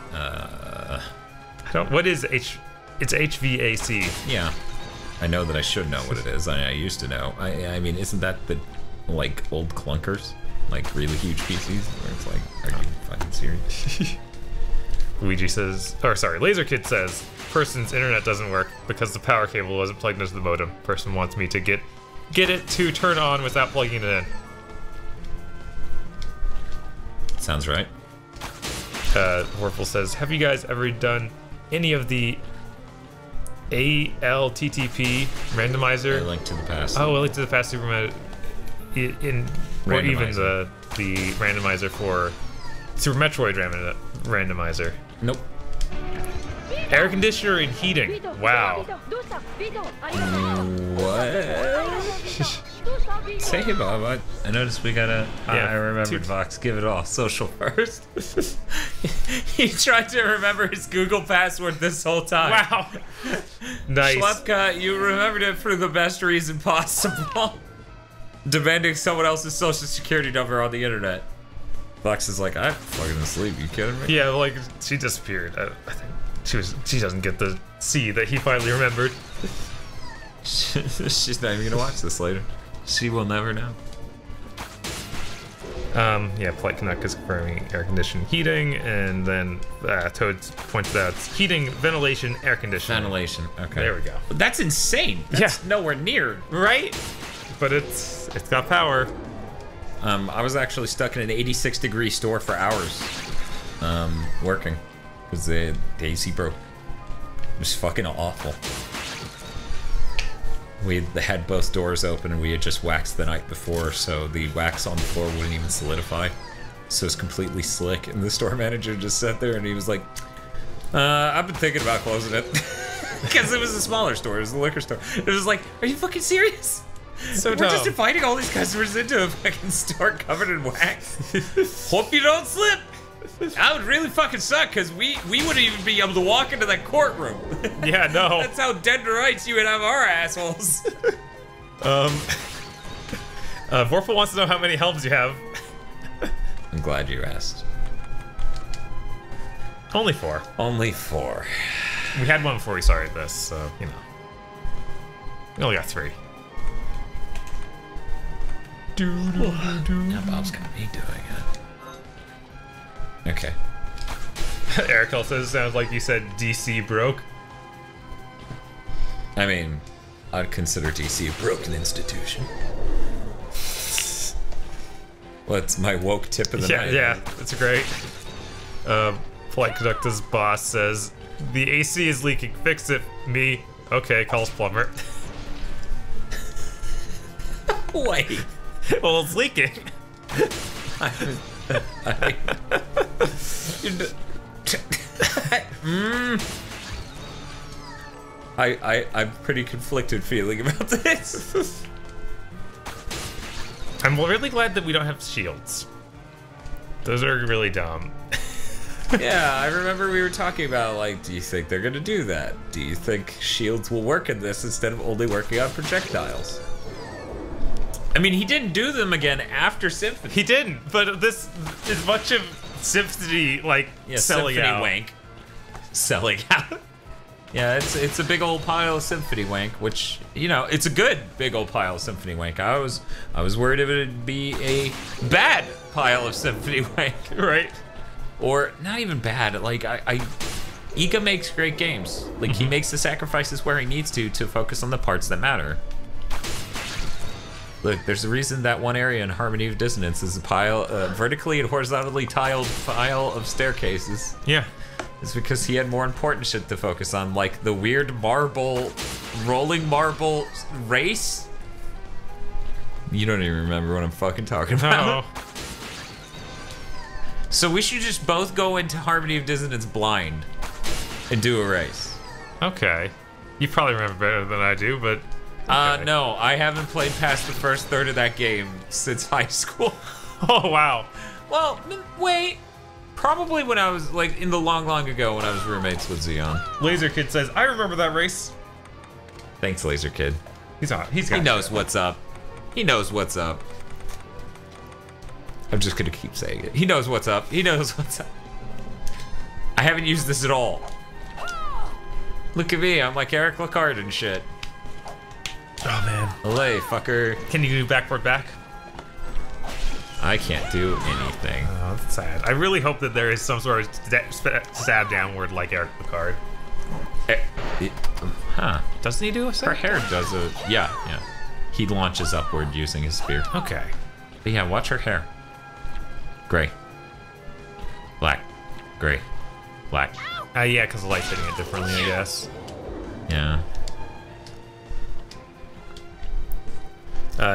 What is It's HVAC. Yeah. I know that I should know what it is. I used to know. I mean, isn't that the, like, old clunkers? Like, really huge PCs? Where it's like, are you fucking serious? Luigi says, or sorry, Laser Kid says, person's internet doesn't work because the power cable wasn't plugged into the modem. Person wants me to get it to turn on without plugging it in. Sounds right. Warful says, have you guys ever done any of the ALTTP randomizer? A Link to the Past. Oh, A Link to the Past Super or even the randomizer for Super Metroid randomizer. Nope. Air conditioner and heating. Wow. What? Say hey, Bob. I noticed we got a. I remembered Vox. Give it all. Social first. He tried to remember his Google password this whole time. Wow. Nice. Schlepka, you remembered it for the best reason possible. Demanding someone else's social security number on the internet. Vox is like, I'm fucking asleep. You kidding me? Yeah, like she disappeared. I think she doesn't get to see that he finally remembered. She's not even gonna watch this later. She will never know. Yeah, Polite Canuck is confirming air conditioning, heating, and then Toad pointed out heating, ventilation, air conditioning. Ventilation. Okay. There we go. That's insane. That's nowhere near. Right? But it's got power. I was actually stuck in an 86-degree store for hours, working, because the AC broke. It was fucking awful. We had both doors open and we had just waxed the night before, so the wax on the floor wouldn't even solidify. So it's completely slick, and the store manager just sat there and he was like, I've been thinking about closing it. Because it was a smaller store, it was a liquor store. It was like, are you fucking serious? So We're dumb. just inviting all these customers into a fucking store covered in wax. Hope you don't slip. That would really fucking suck, because we wouldn't even be able to walk into that courtroom. Yeah, no. That's how dead to rights you would have our assholes. Vorpal wants to know how many helms you have. I'm glad you asked. Only 4. Only 4. We had one before we started this, so, you know. We only got 3. Now Bob's got me doing it. Okay. Eric also sounds like you said DC broke. I mean, I'd consider DC a broken institution. What's my woke tip of the night? Yeah, that's great. Flight Conductor's boss says, the AC is leaking, fix it. Me, okay, calls plumber. Wait. Well, it's leaking. I'm pretty conflicted feeling about this. I'm really glad that we don't have shields. Those are really dumb. Yeah, I remember we were talking about, like, do you think they're gonna do that? Do you think shields will work in this instead of only working on projectiles? I mean, he didn't do them again after Symphony. He didn't, but this is much of Symphony, like, selling Symphony out. wank. Selling out. Yeah, it's a big old pile of Symphony wank, which, you know, it's a good big old pile of Symphony wank. I was worried it would be a bad pile of Symphony wank. Right. Or not even bad. Like Iga makes great games. Like he makes the sacrifices where he needs to focus on the parts that matter. Look, there's a reason that one area in Harmony of Dissonance is a pile, vertically and horizontally tiled pile of staircases. Yeah. It's because he had more important shit to focus on, like the weird rolling marble race. You don't even remember what I'm fucking talking about. Oh. So we should just both go into Harmony of Dissonance blind and do a race. Okay. You probably remember better than I do, but... Okay. No, I haven't played past the first third of that game since high school. Oh, wow. Well, wait. Probably when I was, like, in the long ago when I was roommates with Xeon. Laser Kid says, I remember that race. Thanks, Laser Kid. He knows what's up. He knows what's up. I'm just gonna keep saying it. He knows what's up. He knows what's up. I haven't used this at all. Look at me, I'm like Eric Lacard and shit. Oh, man. Olay, fucker. Can you do backward back? I can't do anything. Oh, that's sad. I really hope that there is some sort of stab downward like Eric Lacard. Huh. Doesn't he do a stab? Her hair does a... Yeah. He launches upward using his spear. Okay. But yeah, watch her hair. Gray. Black. Gray. Black. Yeah, because the light's hitting it differently, I guess. Yeah.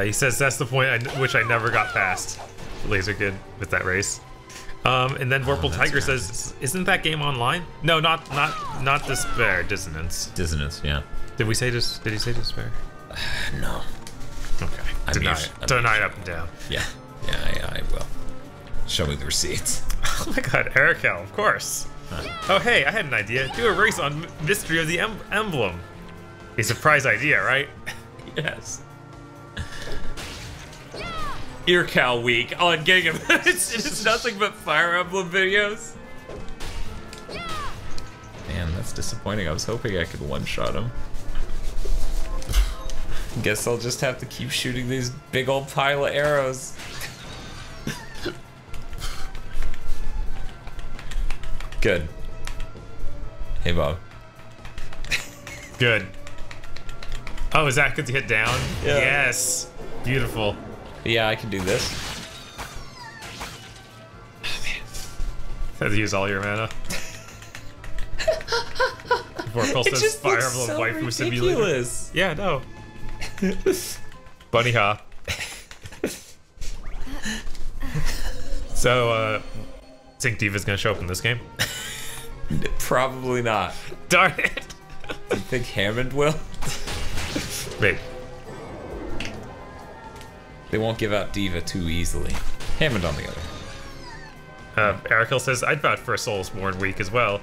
He says that's the point which I never got past. Laser Kid with that race. And then Vorpal Tiger says, "Isn't that game online?" No, not Despair. Dissonance. Dissonance, yeah. Did we say Did he say Despair? No. Okay. Deny it up and down. Yeah, I will. Show me the receipts. Oh my God, Erical, of course. Oh hey, I had an idea. Do a race on Mystery of the Emblem. A surprise idea, right? Yes. Earcal week on Gingham. It's nothing but Fire Emblem videos. Man, that's disappointing. I was hoping I could one-shot him. Guess I'll just have to keep shooting these big old pile of arrows. Good. Hey, Bob. Good. Oh, is that because you hit down? Yeah. Yes. Beautiful. Yeah, I can do this. Oh, man. Had to use all your mana. Vorpal says Fire Emblem so Waifu ridiculous. Simulator. Yeah, no. Bunny hop. So, think Diva's gonna show up in this game? Probably not. Darn it! Do you think Hammond will? Wait. They won't give out Diva too easily. Hammond on the other. Erical says, I'd vote for a Soulsborne week as well.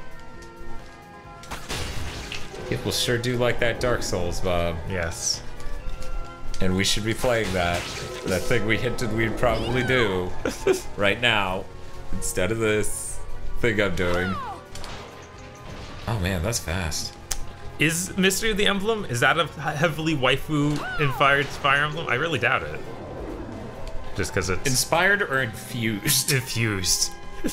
People sure do like that Dark Souls, Bob. Yes. And we should be playing that. That thing we hinted we'd probably do right now. Instead of this thing I'm doing. Oh man, that's fast. Is Mystery of the Emblem, is that a heavily waifu-inspired Fire Emblem? I really doubt it. Just because it's... Inspired or infused? Infused. I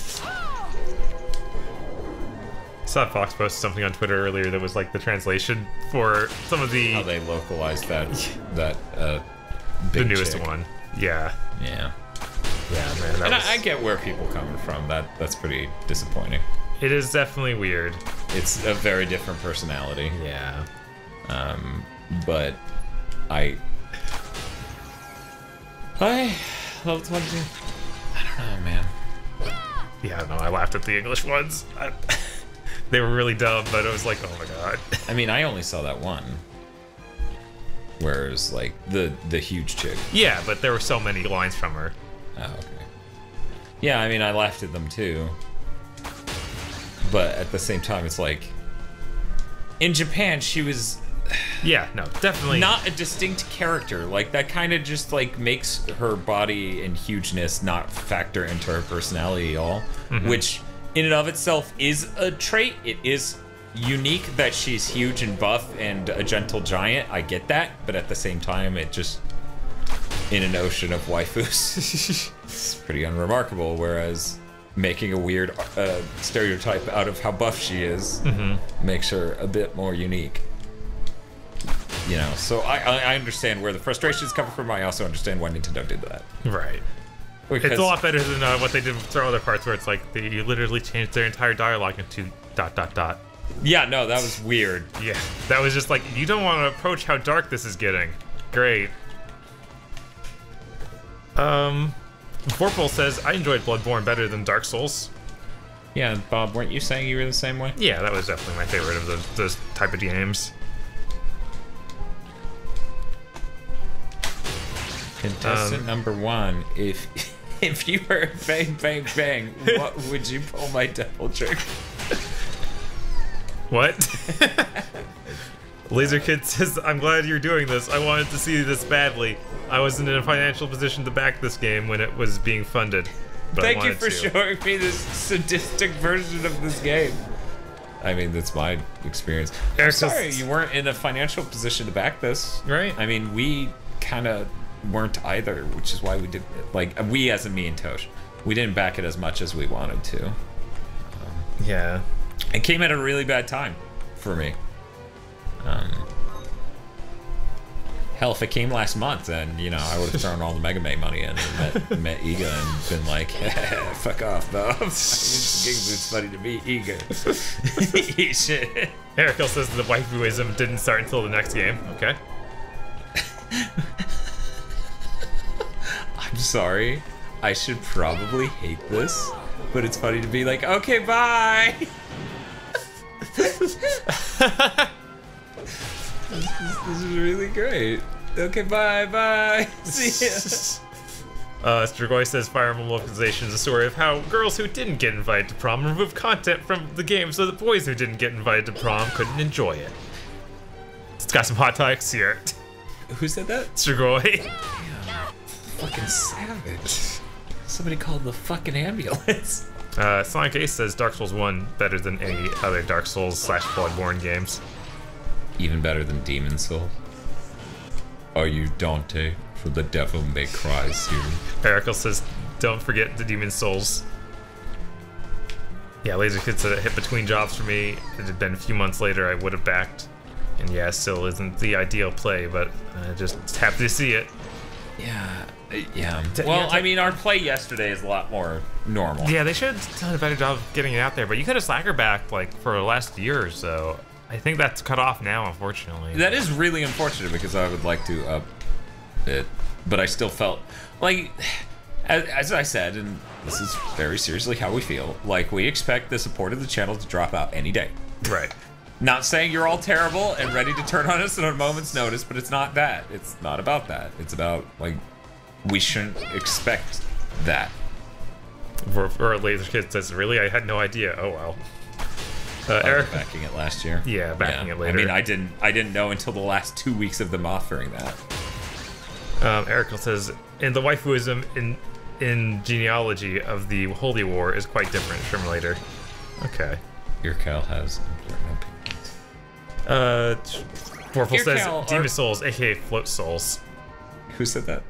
saw Fox post something on Twitter earlier that was like the translation for some of the... How they localized that, big the newest chick. one. Yeah. Yeah. Yeah, man. That And was... I get where people are coming from. That's pretty disappointing. It is definitely weird. It's a very different personality. Yeah. But I loved watching. I don't know, man. Yeah, I don't know. I laughed at the English ones. They were really dumb, but it was like, oh my God. I mean, I only saw that one. Whereas, like, the huge chick. Yeah, but there were so many lines from her. Oh, okay. Yeah, I mean, I laughed at them too. But at the same time, it's like... In Japan, she was... Yeah, no, definitely. Not a distinct character. Like, that kind of just, like, makes her body and hugeness not factor into her personality at all. Mm-hmm. Which, in and of itself, is a trait. It is unique that she's huge and buff and a gentle giant. I get that. But at the same time, it just... In an ocean of waifus. It's pretty unremarkable, whereas... Making a weird stereotype out of how buff she is makes her a bit more unique. You know, so I understand where the frustrations come from. I also understand why Nintendo did that. Right. Because it's a lot better than what they did with some other parts where it's like they literally changed their entire dialogue into ... Yeah, no, that was weird. Yeah, that was just like, you don't want to approach how dark this is getting. Great. Vorpal says, I enjoyed Bloodborne better than Dark Souls. Yeah, Bob, weren't you saying you were the same way? Yeah, that was definitely my favorite of those type of games. Contestant number one, if you heard bang, bang, bang, what would you pull my devil trigger? What? Laser Kid says, I'm glad you're doing this. I wanted to see this badly. I wasn't in a financial position to back this game when it was being funded. But Thank you for showing me this sadistic version of this game. I mean, that's my experience. I'm sorry you weren't in a financial position to back this. Right. I mean, we kind of weren't either, which is why we did, like, we as in me and Tosh, we didn't back it as much as we wanted to. Yeah. It came at a really bad time for me. Hell, if it came last month, then, you know, I would have thrown all the Mega Man money in and met Iga and been like, fuck off, Bob. It's funny to me, Iga. Eat shit. Erical says the waifuism didn't start until the next game. Okay. sorry. I should probably hate this, but it's funny to be like, okay, bye. This is really great. Okay, bye. See ya. Strigoi says Fire Emblem Localization is a story of how girls who didn't get invited to prom removed content from the game so that boys who didn't get invited to prom couldn't enjoy it. It's got some hot takes here. Who said that? Strigoi. Fucking savage. Somebody called the fucking ambulance. Sonic Ace says Dark Souls 1 better than any other Dark Souls / Bloodborne games. Even better than Demon Souls. Are you Dante for the Devil May Cry series? Erical says don't forget the Demon Souls. Yeah, Laser Kid said it hit between jobs for me. It had been a few months later I would have backed. And yeah, still isn't the ideal play, but just happy to see it. Yeah. Well, I mean, our play yesterday is a lot more normal. Yeah, they should have done a better job of getting it out there, but you could have slacker backed like for the last year or so. I think that's cut off now, unfortunately. That is really unfortunate because I would like to up it, but I still felt like, as I said, and this is very seriously how we feel, like we expect the support of the channel to drop out any day. Right. Not saying you're all terrible and ready to turn on us at a moment's notice, but it's not that. It's not about that. It's about, like, we shouldn't expect that. Or Laser Kid says, really? I had no idea. Oh, well. Eric backing it last year. Yeah, backing it later. I mean, I didn't know until the last 2 weeks of them offering that. Eric says, and the waifuism in genealogy of the Holy War is quite different from later. Okay. Your Cal has important opinions. Vorpal says Demon Souls, aka Float Souls. Who said that?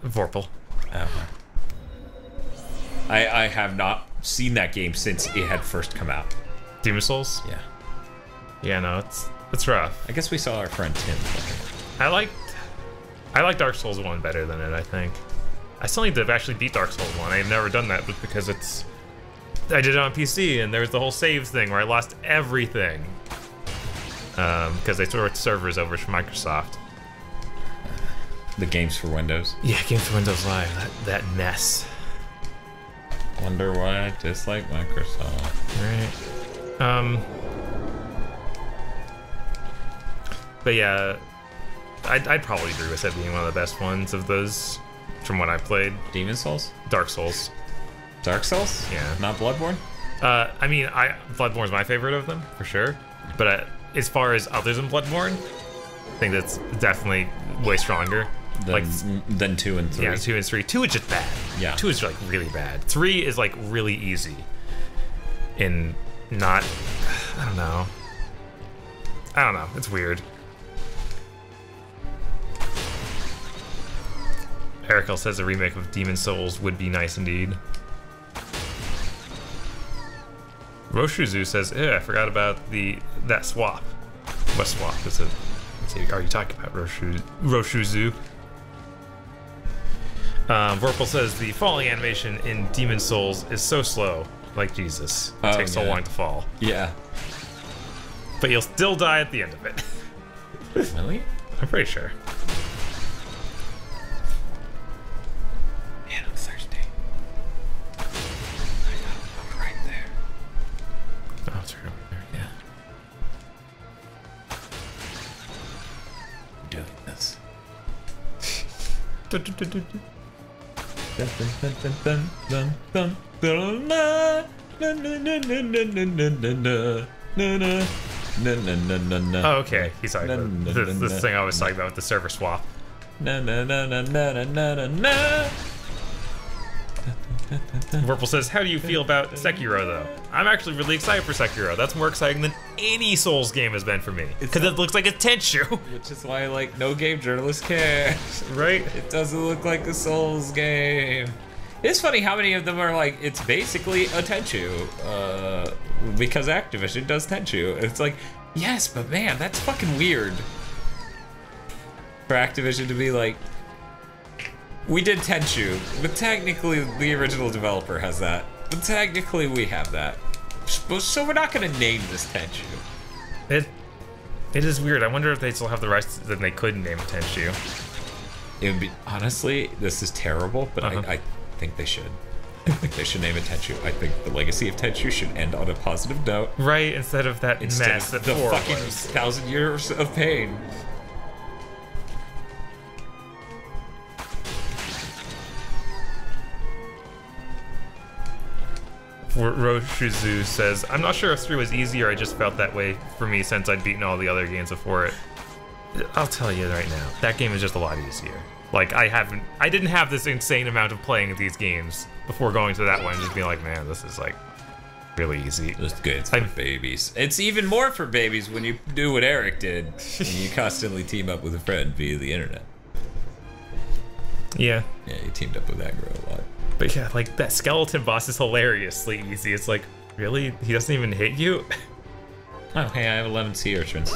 Vorpal. Oh. I have not seen that game since it had first come out. Demon Souls? Yeah. Yeah, no, it's rough. I guess we saw our friend Tim play. I like Dark Souls 1 better than it, I think. I still need to actually beat Dark Souls 1. I've never done that because I did it on PC and there was the whole saves thing where I lost everything. Because they switched servers over from Microsoft. The games for Windows? Yeah, games for Windows Live. That mess. Wonder why I dislike Microsoft. Right. But yeah, I'd probably agree with it being one of the best ones of those from what I played. Demon Souls? Dark Souls. Dark Souls? Yeah. Not Bloodborne? I mean, Bloodborne's my favorite of them, for sure. But as far as others than Bloodborne, I think that's definitely way stronger. Than 2 and 3. Yeah, 2 and 3. 2 is just bad. Yeah. 2 is like really bad. 3 is like really easy. And not, I don't know. It's weird. Erical says a remake of Demon Souls would be nice indeed. Roshuzu says, I forgot about that swap. What swap is it? Are you talking about Roshuzu? Vorpal says the falling animation in Demon Souls is so slow, like Jesus. It takes so long to fall. Yeah. But you'll still die at the end of it. Really? I'm pretty sure. Man, I'm thirsty. I got it right there. Oh, it's right over there. Yeah. Doing this. Oh, okay. He's talking about this thing I was talking about with the server swap. Vorpal says, how do you feel about Sekiro, though? I'm actually really excited for Sekiro. That's more exciting than any Souls game has been for me. Because it looks like a Tenchu. Which is why, like, no game journalist cares. Right? It doesn't look like a Souls game. It's funny how many of them are like, it's basically a Tenchu. Because Activision does Tenchu. It's like, yes, but man, that's fucking weird. For Activision to be like, we did Tenchu, but technically the original developer has that. But technically we have that. So we're not gonna name this Tenchu. It is weird. I wonder if they still have the rights that they could name it Tenchu. It would be, honestly, this is terrible, but I think they should. I think they should name it Tenchu. I think the legacy of Tenchu should end on a positive note. Right, instead of that mess that the 4 fucking was. 1,000 years of pain. Roshizu says, I'm not sure if 3 was easier, I just felt that way for me since I'd beaten all the other games before it. I'll tell you right now, that game is just a lot easier. Like, I didn't have this insane amount of playing these games before going to that one and just being like, man, this is like really easy. It's good, it's for babies. It's even more for babies when you do what Eric did, and you constantly team up with a friend via the internet. Yeah. Yeah, you teamed up with that girl a lot. But yeah, like, that skeleton boss is hilariously easy. It's like, really? He doesn't even hit you? Oh, hey, I have 11 sea urchins.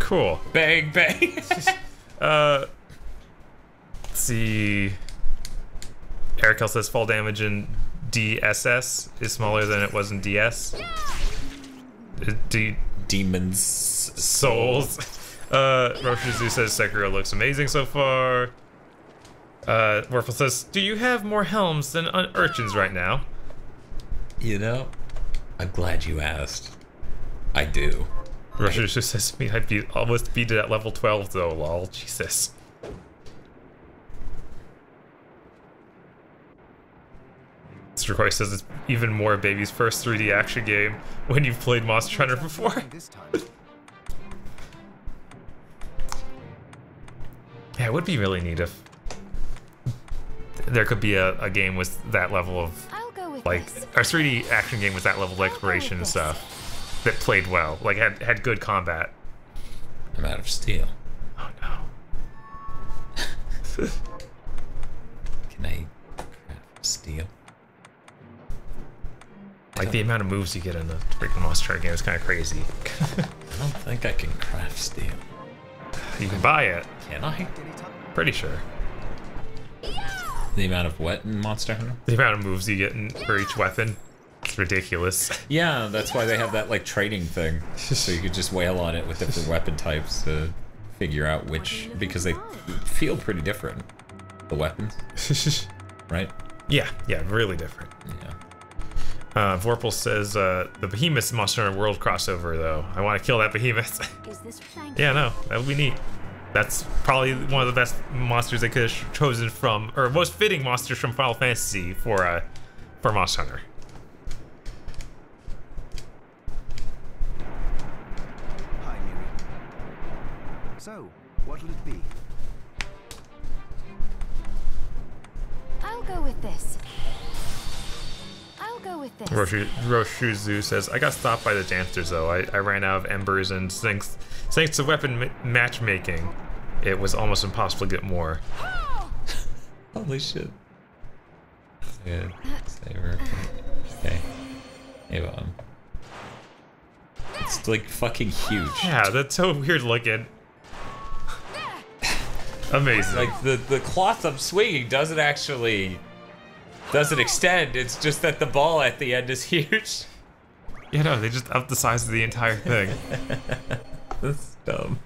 Cool. Bang, bang. Let's see. Eric says fall damage in DSS is smaller than it was in DS. Demon's Souls. Roshizu says Sekiro looks amazing so far. Werfel says, do you have more helms than urchins right now? You know, I'm glad you asked. I do. Roshizu says to me, I'd almost beat it at level 12 though, lol. Jesus. Mr. Roy says it's even more baby's first 3D action game when you've played Monster Hunter before. Yeah, it would be really neat if there could be a game with that level of, like, a 3D action game with that level of exploration and stuff that played well, like had good combat. I'm out of steel. Oh no. Can I craft steel? Like, the amount of moves you get in the freaking Monster Hunter game is kind of crazy. I don't think I can craft steel. You can buy it. Can I? Pretty sure. The amount of what in Monster Hunter? The amount of moves you get for each weapon. It's ridiculous. Yeah, that's why they have that, like, trading thing. So you could just wail on it with different weapon types to figure out which... Because they feel pretty different. The weapons. Right? Yeah, really different. Yeah. Vorpal says, the Behemoth Monster Hunter World crossover, though. I want to kill that Behemoth. Yeah, no, that would be neat. That's probably one of the best monsters they could have chosen from, or most fitting monsters from Final Fantasy for Monster Hunter. Hi, Miri. So, what'll it be? I'll go with this. I'll go with this. Roshizu says, I got stopped by the dancers, though. I ran out of embers, and thanks to weapon matchmaking, it was almost impossible to get more. Holy shit. Good. Saber. Okay. Hey, it's like fucking huge. Yeah, that's so weird looking. Amazing. Like, the cloth I'm swinging doesn't extend, it's just that the ball at the end is huge. Yeah, no, they just up the size of the entire thing. That's dumb.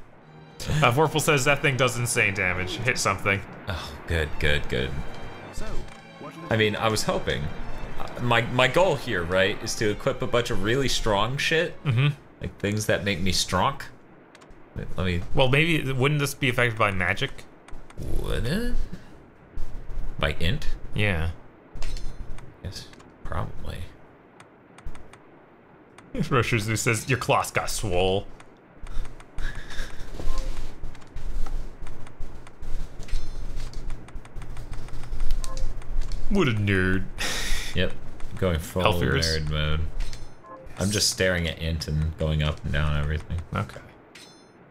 Vorpal says that thing does insane damage. Hit something. Oh, good. So, what'll it I mean, I was hoping. My goal here, right, is to equip a bunch of really strong shit. Mm-hmm. Like things that make me strong. Let me... Well, maybe, wouldn't this be affected by magic? Would it? By int? Yeah. Yes, probably. Roshizu says, your cloth got swole. What a nerd. Yep, going full Elfears. nerd mode. I'm just staring at int and going up and down everything. Okay.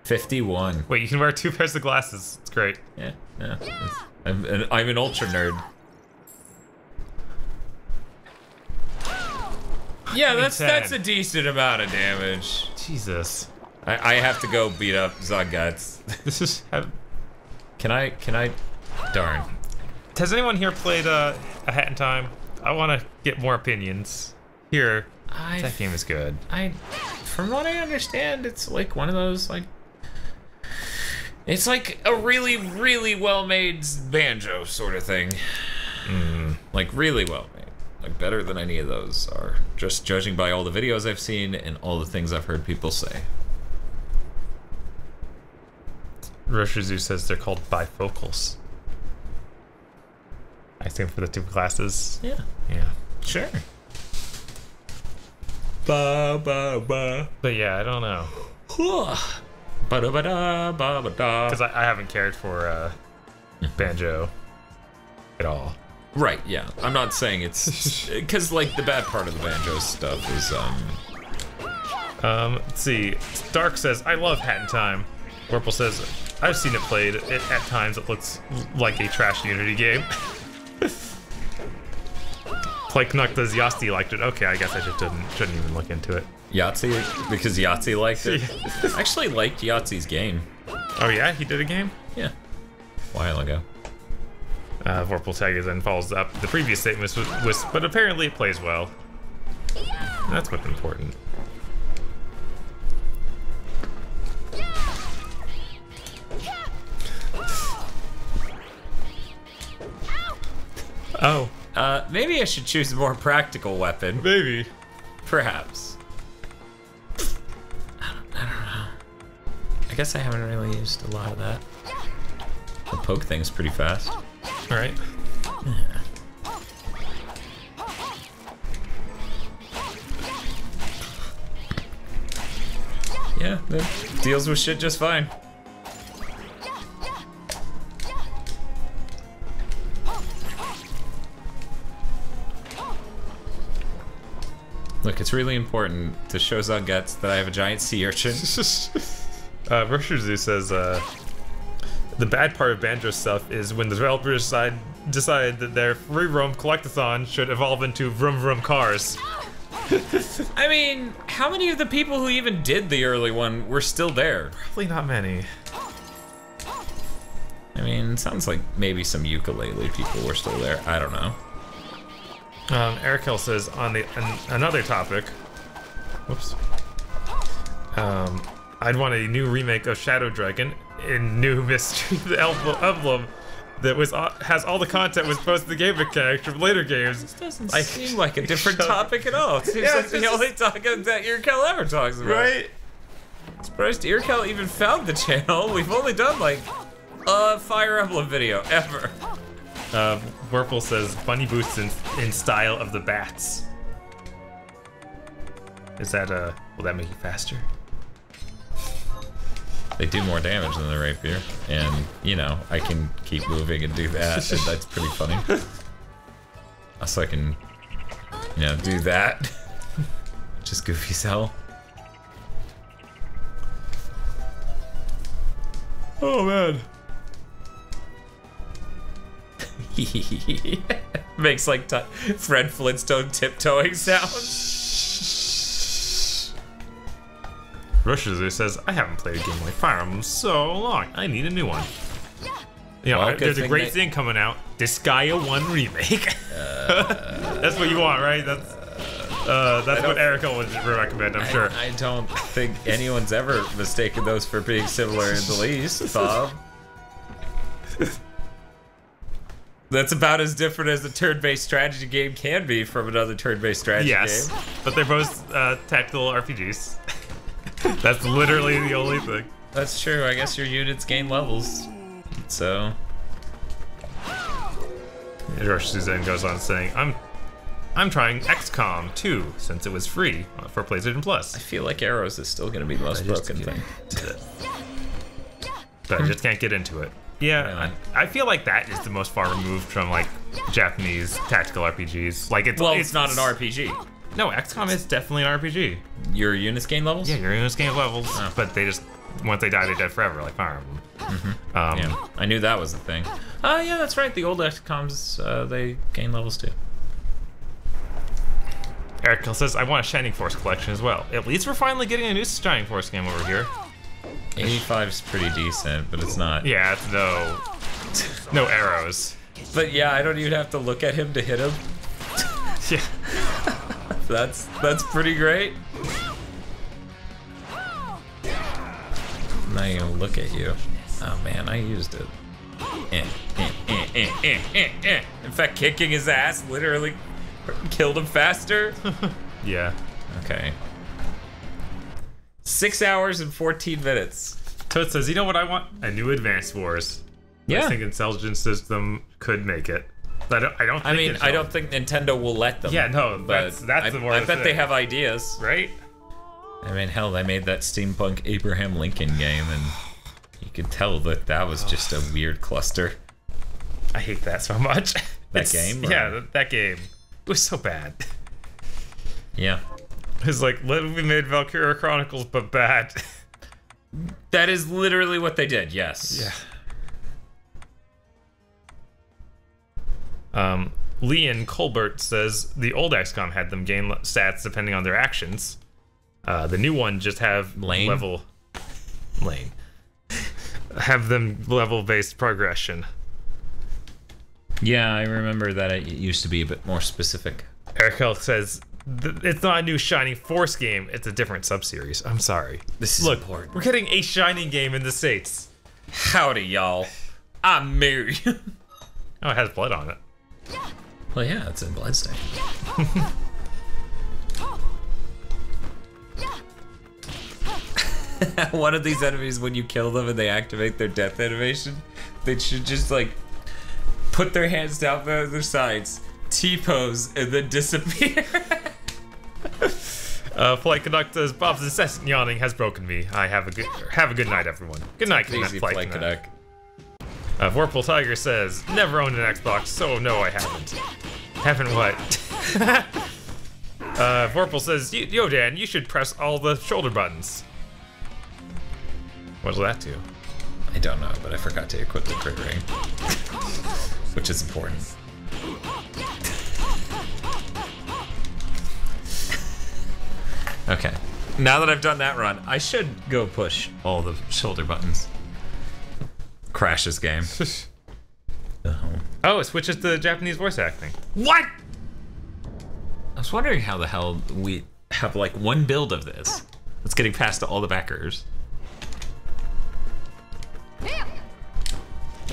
51. Wait, you can wear 2 pairs of glasses. It's great. Yeah. I'm an ultra nerd. Yeah, that's a decent amount of damage. Jesus. I have to go beat up Zogguts. This is... Can I? Darn. Has anyone here played A Hat in Time? I want to get more opinions. Here, that game is good. From what I understand, it's like one of those, like... It's like a really, really well-made banjo sort of thing. Like really well made. Like better than any of those are. Just judging by all the videos I've seen and all the things I've heard people say. Roshizu says they're called bifocals. I assume for the two classes. Yeah. Yeah. Sure. Ba ba ba. But yeah, I don't know. Ba da ba da ba ba da. Because I haven't cared for banjo at all. Right, yeah. I'm not saying it's... Because, like, the bad part of the banjo stuff is, let's see. Dark says, I love Hat in Time. Whirple says, I've seen it played. At times, it looks like a trash Unity game. Plyknuk does Yahtzee liked it. Okay, I guess I just shouldn't even look into it. Yahtzee? Because Yahtzee liked it? I actually liked Yahtzee's game. Oh yeah? He did a game? Yeah. A while ago. Vorpal Tiger then follows up the previous statement with, but apparently it plays well. That's what's important. Oh. Maybe I should choose a more practical weapon. Maybe. Perhaps. I don't know. I guess I haven't really used a lot of that. The poke thing's pretty fast. Alright. Yeah, that deals with shit just fine. Look, it's really important to show Zungets that I have a giant sea urchin. Roshizu says, the bad part of banjo stuff is when the developers decide that their free roam collectathon should evolve into vroom vroom cars. I mean, how many of the people who even did the early one were still there? Probably not many. I mean, it sounds like maybe some ukulele people were still there. I don't know. Eric Hill says on another topic. Whoops. I'd want a new remake of Shadow Dragon in new Mystery Emblem that has all the content was supposed to the game mechanics from later games. This doesn't seem like a different topic at all. It seems like the only topic that Earkel ever talks about. Right? I'm surprised Earkel even found the channel. We've only done like a Fire Emblem video ever. Whirple says bunny boots in style of the bats. Is that will that make you faster? They do more damage than the rapier, and you know I can keep moving and do that, and that's pretty funny. Also, I can, you know, do that. Just goofy as hell. Oh man. Makes like Fred Flintstone tiptoeing sounds. Roshizu says, I haven't played a game like Fire Emblem in so long. I need a new one. You know, Well, there's a great thing coming out. Disgaea 1 remake. That's what you want, right? That's what Erica would recommend, I'm sure. I don't think anyone's ever mistaken those for being similar in the least, Bob. That's about as different as a turn-based strategy game can be from another turn-based strategy game. But they're both tactical RPGs. That's literally the only thing. That's true. I guess your units gain levels. So. Roshizu then goes on saying, I'm trying XCOM 2 since it was free for PlayStation Plus. I feel like Arrows is still going to be the most broken thing. But I just can't get into it. Yeah, I feel like that is the most far removed from like Japanese tactical RPGs. Like it's not an RPG. No, XCOM is definitely an RPG. Your units gain levels? Yeah, your units gain levels, but they just once they die, they're dead forever, like Fire Emblem. Yeah, I knew that was the thing. Yeah, that's right. The old XCOMs, they gain levels too. Eric says, I want a Shining Force collection as well. At least we're finally getting a new Shining Force game over here. 85 is pretty decent, but it's not. Yeah, it's no arrows. But yeah, I don't even have to look at him to hit him. Yeah. That's pretty great. I'm not even gonna look at you. Oh man, I used it. In fact, kicking his ass literally killed him faster. Yeah. Okay. 6 hours and 14 minutes. Toad says, you know what I want? A new Advance Wars. Yeah. I think Intelligent System could make it. I don't think I don't think Nintendo will let them. Yeah, no, but that's the more I bet they have ideas. Right? I mean, hell, they made that steampunk Abraham Lincoln game, and you could tell that that was just a weird cluster. I hate that so much. That game? Yeah, that game. It was so bad. Yeah. It was like, we made Valkyria Chronicles, but bad. That is literally what they did, yes. Yeah. Leon Colbert says the old XCOM had them gain stats depending on their actions. The new one just have level have them level based progression. Yeah, I remember that it used to be a bit more specific. Eric Health says it's not a new Shining Force game, it's a different sub-series. I'm sorry. This is important. We're getting a Shining game in the States. Howdy, y'all. I'm Mary. Oh, it has blood on it. Well, yeah, it's in Bloodstained. One of these enemies, when you kill them and they activate their death animation, they should just like put their hands down by their sides, T-pose, and then disappear. Flight Canuck says Bob's incessant yawning has broken me. I have a good night, everyone. Good night, Flight Canuck. Vorpal Tiger says never owned an Xbox, so no, I haven't. Haven't what? Vorpal says, yo Dan, you should press all the shoulder buttons. What does that do? I don't know, but I forgot to equip the crit ring, which is important. Okay, now that I've done that run, I should go push all the shoulder buttons. Crash this game. Oh, it switches to Japanese voice acting. What? I was wondering how the hell we have like one build of this. It's getting past all the backers.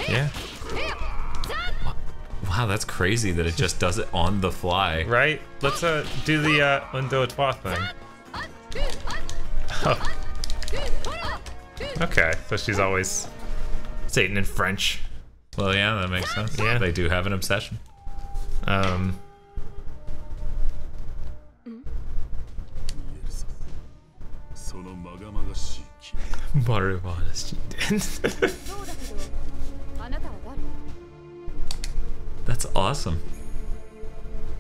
Yeah. Wow, that's crazy that it just does it on the fly. Right? Let's do the Undo Trois thing. Oh. Okay, so she's always Satan in French. Well, yeah, that makes sense. Yeah. They do have an obsession. That's awesome.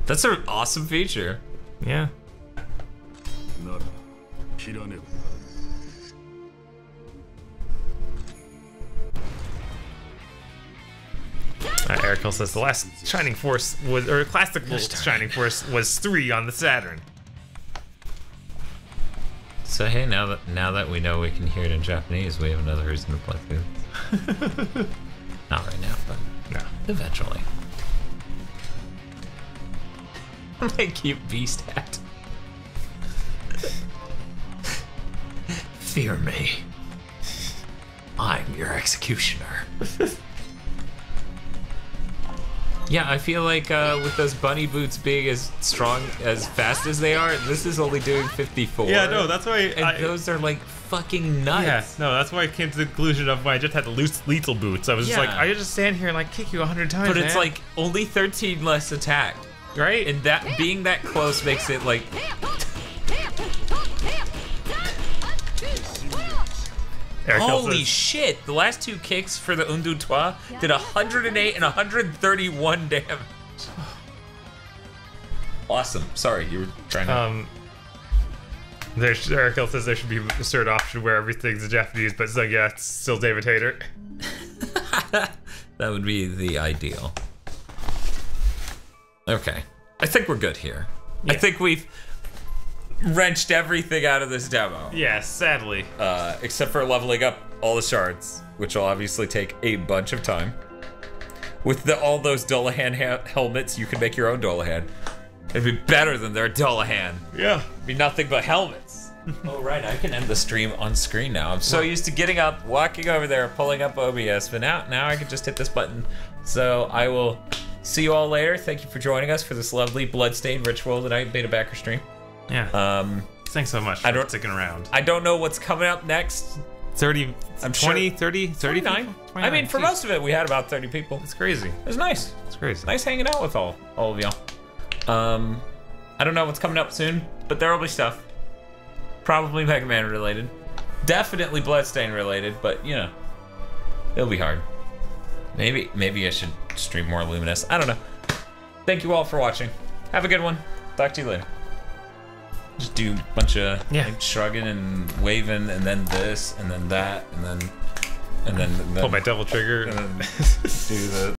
That's an awesome feature. Yeah. Eric says the last Shining Force was, or classical Shining Force was 3 on the Saturn. So hey, now that we know we can hear it in Japanese, we have another reason to play through. Not right now, but no, eventually. My cute beast hat. Fear me. I'm your executioner. Yeah, I feel like with those bunny boots being as strong, as fast as they are, this is only doing 54. Yeah, no, that's why. And those are like fucking nuts. Yeah, no, that's why I came to the conclusion of when I just had the loose lethal boots. I was just like, I just stand here and like kick you 100 times. But it's like only 13 less attack, right? And that being that close makes it like. Holy shit! The last 2 kicks for the Undo Trois did 108 and 131 damage. Awesome. Sorry, you were trying to. Eric says there should be a third option where everything's in Japanese, but it's like, yeah, it's still David Hayter. That would be the ideal. Okay, I think we're good here. Yeah. I think we've wrenched everything out of this demo. Yeah, sadly. Except for leveling up all the shards, which will obviously take a bunch of time. With all those Dullahan helmets, you can make your own Dullahan. It'd be better than their Dullahan. Yeah. It'd be nothing but helmets. Oh, right, I can end the stream on screen now. I'm so used to getting up, walking over there, pulling up OBS, but now I can just hit this button. So I will see you all later. Thank you for joining us for this lovely Bloodstained Ritual Tonight beta backer stream. Yeah. Thanks so much for sticking around. I don't know what's coming up next. 30, I'm 20, sure, 30, 29. I mean, for most of it, we had about 30 people. It's crazy. It was nice. It's crazy. Nice hanging out with all of y'all. I don't know what's coming up soon, but there will be stuff. Probably Mega Man related. Definitely Bloodstained related, but you know, it'll be hard. Maybe I should stream more Luminous. I don't know. Thank you all for watching. Have a good one. Talk to you later. Just do a bunch of like, shrugging and waving, and then this, and then that, and then pull my double trigger. And then do the